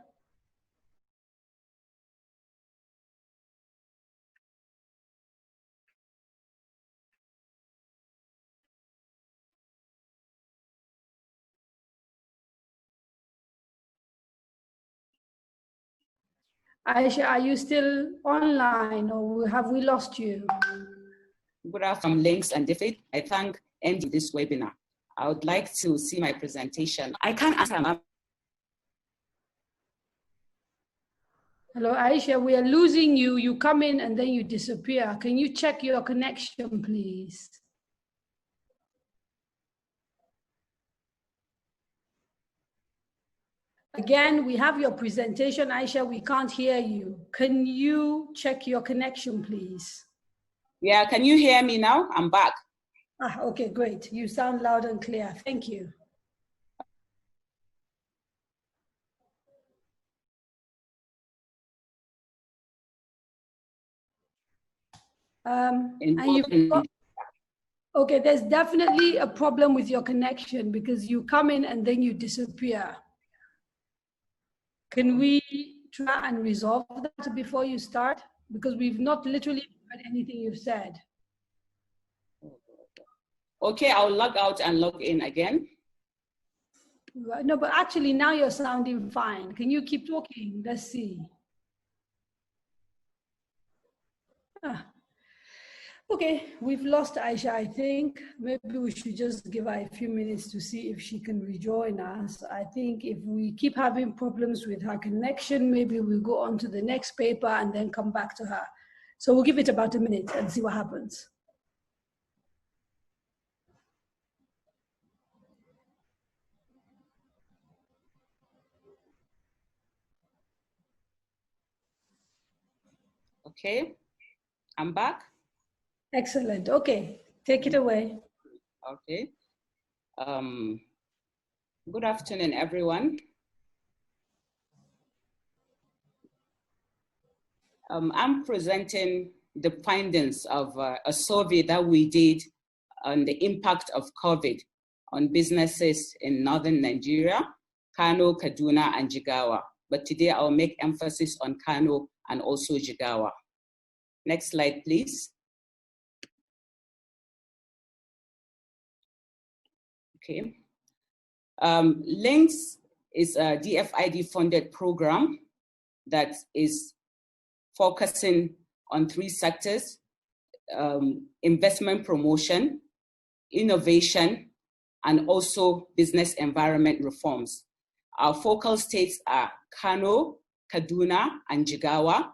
Aisha, are you still online or have we lost you? Good afternoon, links and DFID. I thank ND this webinar. I would like to see my presentation. I can't answer. Hello, Aisha, we are losing you. You come in and then you disappear. Can you check your connection, please? Again, we have your presentation, Aisha. We can't hear you. Can you check your connection, please? Yeah, can you hear me now? I'm back. Ah, okay, great. You sound loud and clear. Thank you. Okay, there's definitely a problem with your connection because you come in and then you disappear. Can we try and resolve that before you start? Because we've not literally heard anything you've said. Okay, I'll log out and log in again. No, but actually now you're sounding fine. Can you keep talking? Let's see. Okay, we've lost Aisha, I think. Maybe we should just give her a few minutes to see if she can rejoin us. I think if we keep having problems with her connection, maybe we'll go on to the next paper and then come back to her. So we'll give it about a minute and see what happens. Okay, I'm back. Excellent. Okay, take it away. Okay. Good afternoon, everyone. I'm presenting the findings of a survey that we did on the impact of COVID on businesses in northern Nigeria, Kano, Kaduna, and Jigawa. But today I'll make emphasis on Kano and also Jigawa. Next slide, please. Okay. Links is a DFID-funded program that is focusing on 3 sectors: investment promotion, innovation, and also business environment reforms. Our focal states are Kano, Kaduna, and Jigawa.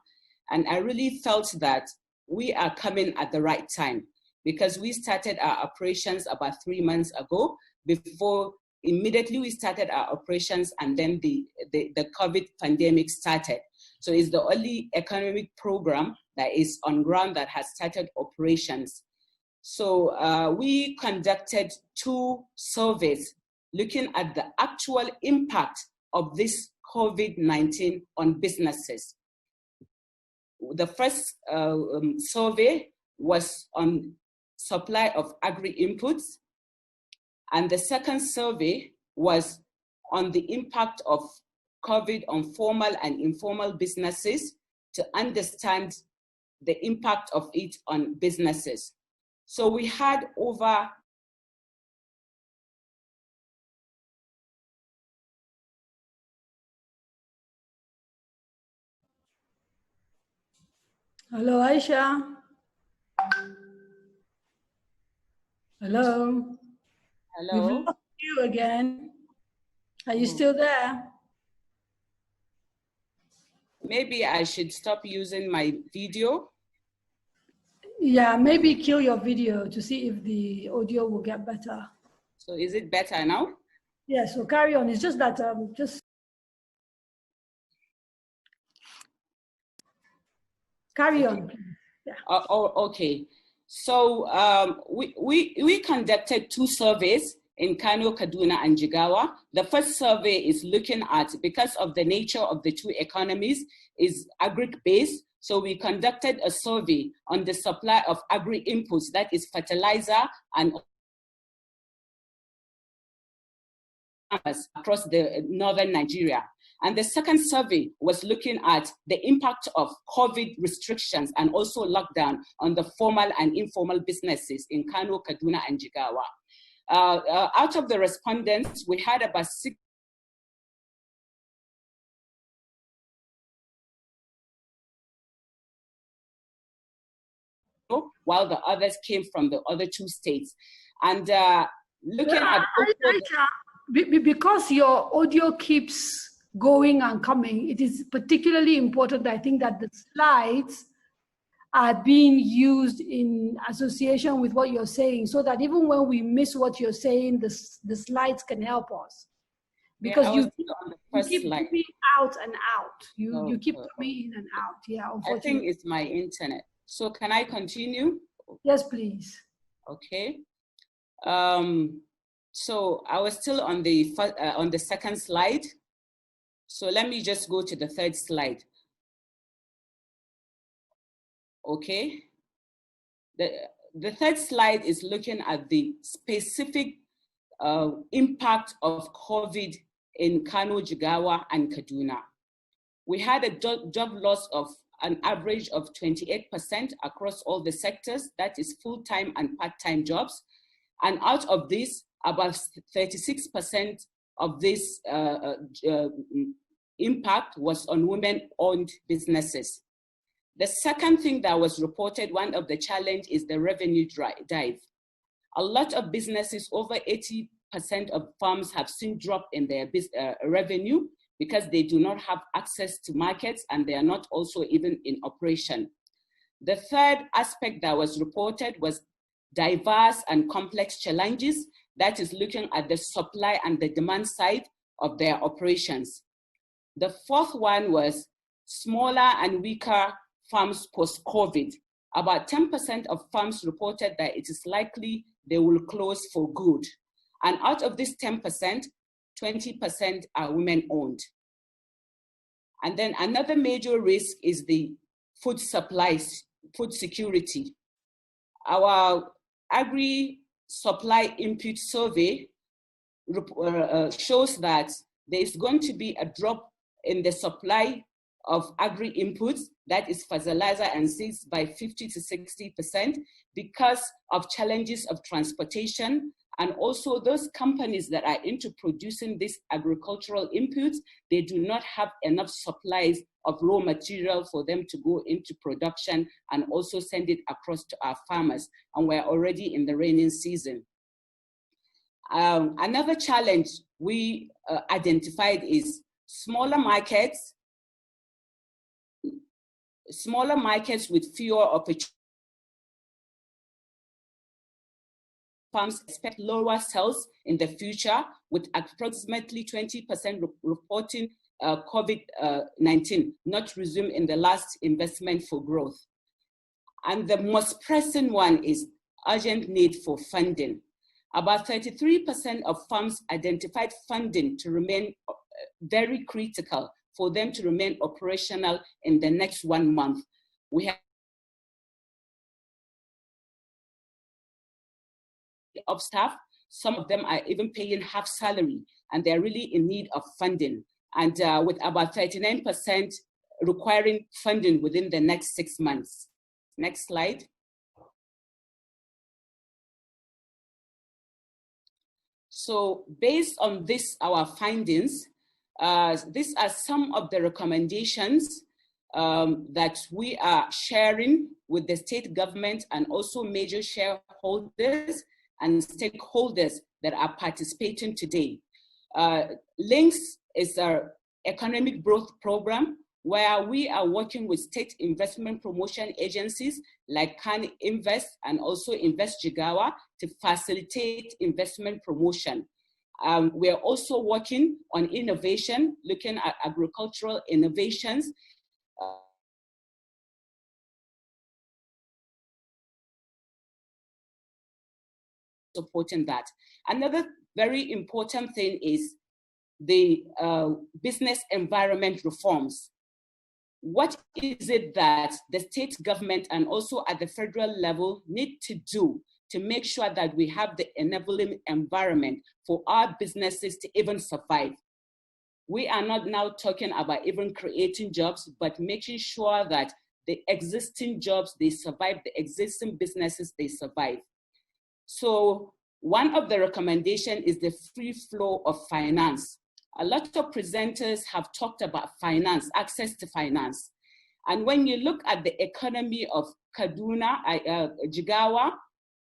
And I really felt that we are coming at the right time because we started our operations about 3 months ago. Before immediately we started our operations and then the COVID pandemic started. So it's the only economic program that is on ground that has started operations. So we conducted 2 surveys looking at the actual impact of this COVID-19 on businesses. The first survey was on supply of agri-inputs, and the second survey was on the impact of COVID on formal and informal businesses to understand the impact of it on businesses. So we had over Hello, Aisha. Hello. Hello. We've lost you again. Are you still there? Maybe I should stop using my video. Yeah, maybe kill your video to see if the audio will get better. So is it better now? Yeah, so carry on. It's just that just carry on. Yeah. Okay. So we conducted 2 surveys in Kano, Kaduna, and Jigawa. The first survey is looking at, because of the nature of the 2 economies, is agri-based. So we conducted a survey on the supply of agri-inputs, that is fertilizer and across the northern Nigeria. And the second survey was looking at the impact of COVID restrictions and also lockdown on the formal and informal businesses in Kano, Kaduna, and Jigawa. Out of the respondents, we had about 6 while the others came from the other 2 states. And looking at... Because your audio keeps going and coming, it is particularly important, I think, that the slides are being used in association with what you're saying, so that even when we miss what you're saying, the slides can help us. Because you keep coming out and out. You keep coming in and out. Yeah, unfortunately. I think it's my internet. So can I continue? Yes, please. Okay. So I was still on the second slide. So let me just go to the third slide. Okay. The third slide is looking at the specific impact of COVID in Kano, Jigawa, and Kaduna. We had a job loss of an average of 28% across all the sectors, that is full-time and part-time jobs. And out of this, about 36% of this impact was on women-owned businesses. The second thing that was reported, one of the challenge, is the revenue dive. A lot of businesses, over 80% of farms, have seen drop in their revenue because they do not have access to markets and they are not also even in operation. The third aspect that was reported was diverse and complex challenges, that is looking at the supply and the demand side of their operations. The fourth one was smaller and weaker farms post-COVID. About 10% of farms reported that it is likely they will close for good. And out of this 10%, 20% are women-owned. And then another major risk is the food supplies, food security. Our agri-supply input survey shows that there is going to be a drop in the supply of agri-inputs, that is fertilizer and seeds, by 50 to 60% because of challenges of transportation. And also those companies that are into producing these agricultural inputs, they do not have enough supplies of raw material for them to go into production and also send it across to our farmers. And we're already in the rainy season. Another challenge we identified is smaller markets with fewer opportunities. Farms expect lower sales in the future, with approximately 20% reporting COVID-19 not resumed in the last investment for growth. And the most pressing one is urgent need for funding. About 33% of farms identified funding to remain very critical for them to remain operational in the next 1 month. We have of staff, some of them are even paying half salary, and they're really in need of funding. And with about 39% requiring funding within the next 6 months. Next slide. So based on this, our findings, these are some of the recommendations that we are sharing with the state government and also major shareholders and stakeholders that are participating today. LINKS is our economic growth program where we are working with state investment promotion agencies like Kano Invest and also Invest Jigawa to facilitate investment promotion. We are also working on innovation, looking at agricultural innovations. Supporting that. Another very important thing is the business environment reforms. What is it that the state government and also at the federal level need to do to make sure that we have the enabling environment for our businesses to even survive? We are not now talking about even creating jobs, but making sure that the existing jobs, they survive, the existing businesses, they survive. So one of the recommendations is the free flow of finance. A lot of presenters have talked about finance, access to finance. And when you look at the economy of Kaduna, Jigawa,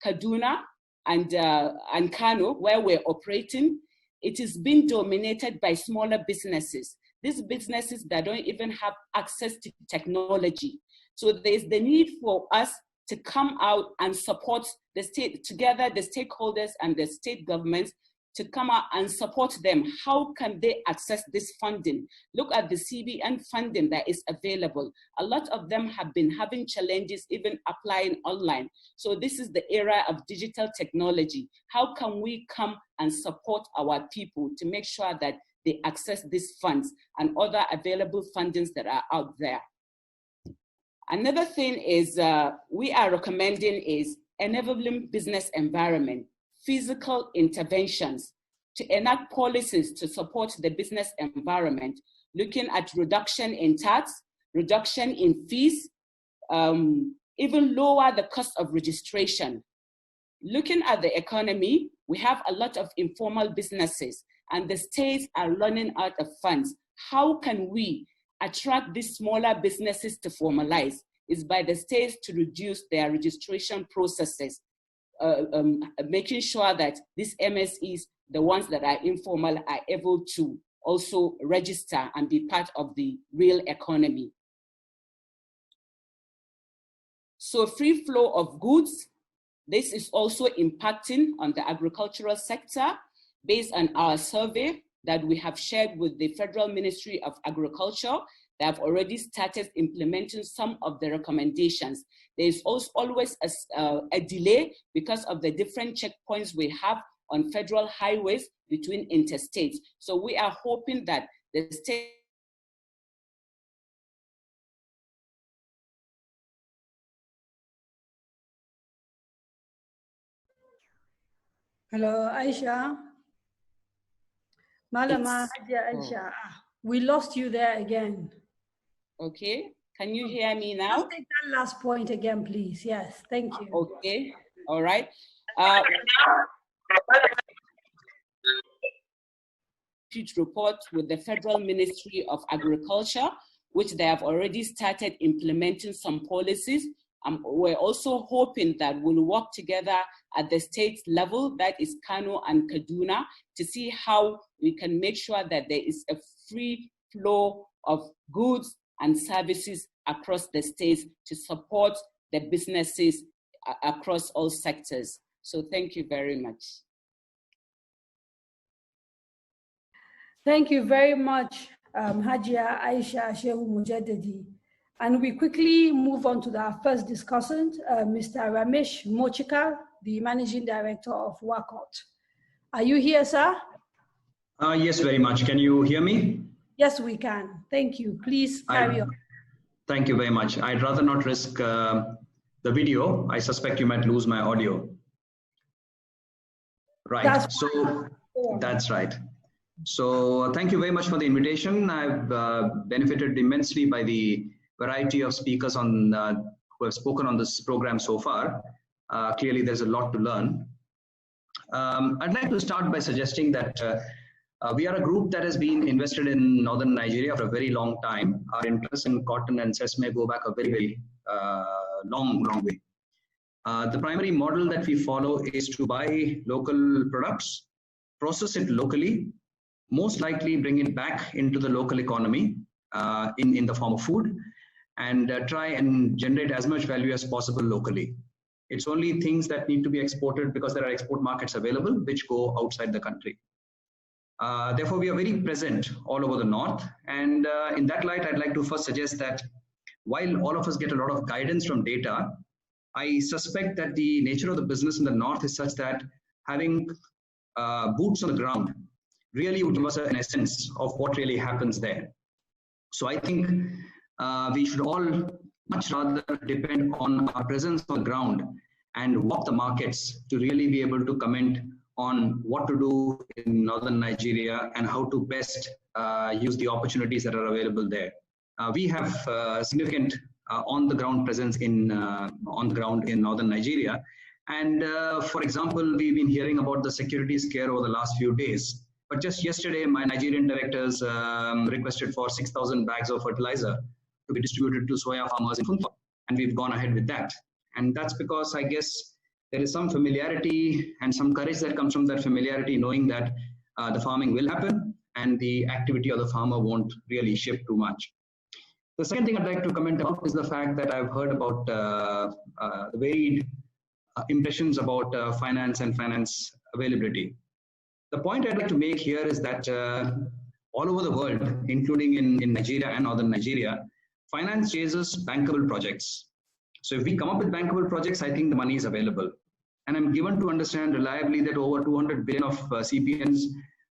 Kaduna, and Kano, where we're operating, it is being dominated by smaller businesses. These businesses that don't even have access to technology. So there's the need for us to come out and support the state, together the stakeholders and the state governments, to come out and support them. How can they access this funding? Look at the CBN funding that is available. A lot of them have been having challenges even applying online. So this is the era of digital technology. How can we come and support our people to make sure that they access these funds and other available fundings that are out there? Another thing is we are recommending is enabling business environment, physical interventions to enact policies to support the business environment, looking at reduction in tax, reduction in fees, even lower the cost of registration. Looking at the economy, we have a lot of informal businesses, and the states are running out of funds. How can we attract these smaller businesses to formalize? Is by the states to reduce their registration processes, making sure that these MSEs, the ones that are informal, are able to also register and be part of the real economy. So free flow of goods, this is also impacting on the agricultural sector based on our survey that we have shared with the Federal Ministry of Agriculture. They have already started implementing some of the recommendations. There is also always a delay because of the different checkpoints we have on federal highways between interstates. So we are hoping that the state Hello, Aisha. Malama Hadia Aisha. We lost you there again. Okay, can you hear me now? Just take that last point again, please. Yes, thank you. Okay, all right. Report with the Federal Ministry of Agriculture, which they have already started implementing some policies. We're also hoping that we'll work together at the state level, that is Kano and Kaduna, to see how we can make sure that there is a free flow of goods and services across the states to support the businesses across all sectors. So thank you very much. Thank you very much, Hajia Aisha Shehu Mujaddadi. And we quickly move on to our first discussant, Mr. Ramesh Mochika, the Managing Director of WACOT. Are you here, sir? Yes, very much. Can you hear me? Yes, we can. Thank you. Please carry on. Thank you very much. I'd rather not risk the video. I suspect you might lose my audio. Right. That's right. So thank you very much for the invitation. I've benefited immensely by the variety of speakers on who have spoken on this program so far. Clearly, there's a lot to learn. I'd like to start by suggesting that we are a group that has been invested in northern Nigeria for a very long time. Our interests in cotton and sesame go back a very, very long way. The primary model that we follow is to buy local products, process it locally, most likely bring it back into the local economy in the form of food, and try and generate as much value as possible locally. It's only things that need to be exported because there are export markets available which go outside the country. Therefore, we are very present all over the north. And in that light, I'd like to first suggest that while all of us get a lot of guidance from data, I suspect that the nature of the business in the north is such that having boots on the ground really would give us an essence of what really happens there. So I think we should all much rather depend on our presence on the ground and walk the markets to really be able to comment on what to do in northern Nigeria and how to best use the opportunities that are available there. We have significant on-the-ground presence in northern Nigeria. And for example, we've been hearing about the security scare over the last few days. But just yesterday, my Nigerian directors requested for 6,000 bags of fertilizer to be distributed to soya farmers in Funtua. And we've gone ahead with that. And that's because I guess there is some familiarity and some courage that comes from that familiarity, knowing that the farming will happen and the activity of the farmer won't really shift too much. The second thing I'd like to comment about is the fact that I've heard about the varied impressions about finance and finance availability. The point I'd like to make here is that all over the world, including in Nigeria and northern Nigeria, finance chases bankable projects. So if we come up with bankable projects, I think the money is available. And I'm given to understand reliably that over 200 billion of CPN's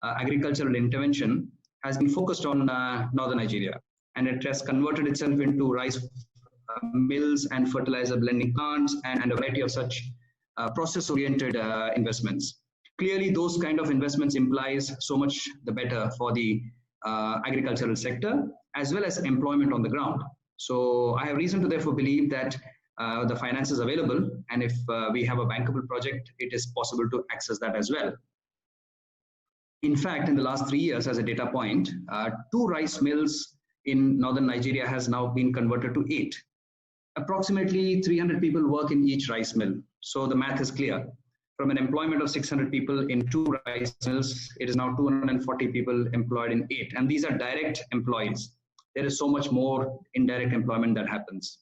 agricultural intervention has been focused on northern Nigeria. And it has converted itself into rice mills and fertilizer blending plants and a variety of such process-oriented investments. Clearly, those kind of investments implies so much the better for the agricultural sector as well as employment on the ground. So I have reason to therefore believe that the finance is available, and if we have a bankable project, it is possible to access that as well. In fact, in the last 3 years, as a data point, 2 rice mills in northern Nigeria has now been converted to 8. Approximately 300 people work in each rice mill. So the math is clear. From an employment of 600 people in 2 rice mills, it is now 240 people employed in 8. And these are direct employees. There is so much more indirect employment that happens.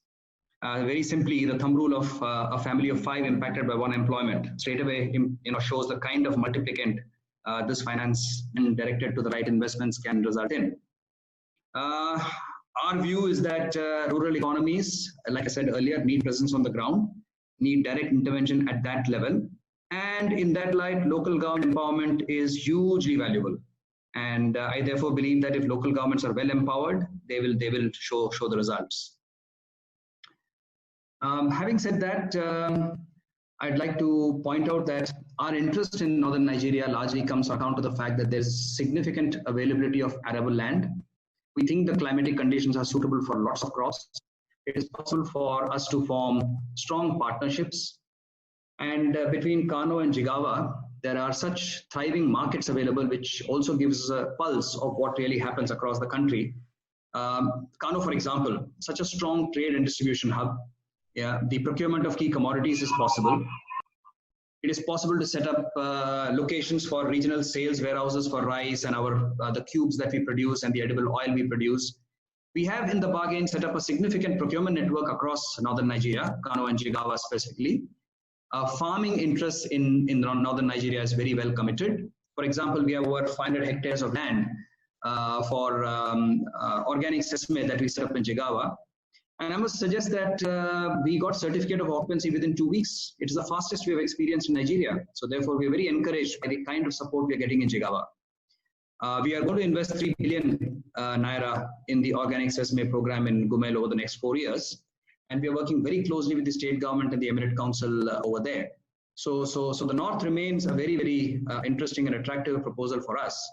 Very simply, the thumb rule of a family of 5 impacted by 1 employment straight away shows the kind of multiplicand this finance and directed to the right investments can result in. Our view is that rural economies, like I said earlier, need presence on the ground, need direct intervention at that level. And in that light, local government empowerment is hugely valuable. And I therefore believe that if local governments are well empowered, they will show the results. Having said that, I'd like to point out that our interest in northern Nigeria largely comes on account of the fact that there's significant availability of arable land. We think the climatic conditions are suitable for lots of crops. It is possible for us to form strong partnerships. And between Kano and Jigawa, there are such thriving markets available, which also gives a pulse of what really happens across the country. Kano, for example, such a strong trade and distribution hub. Yeah, the procurement of key commodities is possible. It is possible to set up locations for regional sales warehouses for rice and the cubes that we produce and the edible oil we produce. We have in the bargain set up a significant procurement network across northern Nigeria, Kano and Jigawa specifically. Farming interests in northern Nigeria is very well committed. For example, we have over 500 hectares of land for organic sesame that we set up in Jigawa. And I must suggest that we got certificate of occupancy within 2 weeks. It is the fastest we have experienced in Nigeria. So therefore, we are very encouraged by the kind of support we are getting in Jigawa. We are going to invest 3 billion naira in the organic sesame program in Gumel over the next 4 years. And we are working very closely with the state government and the Emirate Council over there. So the North remains a very, very interesting and attractive proposal for us.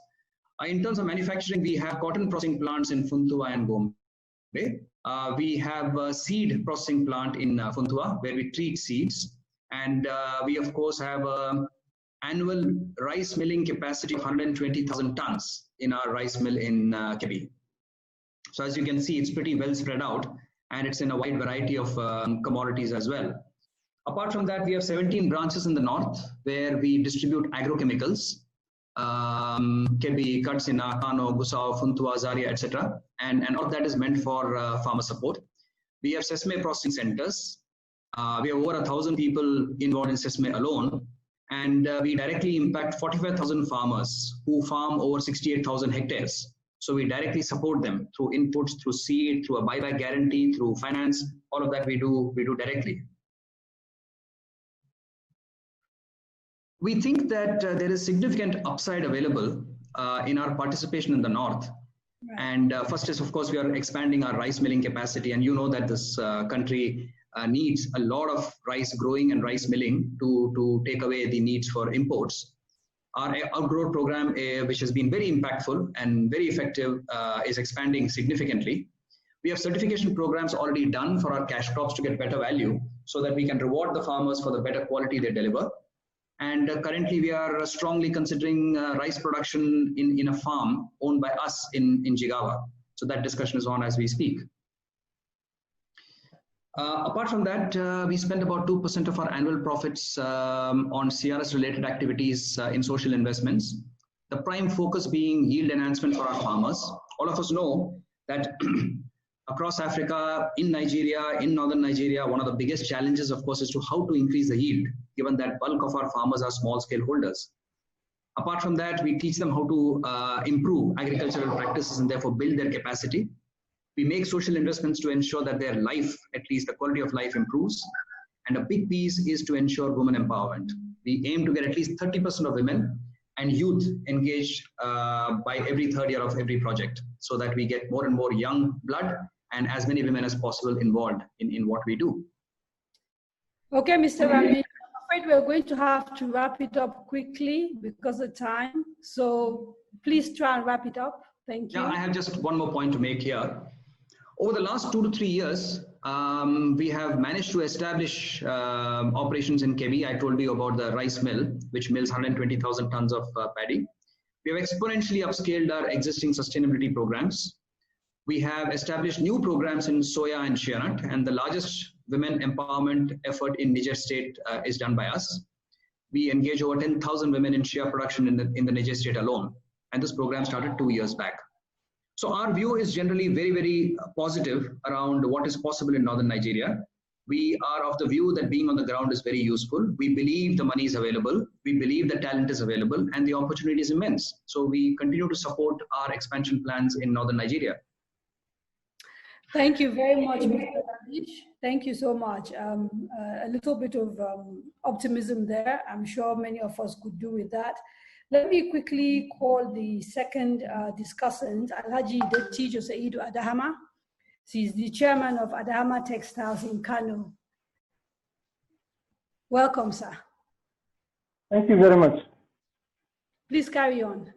In terms of manufacturing, we have cotton processing plants in Funtua and Gombe. We have a seed processing plant in Funtua where we treat seeds. And we, of course, have an annual rice milling capacity of 120,000 tons in our rice mill in Kebbi. So as you can see, it's pretty well spread out and it's in a wide variety of commodities as well. Apart from that, we have 17 branches in the north where we distribute agrochemicals. Kebbi, Katsina, Kano, Gusau, Funtua, Zaria, etc. And all of that is meant for farmer support. We have sesame processing centers. We have over 1,000 people involved in sesame alone. And we directly impact 45,000 farmers who farm over 68,000 hectares. So we directly support them through inputs, through seed, through a buyback guarantee, through finance. All of that we do directly. We think that there is significant upside available in our participation in the north. Right. And first is, of course, we are expanding our rice milling capacity. And you know that this country needs a lot of rice growing and rice milling to take away the needs for imports. Our outgrowth program, which has been very impactful and very effective, is expanding significantly. We have certification programs already done for our cash crops to get better value so that we can reward the farmers for the better quality they deliver. And currently we are strongly considering rice production in a farm owned by us in Jigawa. So that discussion is on as we speak. Apart from that, we spend about 2% of our annual profits on CRS related activities in social investments. The prime focus being yield enhancement for our farmers. All of us know that across Africa, in Nigeria, in northern Nigeria, one of the biggest challenges, of course, is to how to increase the yield, given that bulk of our farmers are small scale holders. Apart from that, we teach them how to improve agricultural practices and therefore build their capacity. We make social investments to ensure that their life, at least the quality of life, improves. And a big piece is to ensure women empowerment. We aim to get at least 30% of women and youth engaged by every third year of every project so that we get more and more young blood and as many women as possible involved in what we do. Okay, Mr. Rami, I'm afraid we're going to have to wrap it up quickly because of time. So please try and wrap it up. Thank you. Yeah, I have just one more point to make here. Over the last 2 to 3 years, we have managed to establish operations in Kebbi. I told you about the rice mill, which mills 120,000 tons of paddy. We have exponentially upscaled our existing sustainability programs. We have established new programs in soya and shea nut, and the largest women empowerment effort in Niger state is done by us. We engage over 10,000 women in shea production in the Niger state alone, and this program started 2 years back. So our view is generally very, very positive around what is possible in northern Nigeria. We are of the view that being on the ground is very useful. We believe the money is available. We believe the talent is available and the opportunity is immense. So we continue to support our expansion plans in northern Nigeria. Thank you very much, Mr. Radish. Thank you so much. A little bit of optimism there. I'm sure many of us could do with that. Let me quickly call the second discussant, Alhaji Dattijo Saidu Adahama. He's the chairman of Adahama Textiles in Kano. Welcome, sir. Thank you very much. Please carry on.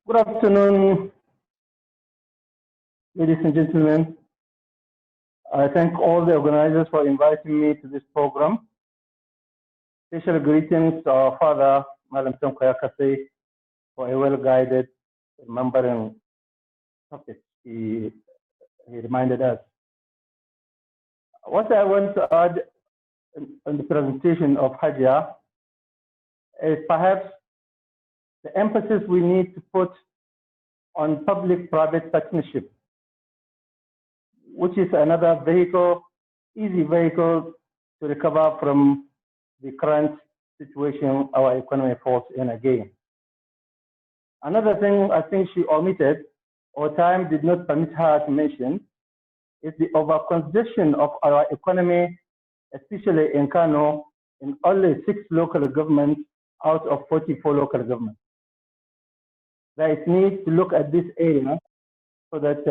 Good afternoon, ladies and gentlemen. I thank all the organizers for inviting me to this program. Special greetings to our father, Malam Tonkoyakase, for a well-guided, remembering topic he reminded us. What I want to add in the presentation of Hajia is perhaps the emphasis we need to put on public-private partnership, which is another vehicle, easy vehicle to recover from the current situation our economy falls in again. Another thing I think she omitted, or time did not permit her to mention, is the overcongestion of our economy, especially in Kano, in only 6 local governments out of 44 local governments. There is need to look at this area so that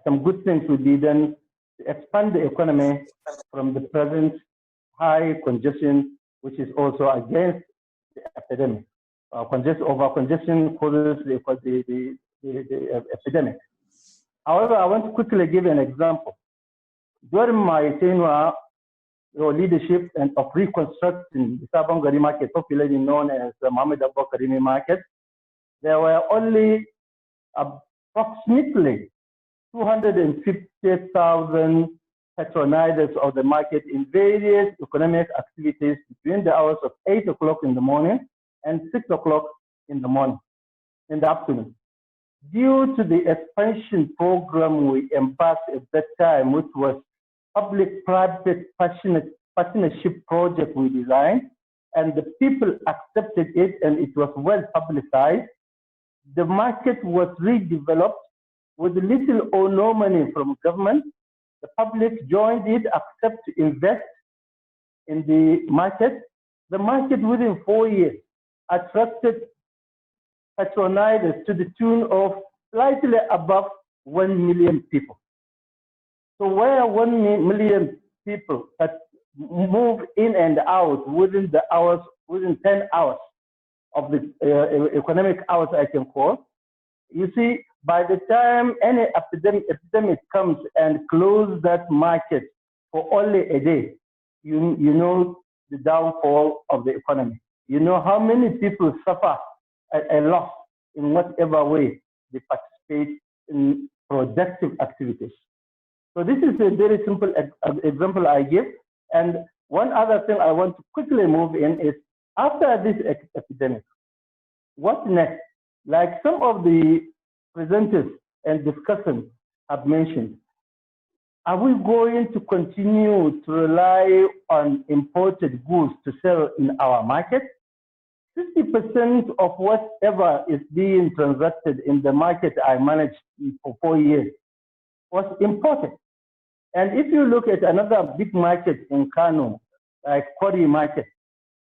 some good things will be done to expand the economy from the present high congestion, which is also against the epidemic. Over-congestion causes the epidemic. However, I want to quickly give an example. During my tenure, leadership and of reconstructing the Sabongari market, popularly known as the Mohammed Abba Karimi market, there were only approximately 250,000 patronizers of the market in various economic activities between the hours of 8 o'clock in the morning and 6 o'clock in the afternoon. Due to the expansion program we embarked at that time, which was public-private partnership project we designed, and the people accepted it and it was well publicized, the market was redeveloped with little or no money from government. The public joined it, accept to invest in the market. The market within 4 years attracted patronizers to the tune of slightly above 1 million people. So where 1 million people that move in and out within 10 hours of the economic hours, I can call, you see, by the time any epidemic comes and closes that market for only a day, you know the downfall of the economy. You know how many people suffer a loss in whatever way they participate in productive activities. So this is a very simple example I give. And one other thing I want to quickly move in is, after this epidemic, what next? Like some of the presenters and discussants have mentioned, are we going to continue to rely on imported goods to sell in our market? 50% of whatever is being transacted in the market I managed for 4 years was imported. And if you look at another big market in Kano, like Kori market,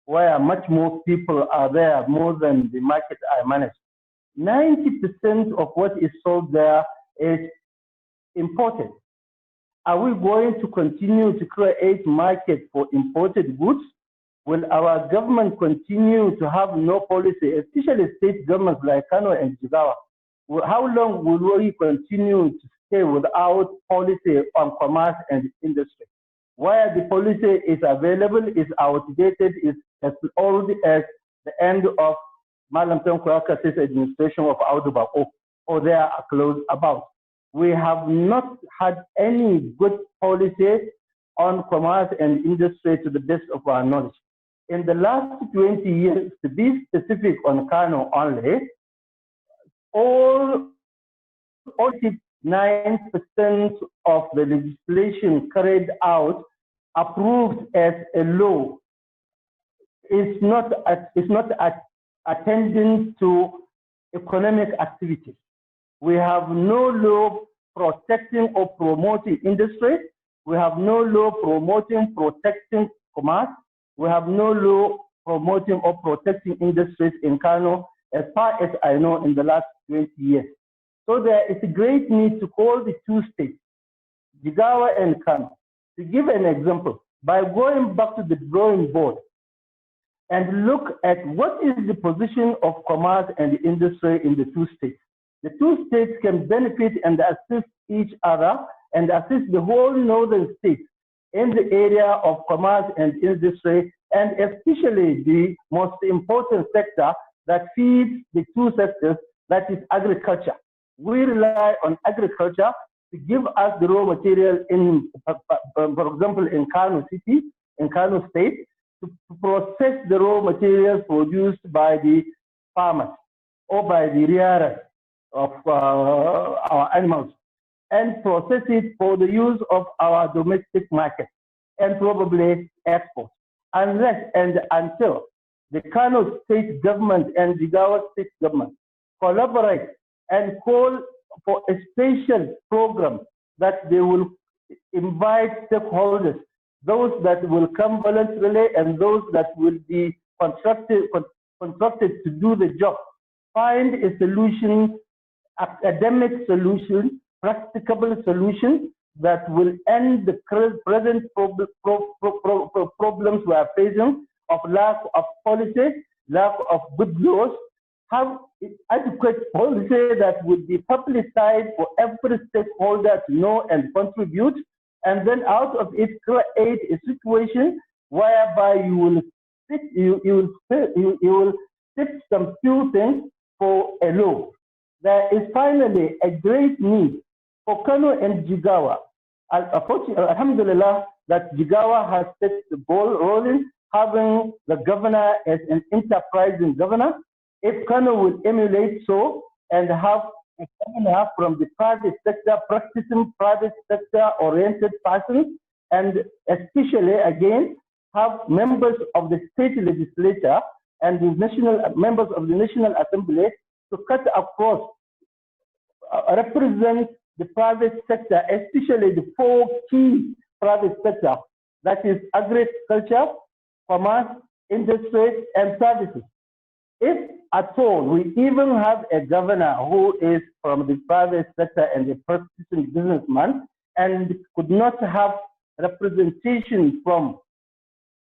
where much more people are there, more than the market I manage, 90% of what is sold there is imported. Are we going to continue to create market for imported goods? Will our government continue to have no policy, especially state governments like Kano and Jigawa? How long will we continue to stay without policy on commerce and industry? Where the policy is available, is outdated, is as the end of Malam Tankoyaka's administration of Audu Bako, or they are close about. We have not had any good policy on commerce and industry to the best of our knowledge. In the last 20 years, to be specific on Kano only, all 9% of the legislation carried out, approved as a law, is not attending to economic activities. We have no law protecting or promoting industry. We have no law protecting commerce. We have no law promoting or protecting industries in Kano, as far as I know, in the last 20 years. So there is a great need to call the two states, Jigawa and Kano. To give an example, by going back to the drawing board and look at what is the position of commerce and industry in the two states. The two states can benefit and assist each other and assist the whole northern states in the area of commerce and industry, and especially the most important sector that feeds the two sectors, that is agriculture. We rely on agriculture to give us the raw material in, for example, in Kano City, in Kano State, to process the raw materials produced by the farmers or by the rearers of our animals, and process it for the use of our domestic market and probably export. Unless and until the Kano state government and Jigawa state government collaborate and call for a special program that they will invite stakeholders, those that will come voluntarily and those that will be contracted to do the job. Find a solution, academic solution, practicable solution that will end the present problems we are facing of lack of policy, lack of good laws. Have adequate policy that would be publicized for every stakeholder to know and contribute, and then out of it create a situation whereby you will fix some few things for a law. There is finally a great need for Kano and Jigawa. Alhamdulillah, that Jigawa has set the ball rolling, having the governor as an enterprising governor. If Kano will emulate so and have a governor from the private sector, practicing private sector oriented persons, and especially again have members of the state legislature and the members of the National Assembly to cut across, represent the private sector, especially the four key private sector, that is agriculture, commerce, industry, and services. If at all we even have a governor who is from the private sector and a practicing businessman and could not have representation from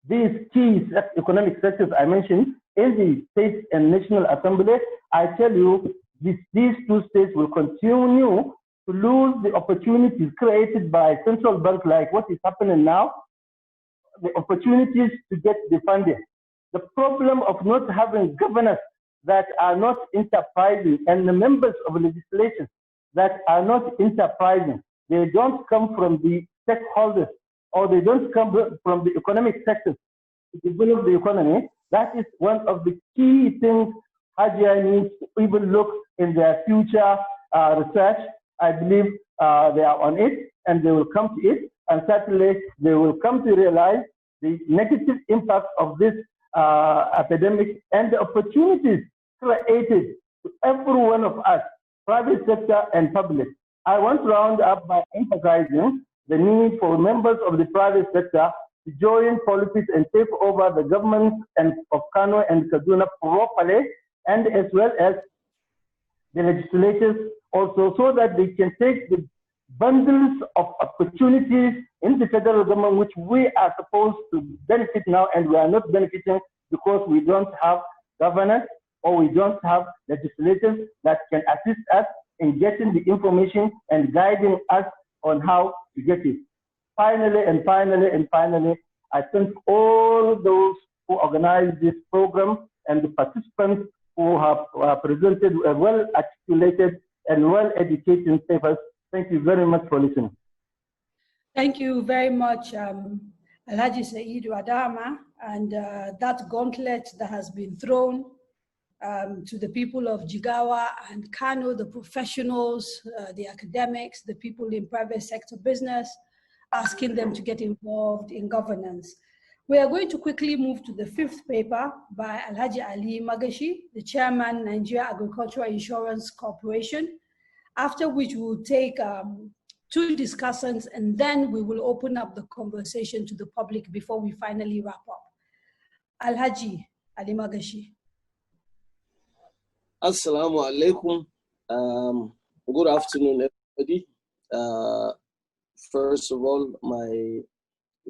these key economic sectors I mentioned in the state and national assembly, I tell you, these two states will continue to lose the opportunities created by central bank, like what is happening now, the opportunities to get the funding. The problem of not having governors that are not enterprising and the members of legislation that are not enterprising, they don't come from the stakeholders or they don't come from the economic sectors to develop the economy. That is one of the key things Hajia needs to even look in their future research. I believe they are on it and they will come to it, and certainly they will come to realize the negative impact of this epidemic and the opportunities created to every one of us, private sector and public. I want to round up by emphasizing the need for members of the private sector to join politics and take over the government of Kano and Kaduna properly, and as well as the legislators also, so that they can take the bundles of opportunities in the federal government, which we are supposed to benefit now, and we are not benefiting because we don't have governors or we don't have legislators that can assist us in getting the information and guiding us on how to get it. Finally, I thank all those who organized this program and the participants who have presented well-articulated and well-educated papers. Thank you very much for listening. Thank you very much, Alhaji Saidu Adama, and that gauntlet that has been thrown to the people of Jigawa and Kano, the professionals, the academics, the people in private sector business, asking them to get involved in governance. We are going to quickly move to the fifth paper by Alhaji Ali Magashi, the chairman, Nigeria Agricultural Insurance Corporation, after which we will take 2 discussants, and then we will open up the conversation to the public before we finally wrap up. Alhaji Ali Magashi. Assalamu alaikum. Good afternoon, everybody. First of all, my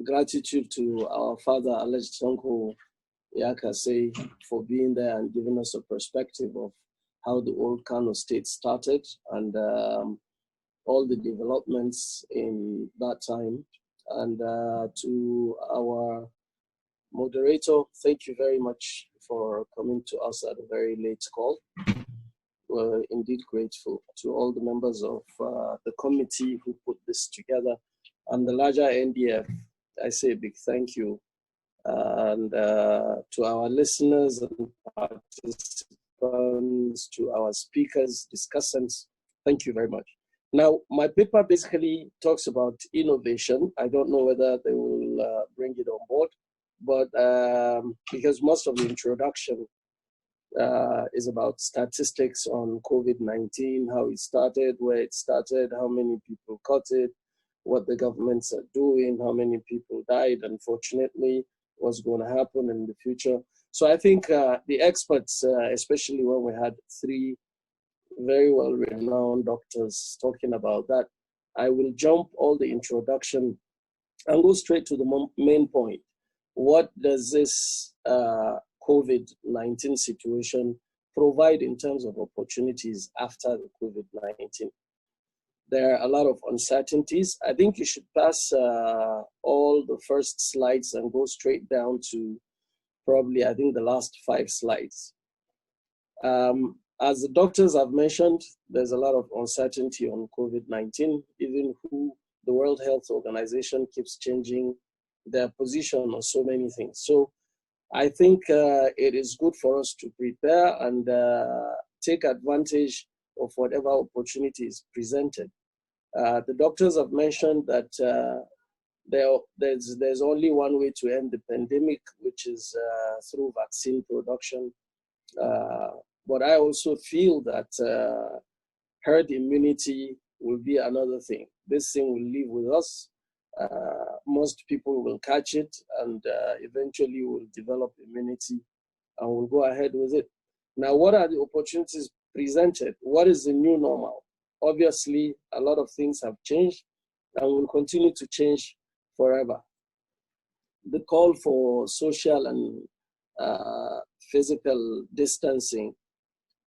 gratitude to our father, Alhaji Tanko Yakase, for being there and giving us a perspective of how the old Kano state started and all the developments in that time. And to our moderator, thank you very much for coming to us at a very late call. We're indeed grateful to all the members of the committee who put this together and the larger NDF. I say a big thank you. And to our listeners and participants, to our speakers, discussants, thank you very much. Now, my paper basically talks about innovation. I don't know whether they will bring it on board, but because most of the introduction is about statistics on COVID-19, how it started, where it started, how many people caught it, what the governments are doing, how many people died, unfortunately, what's going to happen in the future. So I think the experts, especially when we had 3 very well-renowned doctors talking about that, I will jump all the introduction and go straight to the main point. What does this COVID-19 situation provide in terms of opportunities after the COVID-19? There are a lot of uncertainties. I think you should pass all the first slides and go straight down to probably, I think, the last 5 slides. As the doctors have mentioned, there's a lot of uncertainty on COVID-19, even who the World Health Organization keeps changing their position on so many things. So I think it is good for us to prepare and take advantage of whatever opportunity is presented. The doctors have mentioned that there's only one way to end the pandemic, which is through vaccine production. But I also feel that herd immunity will be another thing. This thing will live with us. Most people will catch it and eventually will develop immunity and will go ahead with it. Now, what are the opportunities presented? What is the new normal? Obviously, a lot of things have changed and will continue to change forever. The call for social and physical distancing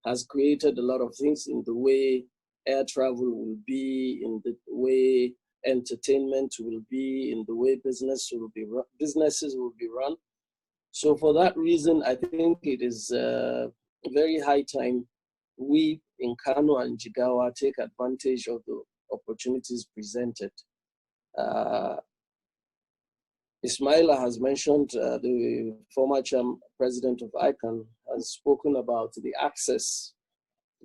has created a lot of things in the way air travel will be, in the way entertainment will be, in the way businesses will be run. So for that reason, I think it is very high time we in Kano and Jigawa take advantage of the opportunities presented. Ismaila has mentioned, the former president of ICANN has spoken about the access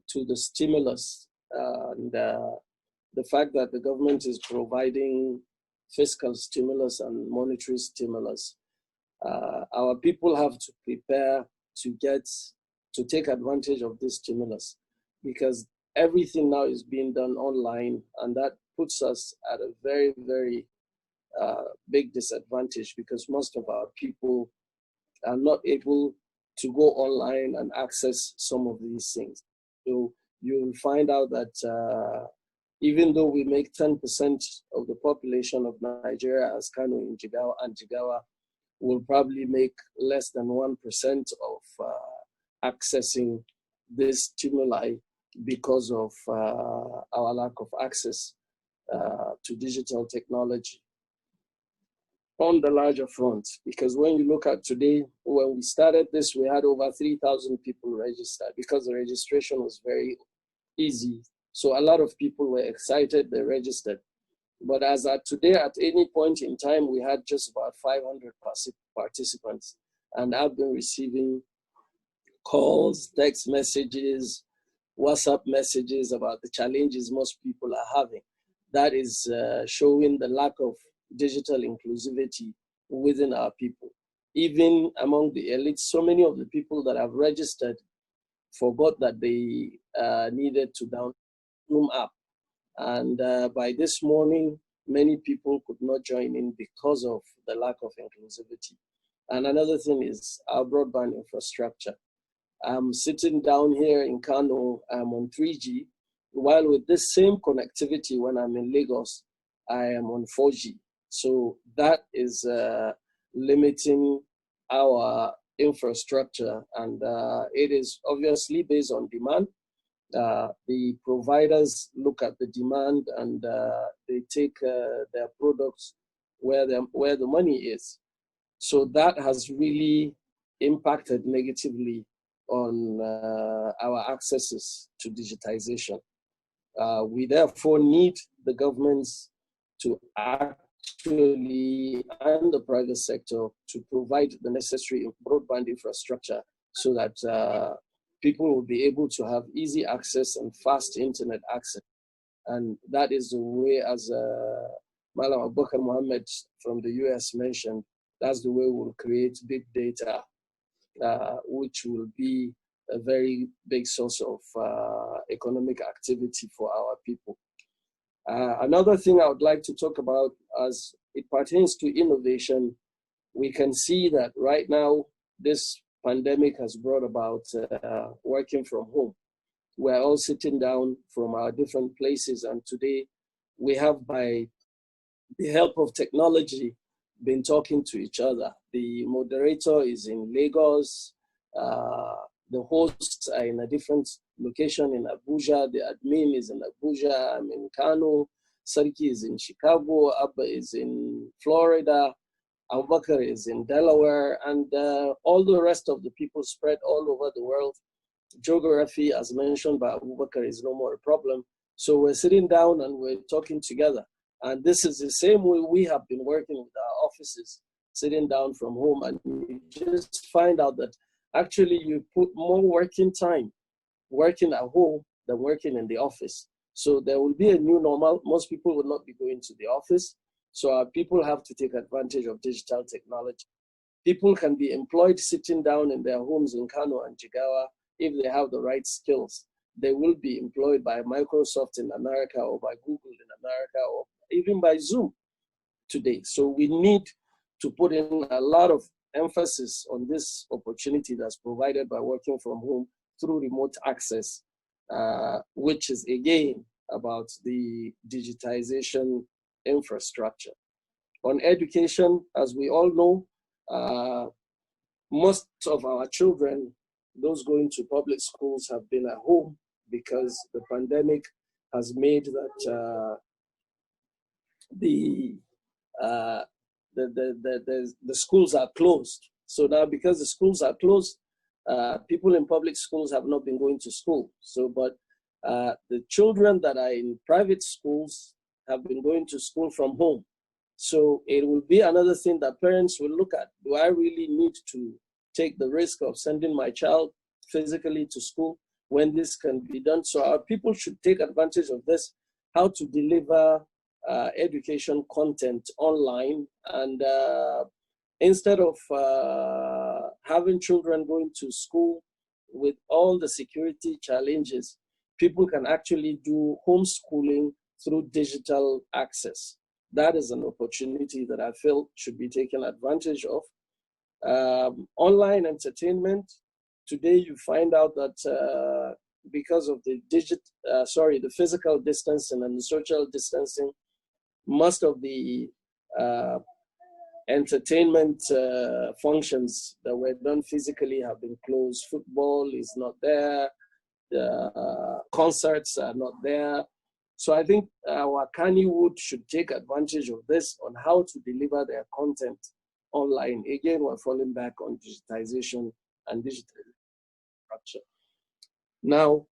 to the stimulus and the fact that the government is providing fiscal stimulus and monetary stimulus. Our people have to prepare to take advantage of this stimulus because everything now is being done online, and that puts us at a very, very big disadvantage because most of our people are not able to go online and access some of these things. So you will find out that even though we make 10% of the population of Nigeria as Kano in Jigawa, and Jigawa will probably make less than 1% of accessing this stimuli because of our lack of access to digital technology. on the larger front, because when you look at today, when we started this, we had over 3,000 people registered because the registration was very easy. So a lot of people were excited, they registered. But as at today, at any point in time, we had just about 500 participants. And I've been receiving calls, text messages, WhatsApp messages about the challenges most people are having. That is showing the lack of digital inclusivity within our people. Even among the elites, so many of the people that have registered forgot that they needed to download Zoom app. And by this morning, many people could not join in because of the lack of inclusivity. And another thing is our broadband infrastructure. I'm sitting down here in Kano, I'm on 3G, while with this same connectivity when I'm in Lagos, I am on 4G. So that is limiting our infrastructure, and it is obviously based on demand. The providers look at the demand and they take their products where the money is. So that has really impacted negatively on our accesses to digitization. We therefore need the governments to actually, and the private sector, to provide the necessary broadband infrastructure so that people will be able to have easy access and fast internet access. And that is the way, as Malam Abubakar Mohammed from the US mentioned, that's the way we'll create big data, which will be a very big source of economic activity for our people. Another thing I would like to talk about as it pertains to innovation, we can see that right now this pandemic has brought about working from home. We're all sitting down from our different places, and today we have, by the help of technology, been talking to each other. The moderator is in Lagos, the hosts are in a different location in Abuja, the admin is in Abuja, I'm in Kano, Sarki is in Chicago, Abba is in Florida, Abubakar is in Delaware, and all the rest of the people spread all over the world. Geography, as mentioned by Abubakar, is no more a problem. So we're sitting down and we're talking together. And this is the same way we have been working with our offices, sitting down from home, and you just find out that actually you put more working time working at home than working in the office. So there will be a new normal. Most people will not be going to the office. So our people have to take advantage of digital technology. People can be employed sitting down in their homes in Kano and Jigawa if they have the right skills. They will be employed by Microsoft in America or by Google in America or even by Zoom today. So we need to put in a lot of emphasis on this opportunity that's provided by working from home through remote access, which is again about the digitization infrastructure. On education, as we all know, most of our children, those going to public schools, have been at home because the pandemic has made that the schools are closed. So now, because the schools are closed, people in public schools have not been going to school. So, but the children that are in private schools have been going to school from home. So it will be another thing that parents will look at. Do I really need to take the risk of sending my child physically to school when this can be done? So our people should take advantage of this, how to deliver education content online. And instead of having children going to school with all the security challenges, people can actually do homeschooling through digital access. That is an opportunity that I feel should be taken advantage of. Online entertainment, today you find out that because of the the physical distancing and the social distancing, most of the entertainment functions that were done physically have been closed. Football is not there, concerts are not there. So I think our Kannywood should take advantage of this on how to deliver their content online. Again, we're falling back on digitization and digital structure. Now,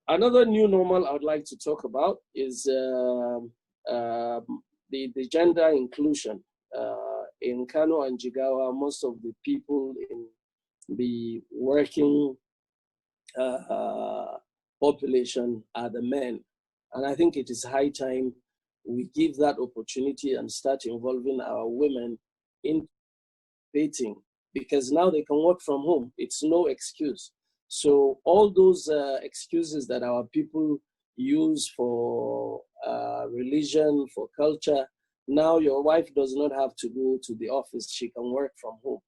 another new normal I would like to talk about is the gender inclusion. In Kano and Jigawa, most of the people in the working population are the men. And I think it is high time we give that opportunity and start involving our women in dating, because now they can work from home. It's no excuse. So all those excuses that our people use for religion, for culture, now your wife does not have to go to the office. She can work from home.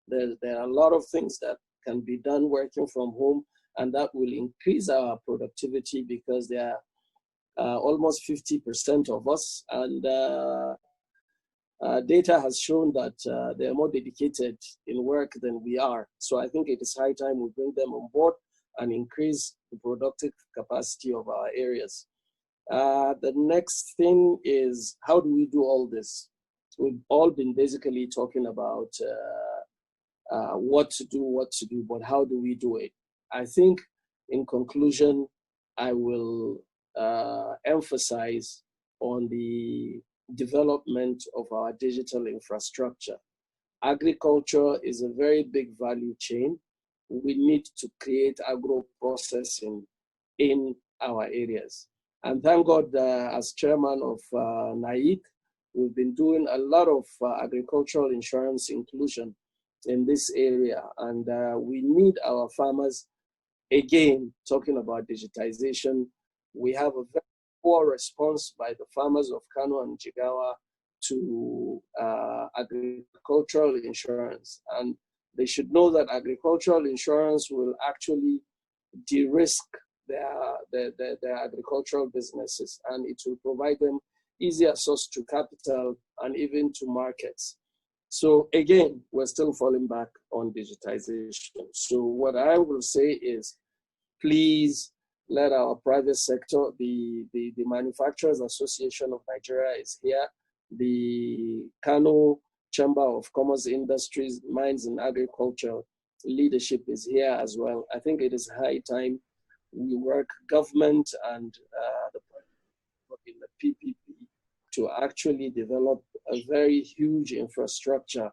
There are a lot of things that can be done working from home, and that will increase our productivity, because there are almost 50% of us, and data has shown that they are more dedicated in work than we are. So I think it is high time we bring them on board and increase the productive capacity of our areas. The next thing is, how do we do all this? We've all been basically talking about what to do, but how do we do it? I think in conclusion, I will emphasize on the development of our digital infrastructure. Agriculture is a very big value chain. We need to create agro-processing in our areas. And thank God, as chairman of NAIC, we've been doing a lot of agricultural insurance inclusion in this area. And we need our farmers, again, talking about digitization, we have a very poor response by the farmers of Kano and Jigawa to agricultural insurance. And they should know that agricultural insurance will actually de-risk their agricultural businesses, and it will provide them easy access to capital and even to markets. So again, we're still falling back on digitization. So what I will say is, please let our private sector, the Manufacturers Association of Nigeria is here, the Kano Chamber of Commerce, Industries, Mines and Agriculture leadership is here as well. I think it is high time we work, government and in the PPP, to actually develop a very huge infrastructure,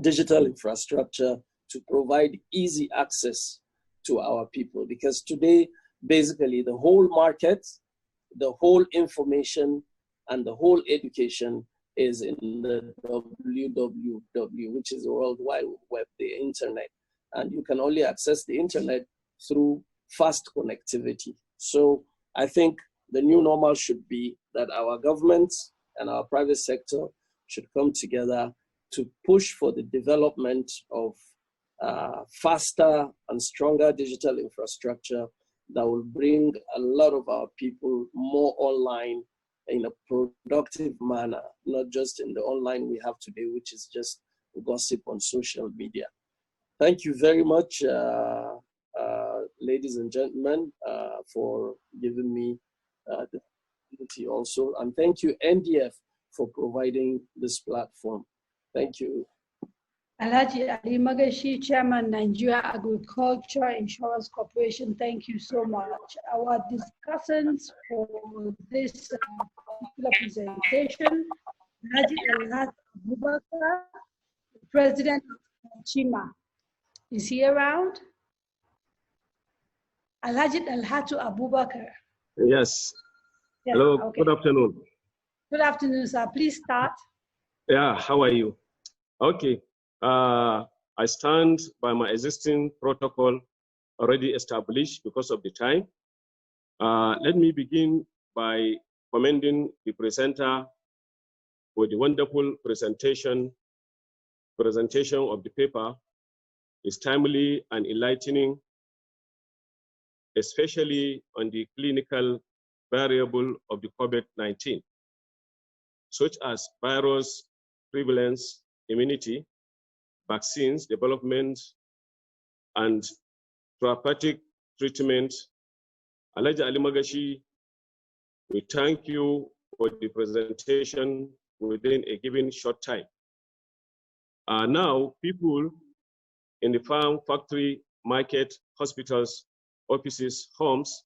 digital infrastructure, to provide easy access to our people. Because today, basically the whole market, the whole information, and the whole education is in the www, which is the World Wide Web, the internet. And you can only access the internet through fast connectivity. So I think the new normal should be that our governments and our private sector should come together to push for the development of faster and stronger digital infrastructure that will bring a lot of our people more online in a productive manner, not just in the online we have today, which is just gossip on social media. Thank you very much, ladies and gentlemen, for giving me the opportunity also. And thank you, NDF, for providing this platform. Thank you. Alhaji Ali Magashi, Chairman, Nigeria Agriculture Insurance Corporation, thank you so much. Our discussants for this particular presentation, Alhaji Alhat Abubakar, the President of Chima. Is he around? Alhaji Alhatu Abubakar. Yes. Yeah, hello, okay. Good afternoon. Good afternoon, sir. Please start. Yeah, how are you? Okay. I stand by my existing protocol already established because of the time. Let me begin by commending the presenter for the wonderful presentation of the paper. Is timely and enlightening, especially on the clinical variable of the COVID-19, such as virus prevalence, immunity, vaccines development, and therapeutic treatment. Alhaji Ali Magashi We thank you for the presentation within a given short time. Now, people in the farm, factory, market, hospitals, offices, homes,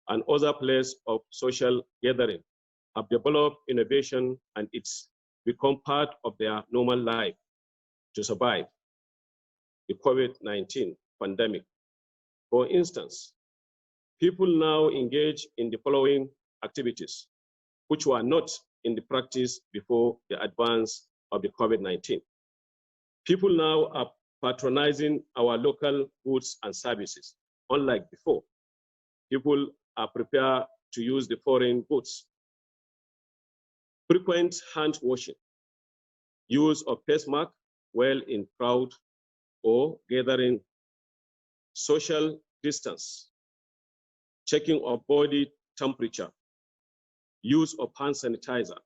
and other places of social gathering have developed innovation, and it's become part of their normal life to survive the COVID-19 pandemic. For instance, people now engage in the following activities, which were not in the practice before the advance of the COVID-19. People now are patronizing our local goods and services. Unlike before, people are prepared to use the foreign goods. Frequent hand washing, use of face mask while in crowd or gathering, social distance, checking of body temperature, use of hand sanitizer,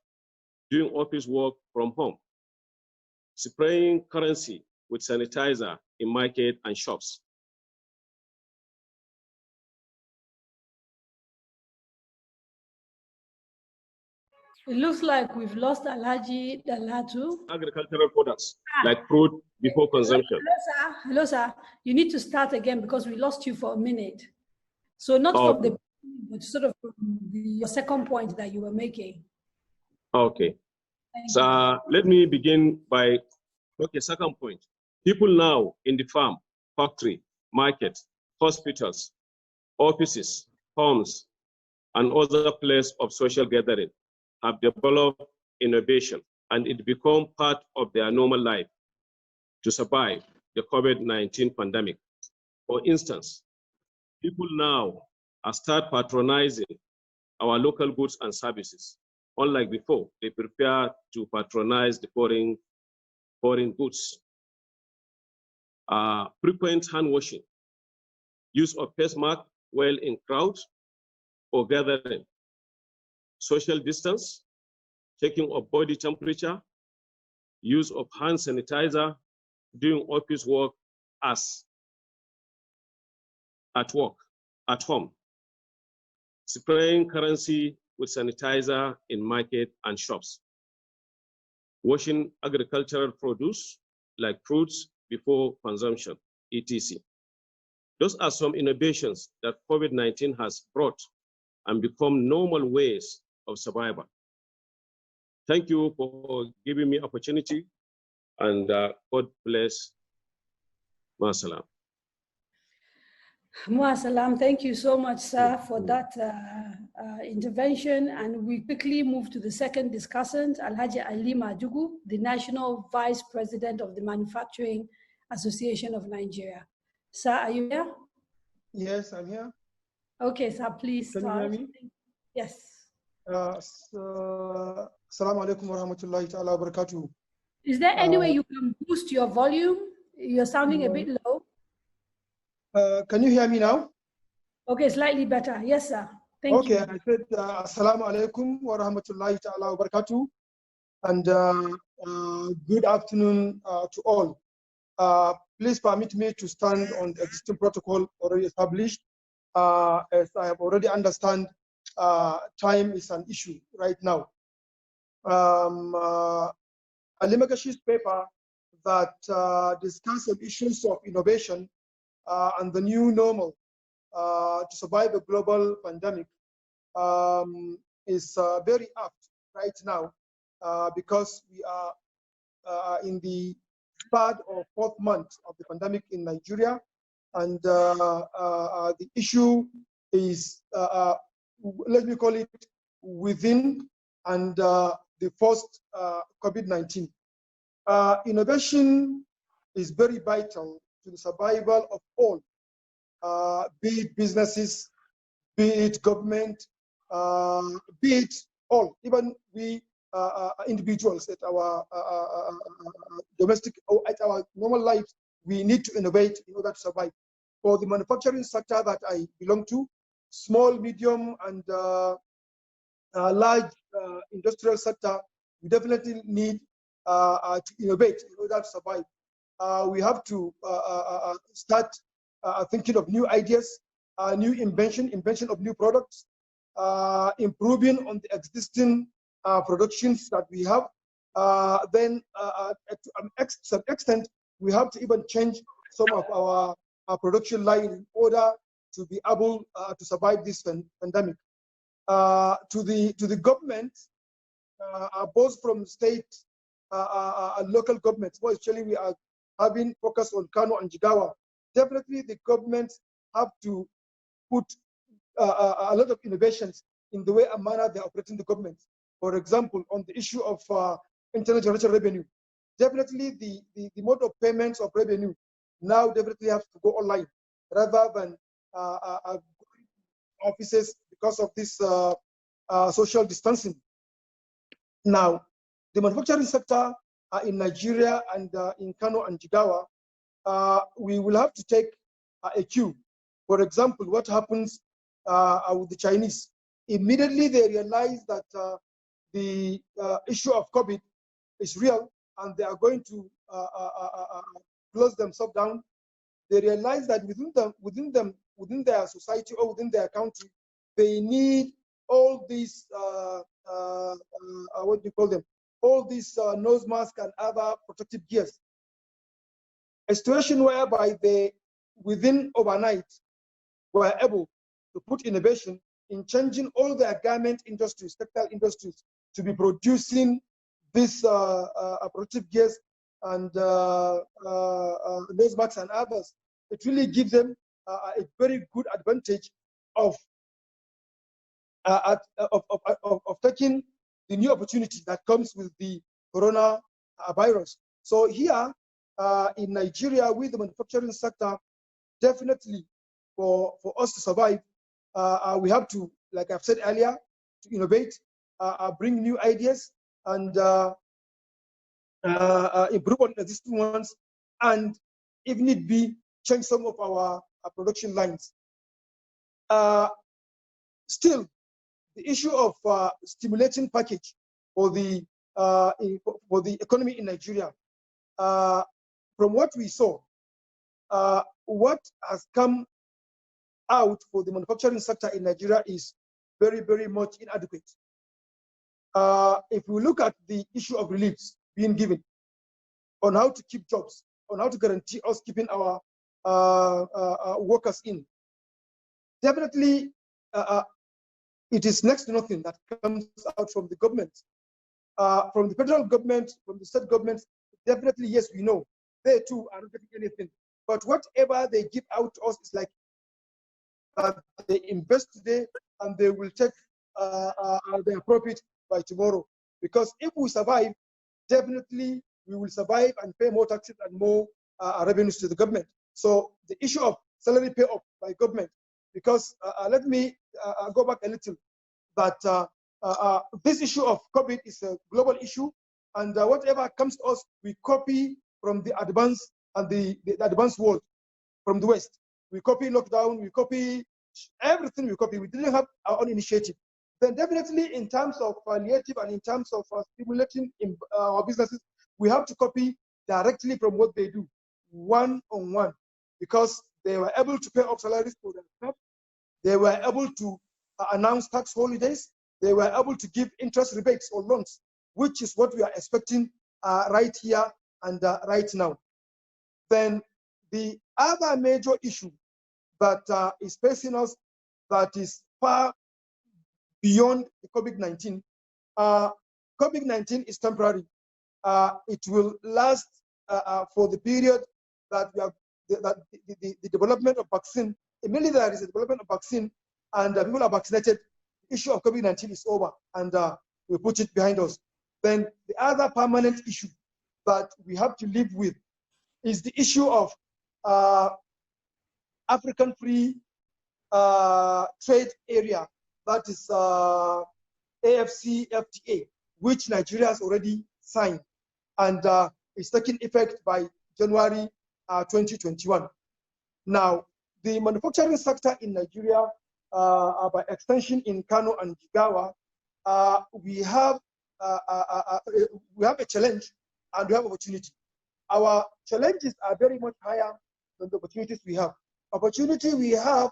doing office work from home, spraying currency with sanitizer in market and shops. It looks like we've lost Alhaji Dalatu. Agricultural products like fruit before consumption. Hello, sir. You need to start again because we lost you for a minute. So not from the beginning, but sort of from your second point that you were making. Okay. So let me begin by, second point. People now in the farm, factory, market, hospitals, offices, homes, and other places of social gathering have developed innovation, and it become part of their normal life to survive the COVID-19 pandemic. For instance, people now are start patronizing our local goods and services. Unlike before, they prepare to patronize the foreign goods. Frequent hand washing, use of face mask while in crowds or gathering, social distance, checking of body temperature, use of hand sanitizer, doing office work as at work, at home, spraying currency with sanitizer in market and shops, washing agricultural produce like fruits before consumption, etc. Those are some innovations that COVID-19 has brought and become normal ways of survival. Thank you for giving me opportunity, and God bless. Masalam. Muasalam, thank you so much, sir, for that intervention. And we quickly move to the second discussant, Alhaji Ali Majugu, the National Vice President of the Manufacturing Association of Nigeria. Sir, are you here? Yes, I'm here. Okay, sir, please Can start. you hear me? Yes. Assalamu alaikum wa rahmatullahi ta'ala wa barakatuh. Is there any way you can boost your volume? You're sounding a bit low. Can you hear me now? Okay, slightly better. Yes, sir. Thank you. Okay, I said assalamu alaikum wa rahmatullahi ta'ala wa barakatuh, and good afternoon to all. Please permit me to stand on the existing protocol already established. As I have already understand, time is an issue right now. Ali Magashi's paper that discusses issues of innovation and the new normal to survive a global pandemic is very apt right now because we are in the third or fourth month of the pandemic in Nigeria, and the issue is, let me call it, within and the first COVID-19. Innovation is very vital to the survival of all, be it businesses, be it government, be it all, even we individuals at our domestic or at our normal lives. We need to innovate in order to survive. For the manufacturing sector that I belong to, small, medium, and large industrial sector, we definitely need to innovate in order to survive. We have to start thinking of new ideas, new invention of new products, improving on the existing productions that we have, then to some extent, we have to even change some of our production line in order to be able to survive this pandemic. To the government, both from state and local governments, more especially we are having focus on Kano and Jigawa. Definitely the governments have to put a lot of innovations in the way and manner they're operating the government. For example, on the issue of internal generation revenue, definitely the mode of payments of revenue now definitely have to go online rather than offices because of this social distancing. Now, the manufacturing sector in Nigeria and in Kano and Jigawa, we will have to take a cue. For example, what happens with the Chinese? Immediately they realize that the issue of COVID is real and they are going to close themselves down. They realize that within their society or within their country, they need all these what do you call them? All these nose masks and other protective gears. A situation whereby they, within overnight, were able to put innovation in changing all their garment industries, textile industries, to be producing these protective gears and nose masks and others. It really gives them a very good advantage of taking the new opportunity that comes with the corona virus. So here in Nigeria, with the manufacturing sector, definitely for us to survive, we have to, like I've said earlier, to innovate, bring new ideas, and improve on existing ones, and if need be, change some of our production lines. Still, the issue of stimulating package for the economy in Nigeria, from what we saw, what has come out for the manufacturing sector in Nigeria is very, very much inadequate. If we look at the issue of reliefs being given on how to keep jobs, on how to guarantee us keeping our workers in, definitely it is next to nothing that comes out from the government. From the federal government, from the state government, definitely, yes, we know. They too are not getting anything. But whatever they give out to us is like they invest today and they will take their profit by tomorrow. Because if we survive, definitely we will survive and pay more taxes and more revenues to the government. So the issue of salary pay up by government, because let me go back a little, that this issue of COVID is a global issue, and whatever comes to us, we copy from the advanced and the advanced world, from the West. We copy lockdown, we copy everything, we copy. We didn't have our own initiative. Then definitely in terms of palliative and in terms of stimulating our businesses, we have to copy directly from what they do, one-on-one, because they were able to pay off salaries for their staff. They were able to announce tax holidays. They were able to give interest rebates or loans, which is what we are expecting right here and right now. Then the other major issue that is facing us, that is far beyond the COVID-19. COVID-19 is temporary. It will last for the period that we have the development of vaccine. Immediately there is a development of vaccine and people are vaccinated, the issue of COVID-19 is over and we put it behind us. Then the other permanent issue that we have to live with is the issue of African free trade area, that is AFCFTA, which Nigeria has already signed and is taking effect by January 2021. Now, the manufacturing sector in Nigeria, by extension in Kano and Jigawa, we have a challenge and we have opportunity. Our challenges are very much higher than the opportunities we have. Opportunity we have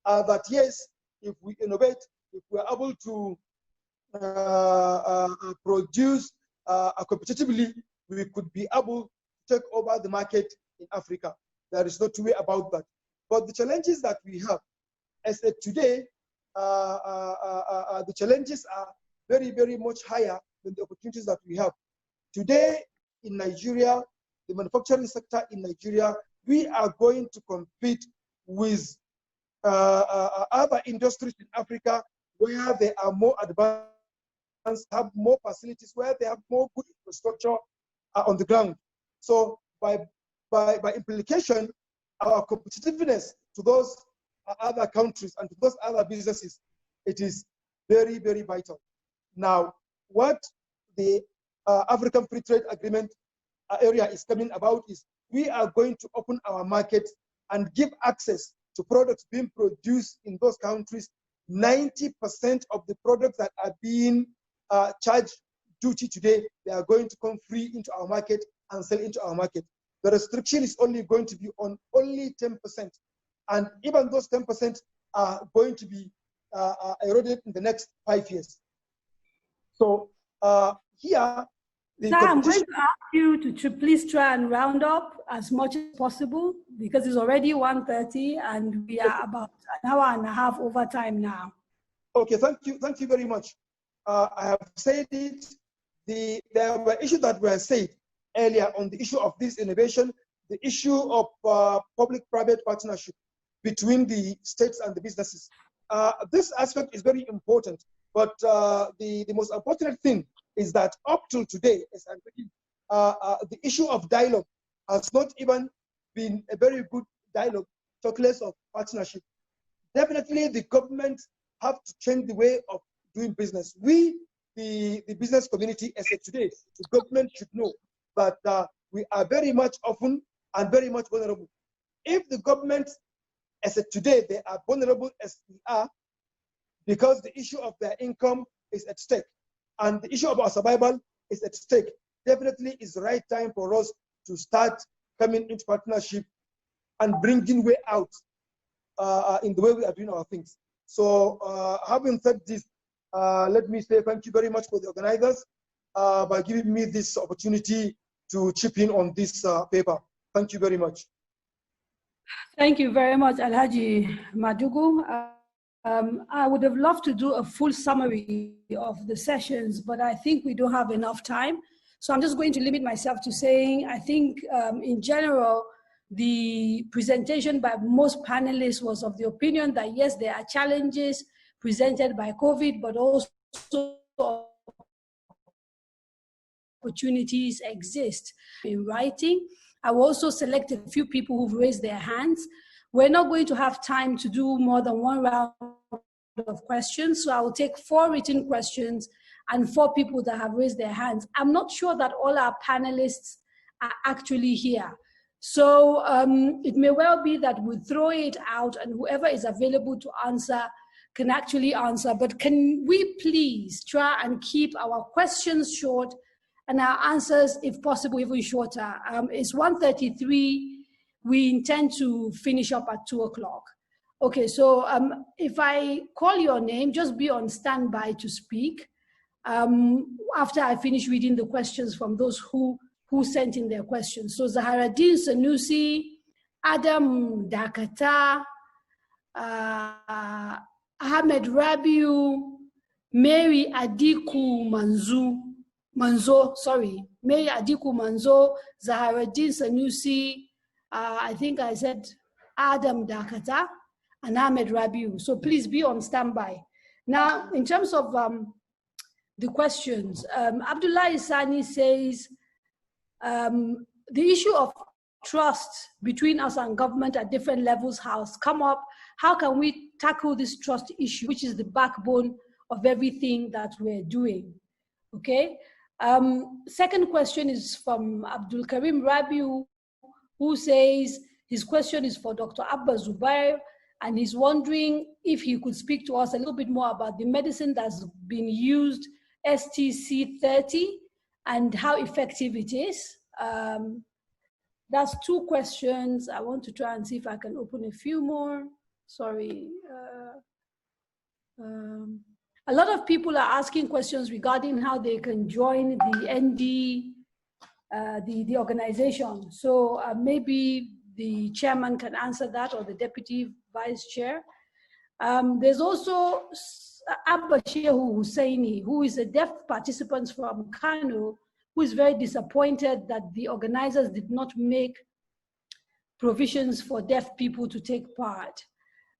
that yes, if we innovate, if we're able to produce competitively, we could be able to take over the market in Africa. There is no two way about that. But the challenges that we have, as of today, the challenges are very, very much higher than the opportunities that we have. Today in Nigeria, the manufacturing sector in Nigeria, we are going to compete with other industries in Africa where they are more advanced, have more facilities, where they have more good infrastructure on the ground. So by implication, our competitiveness to those other countries and to those other businesses, it is very, very vital. Now, what the African Free Trade Agreement area is coming about is we are going to open our market and give access to products being produced in those countries. 90% of the products that are being charged duty today, they are going to come free into our market and sell into our market. The restriction is only going to be on only 10%. And even those 10% are going to be eroded in the next 5 years. So here, Sir, I'm going to ask you to please try and round up as much as possible because it's already 1:30 and we are about an hour and a half over time now. Okay, thank you very much. I have said it. There were issues that were said earlier on the issue of this innovation, the issue of public-private partnership between the states and the businesses. This aspect is very important, but the most important thing is that up till today, as I'm thinking, the issue of dialogue has not even been a very good dialogue, talk less of partnership. Definitely the government have to change the way of doing business. We, the business community, as of today, the government should know that we are very much often and very much vulnerable. If the government, as of today, they are vulnerable as we are, because the issue of their income is at stake, and the issue of our survival is at stake, definitely is the right time for us to start coming into partnership and bringing way out in the way we are doing our things. So having said this, let me say thank you very much for the organizers by giving me this opportunity to chip in on this paper. Thank you very much. Thank you very much, Alhaji Madugu. I would have loved to do a full summary of the sessions, but I think we don't have enough time. So I'm just going to limit myself to saying, I think in general, the presentation by most panelists was of the opinion that yes, there are challenges presented by COVID, but also opportunities exist in writing. I will also select a few people who've raised their hands. We're not going to have time to do more than one round of questions, so I will take 4 written questions and 4 people that have raised their hands. I'm not sure that all our panelists are actually here. So it may well be that we throw it out and whoever is available to answer can actually answer, but can we please try and keep our questions short and our answers, if possible, even shorter. It's 1:33. We intend to finish up at 2 o'clock. Okay, so if I call your name, just be on standby to speak. After I finish reading the questions from those who sent in their questions. So Zaharaddin Sanusi, Adam Dakata, Ahmed Rabiu, Mary Adiku Manzo, Mary Adiku Manzo, Zaharaddin Sanusi, I think I said Adam Dakata, and Ahmed Rabiu. So please be on standby. Now, in terms of the questions, Abdullah Isani says, the issue of trust between us and government at different levels has come up. How can we tackle this trust issue, which is the backbone of everything that we're doing? Okay. Second question is from Abdul Karim Rabiu, who says his question is for Dr. Abba Zubair, and he's wondering if he could speak to us a little bit more about the medicine that's been used, STC30, and how effective it is. That's 2 questions. I want to try and see if I can open a few more. Sorry. A lot of people are asking questions regarding how they can join the ND, the organization. So maybe the chairman can answer that, or the deputy vice chair. There's also Abba Shehu Husseini, who is a deaf participant from Kano, who is very disappointed that the organizers did not make provisions for deaf people to take part.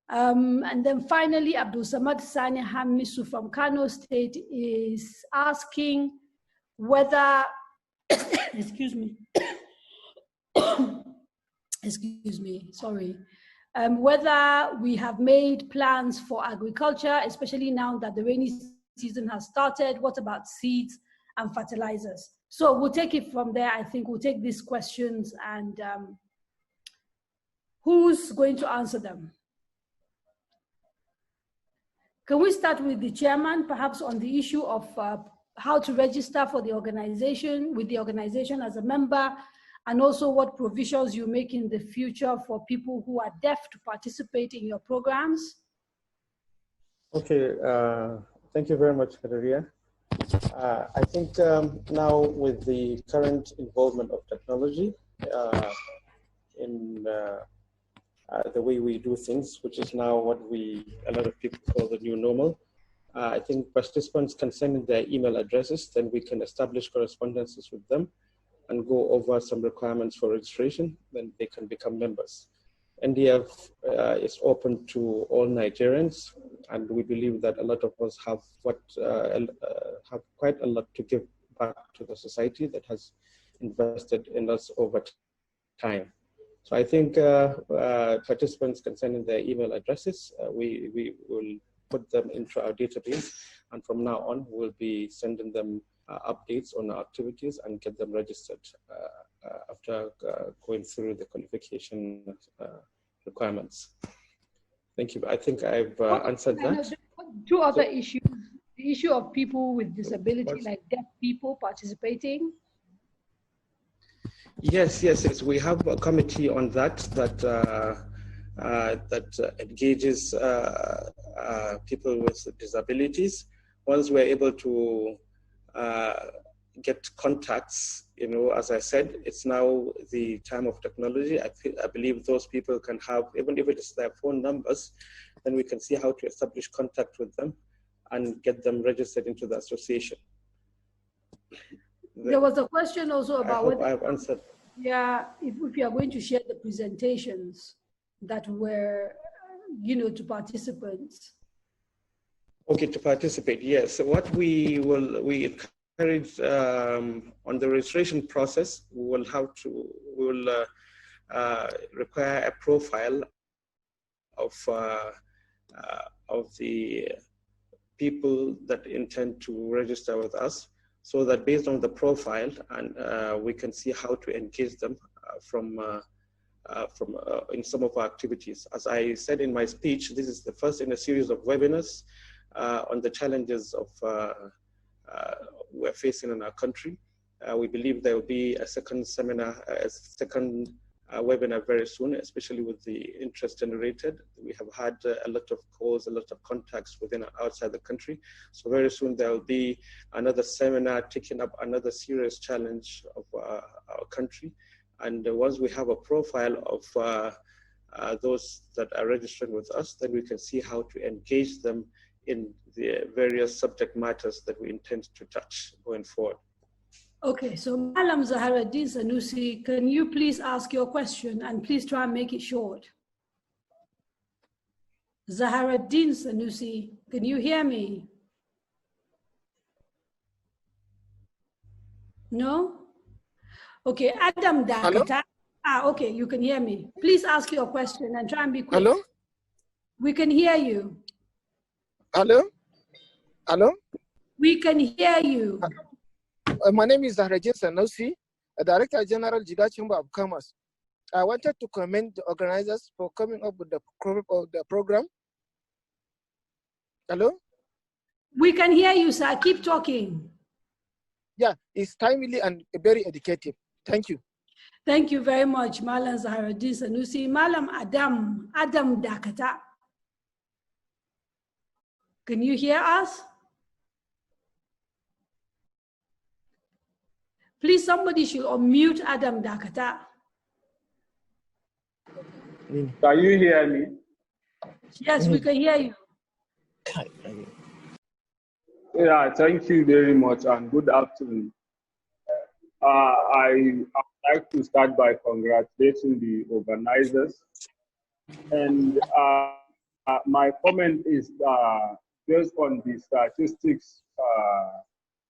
And then finally, Abdul Samad Sani Hamisu from Kano State is asking whether, excuse me, excuse me, sorry, whether we have made plans for agriculture, especially now that the rainy season has started. What about seeds and fertilizers? So we'll take it from there. I think we'll take these questions, and who's going to answer them? Can we start with the chairman, perhaps on the issue of how to register for the organization, with the organization as a member, and also what provisions you make in the future for people who are deaf to participate in your programs? Okay, thank you very much, Kaderia. I think now with the current involvement of technology in the way we do things, which is now what a lot of people call the new normal, I think participants can send in their email addresses, then we can establish correspondences with them and go over some requirements for registration, then they can become members. NDF is open to all Nigerians, and we believe that a lot of us have quite a lot to give back to the society that has invested in us over time. So I think participants can send in their email addresses. We will put them into our database, and from now on, we'll be sending them updates on our activities and get them registered after going through the qualification requirements. Thank you. I think I've answered that. Two other issues. The issue of people with disability, like deaf people participating. Yes. We have a committee on that engages people with disabilities. Once we're able to get contacts, as I said, it's now the time of technology. I believe those people can have, even if it is their phone numbers, then we can see how to establish contact with them and get them registered into the association. There was a question also about whether I've answered. Yeah, if you are going to share the presentations that were, to participants. Okay, to participate, yes. So what we encourage on the registration process, we will require a profile of the people that intend to register with us, so that based on the profile, and we can see how to engage them in some of our activities. As I said in my speech, this is the first in a series of webinars on the challenges of we're facing in our country. We believe there will be a second seminar, webinar very soon, especially with the interest generated. We have had a lot of calls, a lot of contacts within and outside the country. So very soon there will be another seminar taking up another serious challenge of our country. And once we have a profile of those that are registering with us, then we can see how to engage them in the various subject matters that we intend to touch going forward. Okay, so Malam Zaharaddin Sanusi, can you please ask your question, and please try and make it short? Zaharaddin Sanusi, can you hear me? No? Okay, Adam Dakata. Okay, you can hear me. Please ask your question and try and be quick. Hello? We can hear you. Hello? Hello? We can hear you. My name is Zaharaddin Sanusi, Director General Jigawa Chamber of Commerce. I wanted to commend the organizers for coming up with the program. Hello? We can hear you, sir. Keep talking. Yeah, it's timely and very educative. Thank you. Thank you very much, Malam Zaharaddin Sanusi. Malam Adam Dakata. Can you hear us? Please, somebody should unmute Adam Dakata. Can you hear me? Yes, we can hear you. Yeah, thank you very much and good afternoon. I would like to start by congratulating the organizers. And my comment is based on the statistics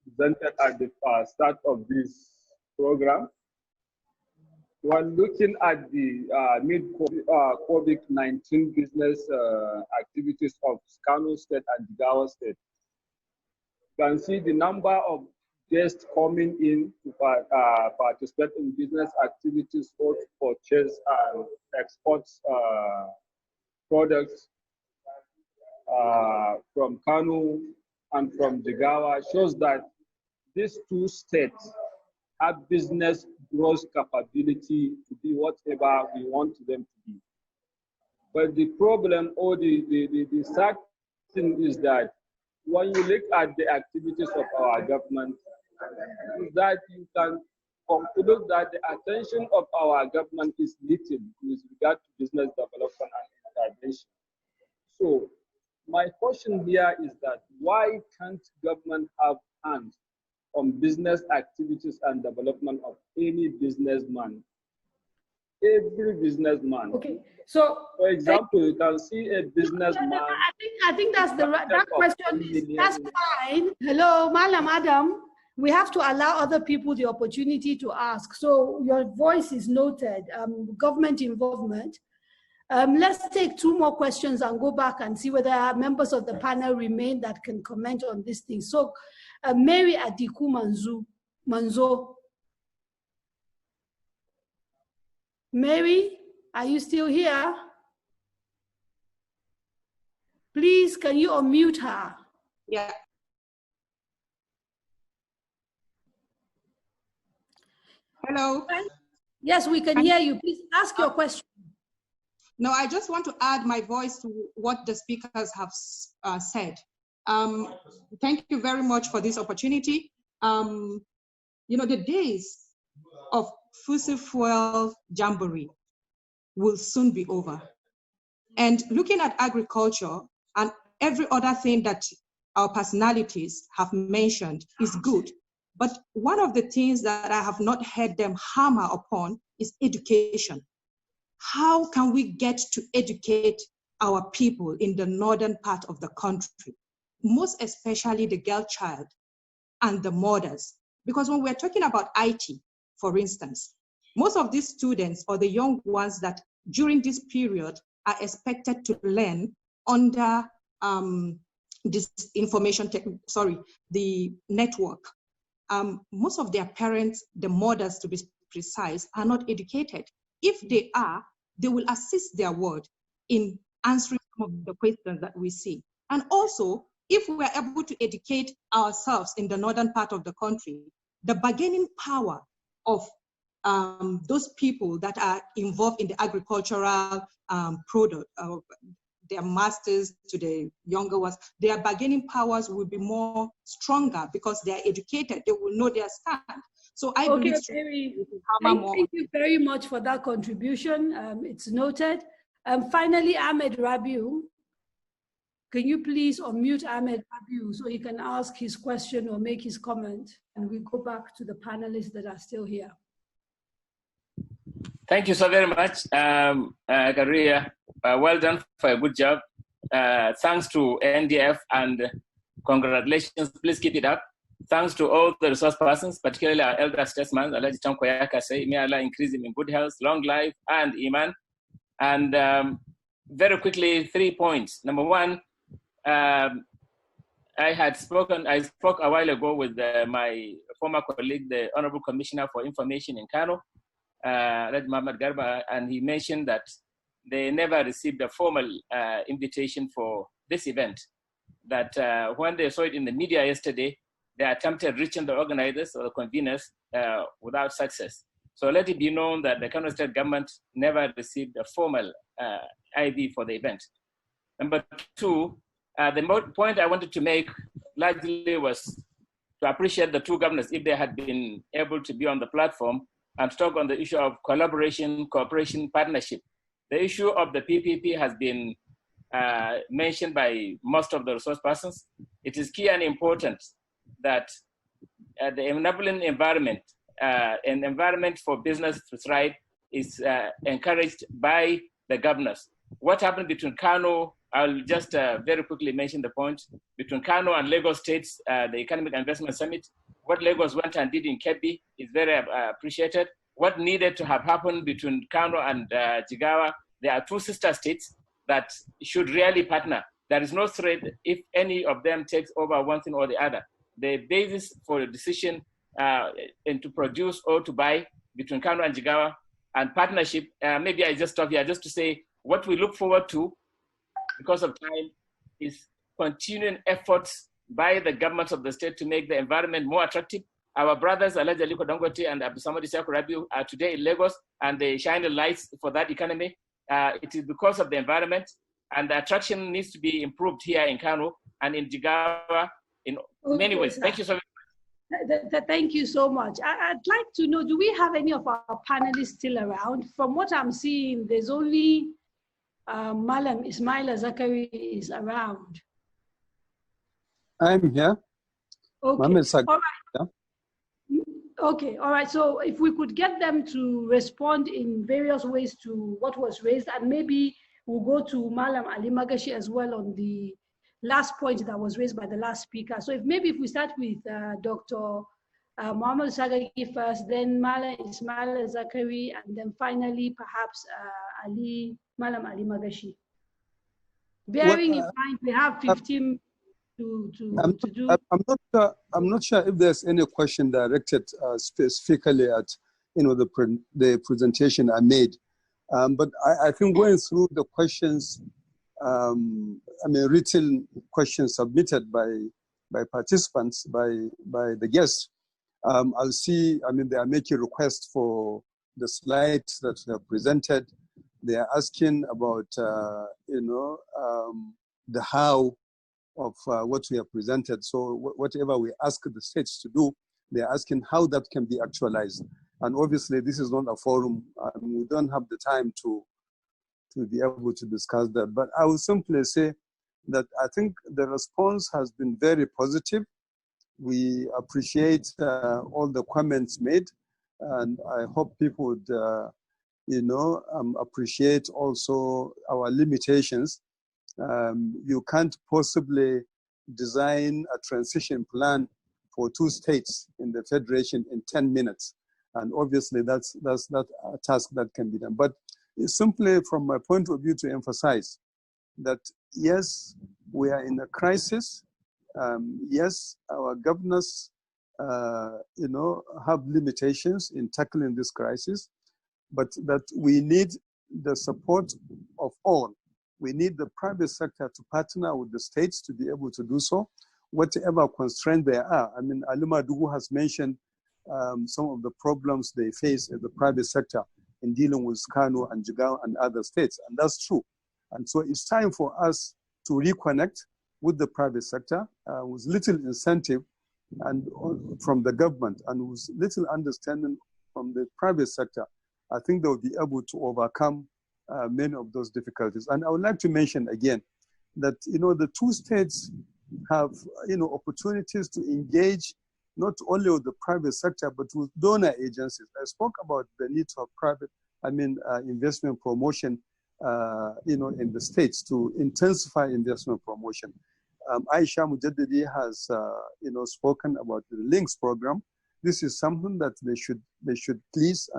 presented at the start of this program. When looking at the mid-COVID-19 business activities of Kano State and Jigawa State, you can see the number of guests coming in to participate in business activities or to purchase and export products from Kano and from Jigawa shows that these two states have business growth capability to be whatever we want them to be. But the problem or the sad thing is that when you look at the activities of our government, is that you can conclude that the attention of our government is little with regard to business development and intervention. So my question here is that why can't government have hands on business activities and development of any businessman? Every businessman. Okay, so for example, you can see a businessman. I think that's that question. That's fine. Hello, Malam Adam. We have to allow other people the opportunity to ask. So your voice is noted. Government involvement. Let's take 2 more questions and go back and see whether members of the panel remain that can comment on this thing. So, Mary Adiku Manzo. Mary, are you still here? Please, can you unmute her? Yeah. Hello. Yes, we can hear you. Please ask your question. No, I just want to add my voice to what the speakers have said. Thank you very much for this opportunity. You know, the days of fossil fuel jamboree will soon be over. And looking at agriculture and every other thing that our personalities have mentioned is good. But one of the things that I have not heard them hammer upon is education. How can we get to educate our people in the northern part of the country, most especially the girl child and the mothers? Because when we're talking about IT, for instance, most of these students or the young ones that during this period are expected to learn under this the network. Most of their parents, the mothers to be precise, are not educated. If they are, they will assist their ward in answering some of the questions that we see. And also, if we are able to educate ourselves in the northern part of the country, the bargaining power of those people that are involved in the agricultural product, their masters to the younger ones, their bargaining powers will be more stronger because they are educated, they will know their stand. So I believe thank you very much for that contribution. It's noted. Finally, Ahmed Rabiu. Can you please unmute Ahmed Rabiu so he can ask his question or make his comment? And we go back to the panelists that are still here. Thank you so very much, Garia. Well done for a good job. Thanks to NDF and congratulations. Please keep it up. Thanks to all the resource persons, particularly our elder statesman, Alhaji Tanko Yakase. May Allah increase him in good health, long life, and Iman. And very quickly, 3 points. Number one, I spoke a while ago with my former colleague, the Honorable Commissioner for Information in Kano, Raj Mohammed Garba, and he mentioned that they never received a formal invitation for this event. That when they saw it in the media yesterday, they attempted reaching the organizers or the conveners without success. So let it be known that the Kano State government never received a formal IV for the event. Number two, The point I wanted to make largely was to appreciate the two governors if they had been able to be on the platform and talk on the issue of collaboration, cooperation, partnership. The issue of the PPP has been mentioned by most of the resource persons. It is key and important that the enabling environment, an environment for business to thrive, is encouraged by the governors. What happened between Kano, I'll just very quickly mention the point, between Kano and Lagos States, the Economic Investment Summit, what Lagos went and did in Kebbi is very appreciated. What needed to have happened between Kano and Jigawa, there are two sister states that should really partner. There is no threat if any of them takes over one thing or the other. The basis for the decision and to produce or to buy between Kano and Jigawa and partnership, maybe I just stop here just to say what we look forward to because of time is continuing efforts by the governments of the state to make the environment more attractive. Our brothers, Alhaji Aliko Dangote and Abdulsamad Isaac Rabiu, are today in Lagos and they shine the lights for that economy. It is because of the environment, and the attraction needs to be improved here in Kano and in Jigawa in many ways. Thank you so much. Thank you so much. I'd like to know, do we have any of our panelists still around? From what I'm seeing, there's only Malam Ismaila Zakari is around. I'm here. Okay. All right. Yeah. Okay, all right. So if we could get them to respond in various ways to what was raised, and maybe we'll go to Malam Ali Magashi as well on the last point that was raised by the last speaker. So if we start with Dr. Muhammad Sagagi first, then Malam Ismail Zakari, and then finally perhaps Malam Ali Magashi. Bearing in mind we have 15 to do. I'm not sure if there's any question directed specifically at the presentation I made, but I think going through the questions, written questions submitted by participants, by the guests, I'll see. They are making requests for the slides that they have presented. They are asking about the how of what we have presented. So whatever we ask the states to do, they are asking how that can be actualized. And obviously, this is not a forum. We don't have the time to be able to discuss that. But I will simply say that I think the response has been very positive. We appreciate all the comments made, and I hope people would, appreciate also our limitations. You can't possibly design a transition plan for two states in the federation in 10 minutes. And obviously that's not a task that can be done. But it's simply from my point of view to emphasize that yes, we are in a crisis. Yes, our governors, have limitations in tackling this crisis, but that we need the support of all. We need the private sector to partner with the states to be able to do so, whatever constraint there are. Alima Dugu has mentioned some of the problems they face in the private sector in dealing with Kano and Jigawa and other states, and that's true. And so it's time for us to reconnect with the private sector with little incentive and from the government and with little understanding from the private sector. I think they'll be able to overcome many of those difficulties. And I would like to mention again that, the two states have, opportunities to engage not only with the private sector, but with donor agencies. I spoke about the need of private, investment promotion, in the states to intensify investment promotion. Aisha Mujaddidi has, spoken about the LINKS program. This is something that they should please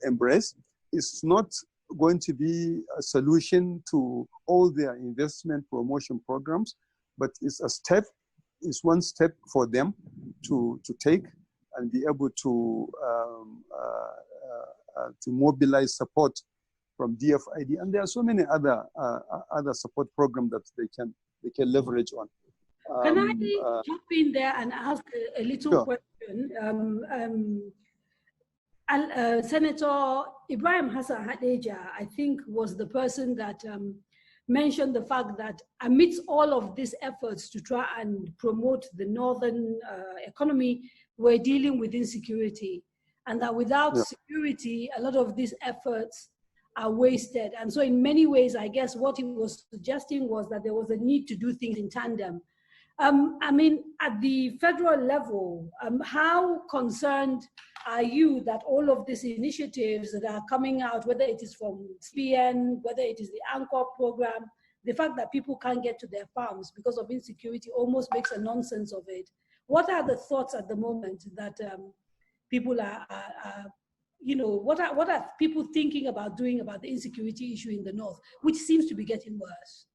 embrace. It's not going to be a solution to all their investment promotion programs, but it's a step. It's one step for them to take and be able to mobilize support from DFID, and there are so many other support programs that they can leverage on. Can I jump in there and ask a little question? Senator Ibrahim Hassan Hadeja, I think, was the person that mentioned the fact that amidst all of these efforts to try and promote the northern economy, we're dealing with insecurity, and that without security, a lot of these efforts are wasted. And so in many ways, I guess what he was suggesting was that there was a need to do things in tandem. I mean, at the federal level, how concerned are you that all of these initiatives that are coming out, whether it is from SPN, whether it is the Anchor program, the fact that people can't get to their farms because of insecurity almost makes a nonsense of it. What are the thoughts at the moment that people are you know, what are people thinking about doing about the insecurity issue in the North, which seems to be getting worse?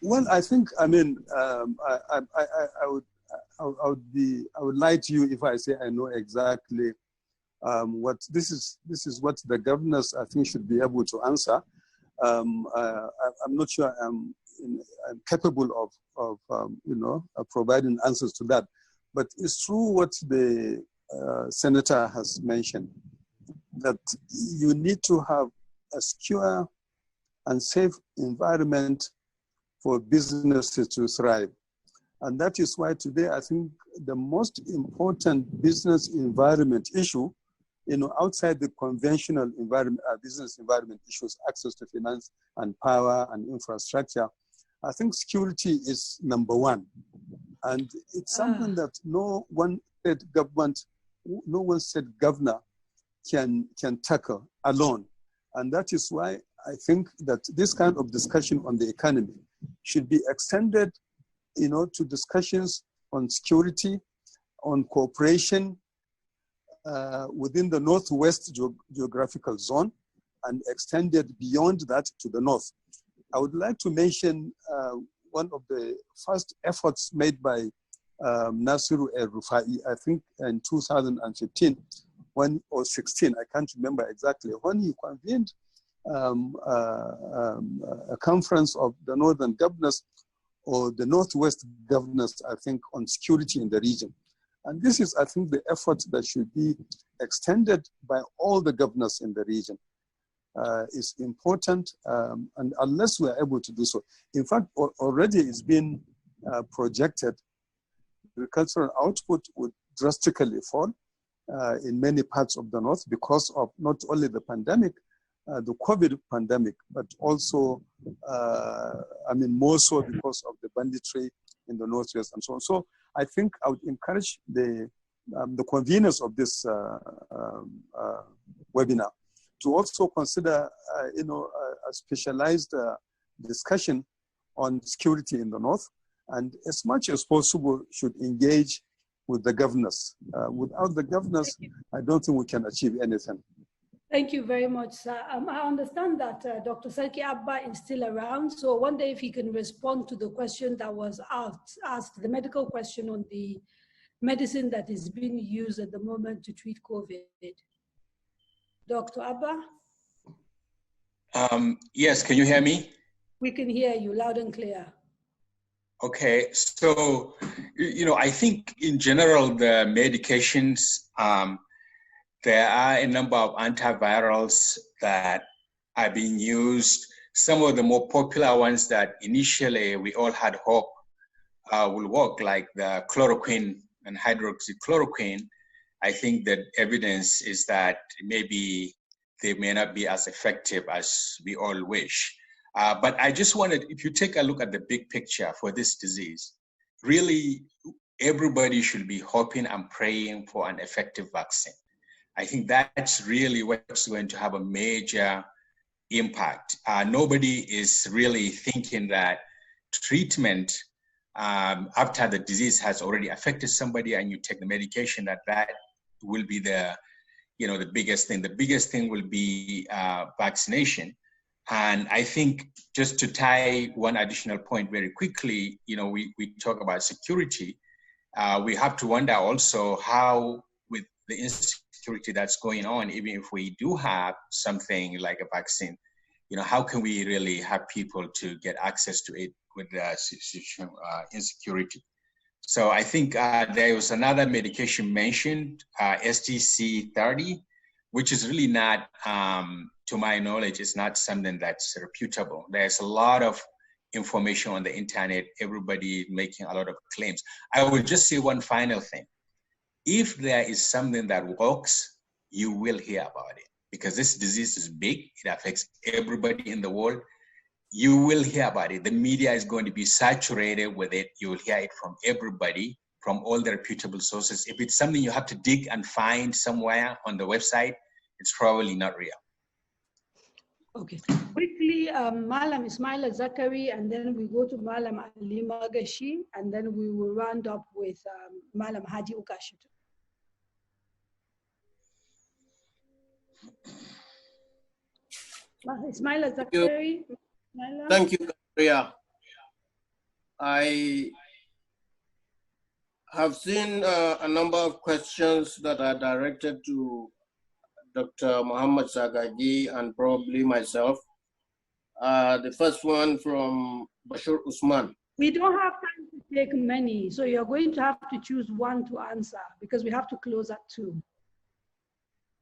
Well, I think, I mean, I would lie to you if I say I know exactly what this is what the governors, I think, should be able to answer. I'm not sure I'm capable of you know, providing answers to that. But it's true what the senator has mentioned, that you need to have a secure and safe environment for businesses to thrive. And that is why today I think the most important business environment issue, you know, outside the conventional environment, business environment issues, access to finance and power and infrastructure, I think security is number one. And it's something that no one state government, no one state governor can tackle alone. And that is why I think that this kind of discussion on the economy should be extended, you know, to discussions on security, on cooperation within the Northwest geographical zone, and extended beyond that to the North. I would like to mention one of the first efforts made by Nasiru El-Rufai, I think in 2015, or 16, I can't remember exactly, when he convened a conference of the northern governors or the Northwest governors, I think, on security in the region. And this is, I think, the effort that should be extended by all the governors in the region. Is important, and unless we are able to do so. In fact, already it's been projected agricultural output would drastically fall in many parts of the North because of not only the pandemic, the COVID pandemic, but also, I mean, more so because of the banditry in the Northwest and so on. So I think I would encourage the conveners of this webinar to also consider, you know, a specialized discussion on security in the North, and as much as possible should engage with the governors. Without the governors, I don't think we can achieve anything. Thank you very much, sir. I understand that Dr. Sarki Abba is still around, so I wonder if he can respond to the question that was asked, the medical question on the medicine that is being used at the moment to treat COVID. Dr. Abba? Yes, can you hear me? We can hear you loud and clear. Okay, so, you know, I think in general, the medications, there are a number of antivirals that are being used. Some of the more popular ones that initially we all had hope will work, like the chloroquine and hydroxychloroquine. I think that evidence is that maybe they may not be as effective as we all wish. But I just wanted, if you take a look at the big picture for this disease, really everybody should be hoping and praying for an effective vaccine. I think that's really what's going to have a major impact. Nobody is really thinking that treatment after the disease has already affected somebody and you take the medication, that will be the, you know, the biggest thing. The biggest thing will be vaccination. And I think just to tie one additional point very quickly, you know, we talk about security. We have to wonder also how, with the insecurity that's going on, even if we do have something like a vaccine, you know, how can we really have people to get access to it with the insecurity? So I think there was another medication mentioned, STC30, which is really not to my knowledge, is not something that's reputable. There's a lot of information on the internet, everybody making a lot of claims. I will just say one final thing. If there is something that works, you will hear about it, because this disease is big. It affects everybody in the world. You will hear about it. The media is going to be saturated with it. You will hear it from everybody, from all the reputable sources. If it's something you have to dig and find somewhere on the website, it's probably not real. Okay. Quickly, Malam Ismail Zakari, and then we go to Malam Ali Magashi, and then we will round up with Malam Hadi Ukashitu. Ismail Zakari. Thank you, Gabriel. I have seen a number of questions that are directed to Dr. Muhammad Sagagi and probably myself. The first one from Bashir Usman. We don't have time to take many, so you're going to have to choose one to answer because we have to close at 2.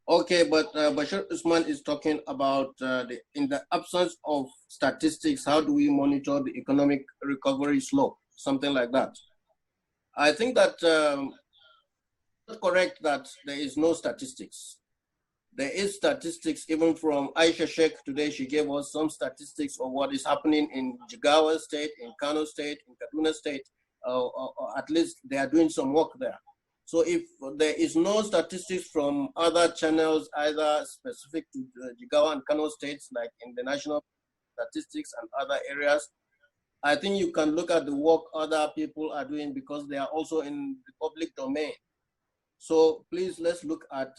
Okay, but Bashir Usman is talking about in the absence of statistics, how do we monitor the economic recovery slope, something like that. I think that it's correct that there is no statistics. There is statistics even from Aisha Sheikh today. She gave us some statistics of what is happening in Jigawa state, in Kano state, in Kaduna state, or at least they are doing some work there. So if there is no statistics from other channels, either specific to Jigawa and Kano states, like in the national statistics and other areas, I think you can look at the work other people are doing because they are also in the public domain. So please, let's look at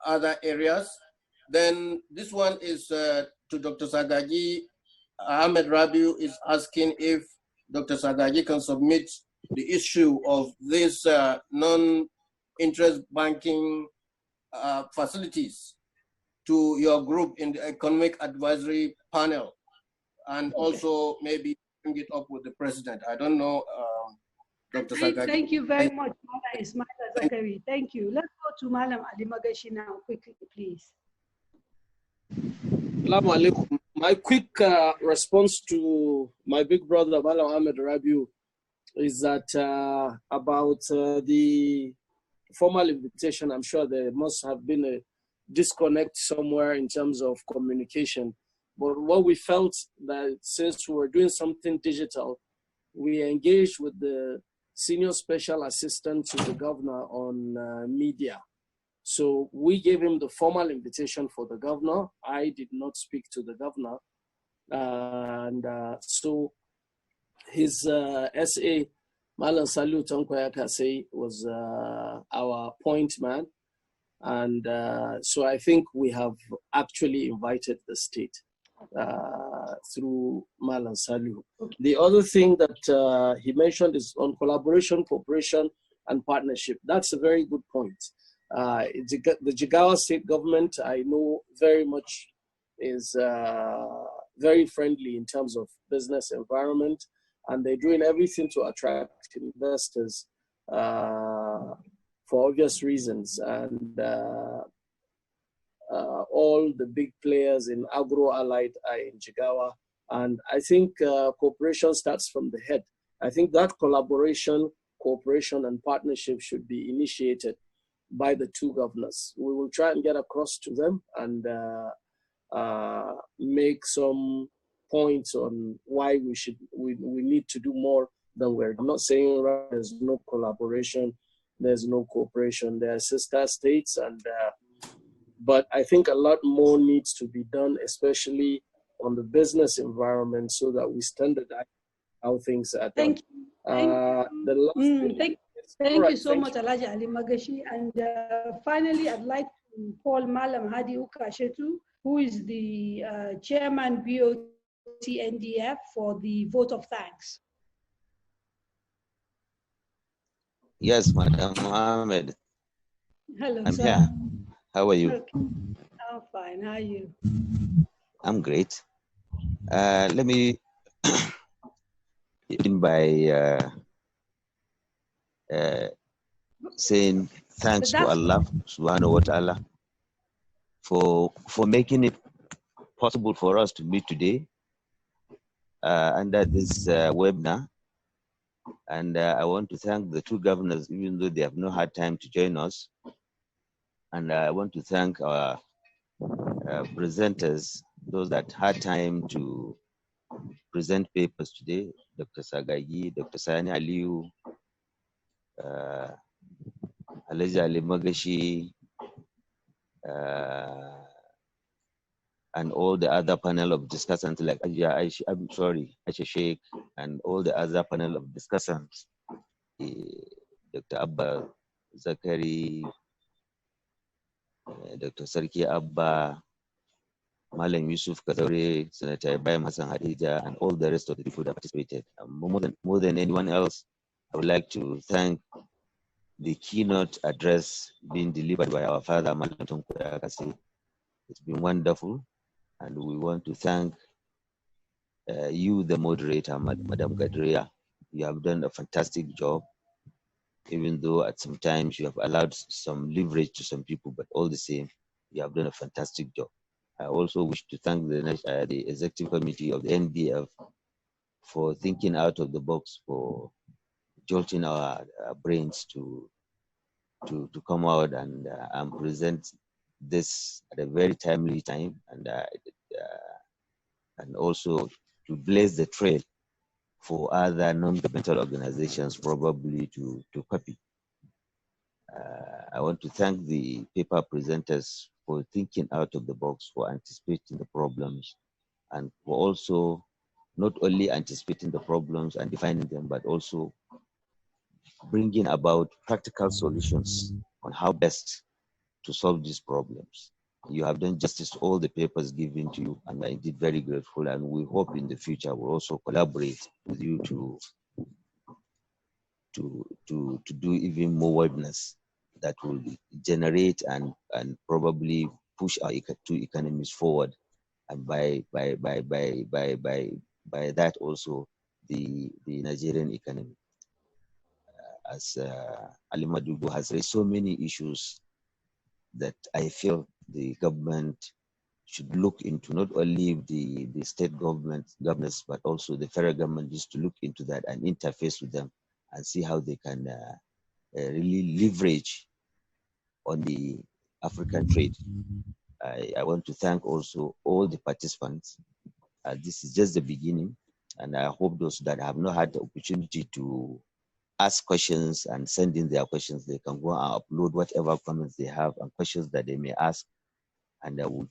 other areas. Then this one is to Dr. Sagagi. Ahmed Rabiu is asking if Dr. Sagagi can submit the issue of these non-interest banking facilities to your group in the Economic Advisory Panel, and also maybe bring it up with the president. I don't know, Dr. Sagagi. Thank you very much, Malam Ismail Zakari. Thank you. Let's go to Malam Ali Magashi now, quickly, please. Assalamu alaikum. My quick response to my big brother, Malam Ahmed Rabiu, is that about the formal invitation. I'm sure there must have been a disconnect somewhere in terms of communication. But what we felt that since we were doing something digital, we engaged with the senior special assistant to the governor on media. So we gave him the formal invitation for the governor. I did not speak to the governor. So his SA, Malam Salu Tonkoyakase, was our point man. And so I think we have actually invited the state through Malam Salu. Okay. The other thing that he mentioned is on collaboration, cooperation, and partnership. That's a very good point. The Jigawa state government, I know very much, is very friendly in terms of business environment, and they're doing everything to attract investors for obvious reasons. And all the big players in agro-allied are in Jigawa. And I think cooperation starts from the head. I think that collaboration, cooperation, and partnership should be initiated by the two governors. We will try and get across to them and make some points on why we need to do more than we're not saying. Right, there's no collaboration, there's no cooperation. There are sister states, and but I think a lot more needs to be done, especially on the business environment, so that we standardize how things are done. Thank you so much, Alhaji Ali Magashi. And finally, I'd like to call Malam Hadi Ukashetu, who is the chairman BOT NDF, for the vote of thanks. Yes, Madam Mohammed. Hello, I'm sir. here. How are you? Okay. I'm fine. How are you? I'm great. Let me begin by saying thanks to Allah subhanahu wa ta'ala for making it possible for us to meet today under this webinar. And I want to thank the two governors, even though they have not had time to join us. And I want to thank our presenters, those that had time to present papers today, Dr. Sagagi, Dr. Sani Aliu, Alaji Ali Magashi, and all the other panel of discussants like Aisha Sheikh, and all the other panel of discussants, Dr. Abba Zakari, Dr. Sarki Abba, Malam Yusuf Kadore, Senator Ibrahim Hassan Hadija, and all the rest of the people that participated. More than anyone else, I would like to thank the keynote address being delivered by our father, Malam Tonko Yakasi. It's been wonderful, and we want to thank you, the moderator, Madam Gadria. You have done a fantastic job, even though at some times you have allowed some leverage to some people, but all the same, you have done a fantastic job. I also wish to thank the executive committee of the NDF for thinking out of the box, for jolting our brains to come out and present this at a very timely time, and also to blaze the trail for other non-governmental organizations probably to copy. I want to thank the paper presenters for thinking out of the box, for anticipating the problems, and for also not only anticipating the problems and defining them, but also bringing about practical solutions on how best to solve these problems. You have done justice to all the papers given to you, and I'm indeed very grateful, and we hope in the future we'll also collaborate with you to do even more webinars that will generate and probably push our two economies forward, and by that also the Nigerian economy. As Ali Madugu has raised so many issues that I feel the government should look into, not only the state governors, but also the federal government needs to look into that and interface with them and see how they can really leverage on the African trade. I want to thank also all the participants. This is just the beginning, and I hope those that have not had the opportunity to ask questions and send in their questions, they can go and upload whatever comments they have and questions that they may ask. And we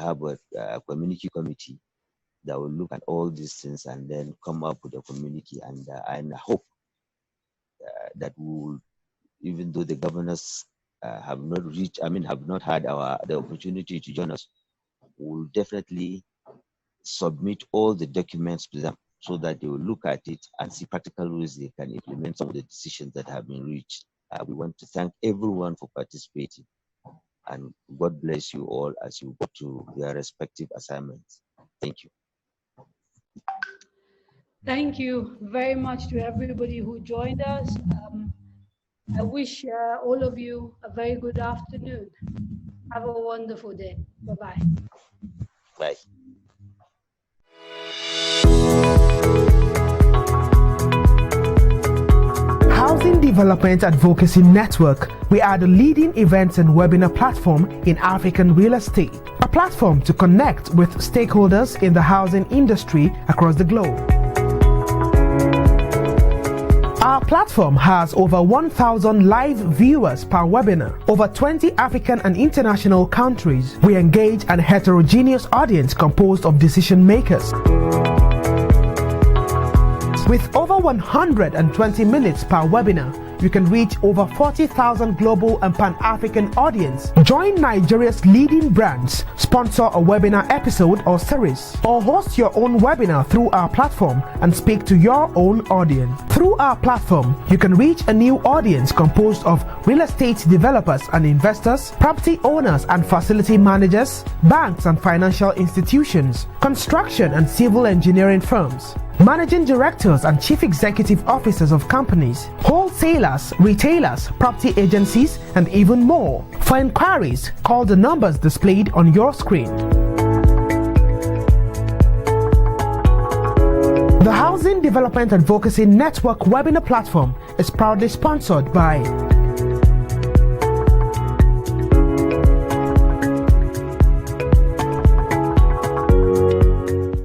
have a community committee that will look at all these things and then come up with a community. And I hope that we will, even though the governors have not had the opportunity to join us, we will definitely submit all the documents to them so that they will look at it and see practical ways they can implement some of the decisions that have been reached. We want to thank everyone for participating, and God bless you all as you go to their respective assignments. Thank you. Thank you very much to everybody who joined us. I wish all of you a very good afternoon. Have a wonderful day. Bye-bye. Bye. Housing Development Advocacy Network. We are the leading events and webinar platform in African real estate. A platform to connect with stakeholders in the housing industry across the globe. Our platform has over 1,000 live viewers per webinar, over 20 African and international countries. We engage a heterogeneous audience composed of decision makers. With over 120 minutes per webinar, you can reach over 40,000 global and Pan-African audience. Join Nigeria's leading brands, sponsor a webinar episode or series, or host your own webinar through our platform and speak to your own audience. Through our platform, you can reach a new audience composed of real estate developers and investors, property owners and facility managers, banks and financial institutions, construction and civil engineering firms, managing directors and chief executive officers of companies, wholesalers, retailers, property agencies, and even more. For inquiries, call the numbers displayed on your screen. The Housing Development Advocacy Network webinar platform is proudly sponsored by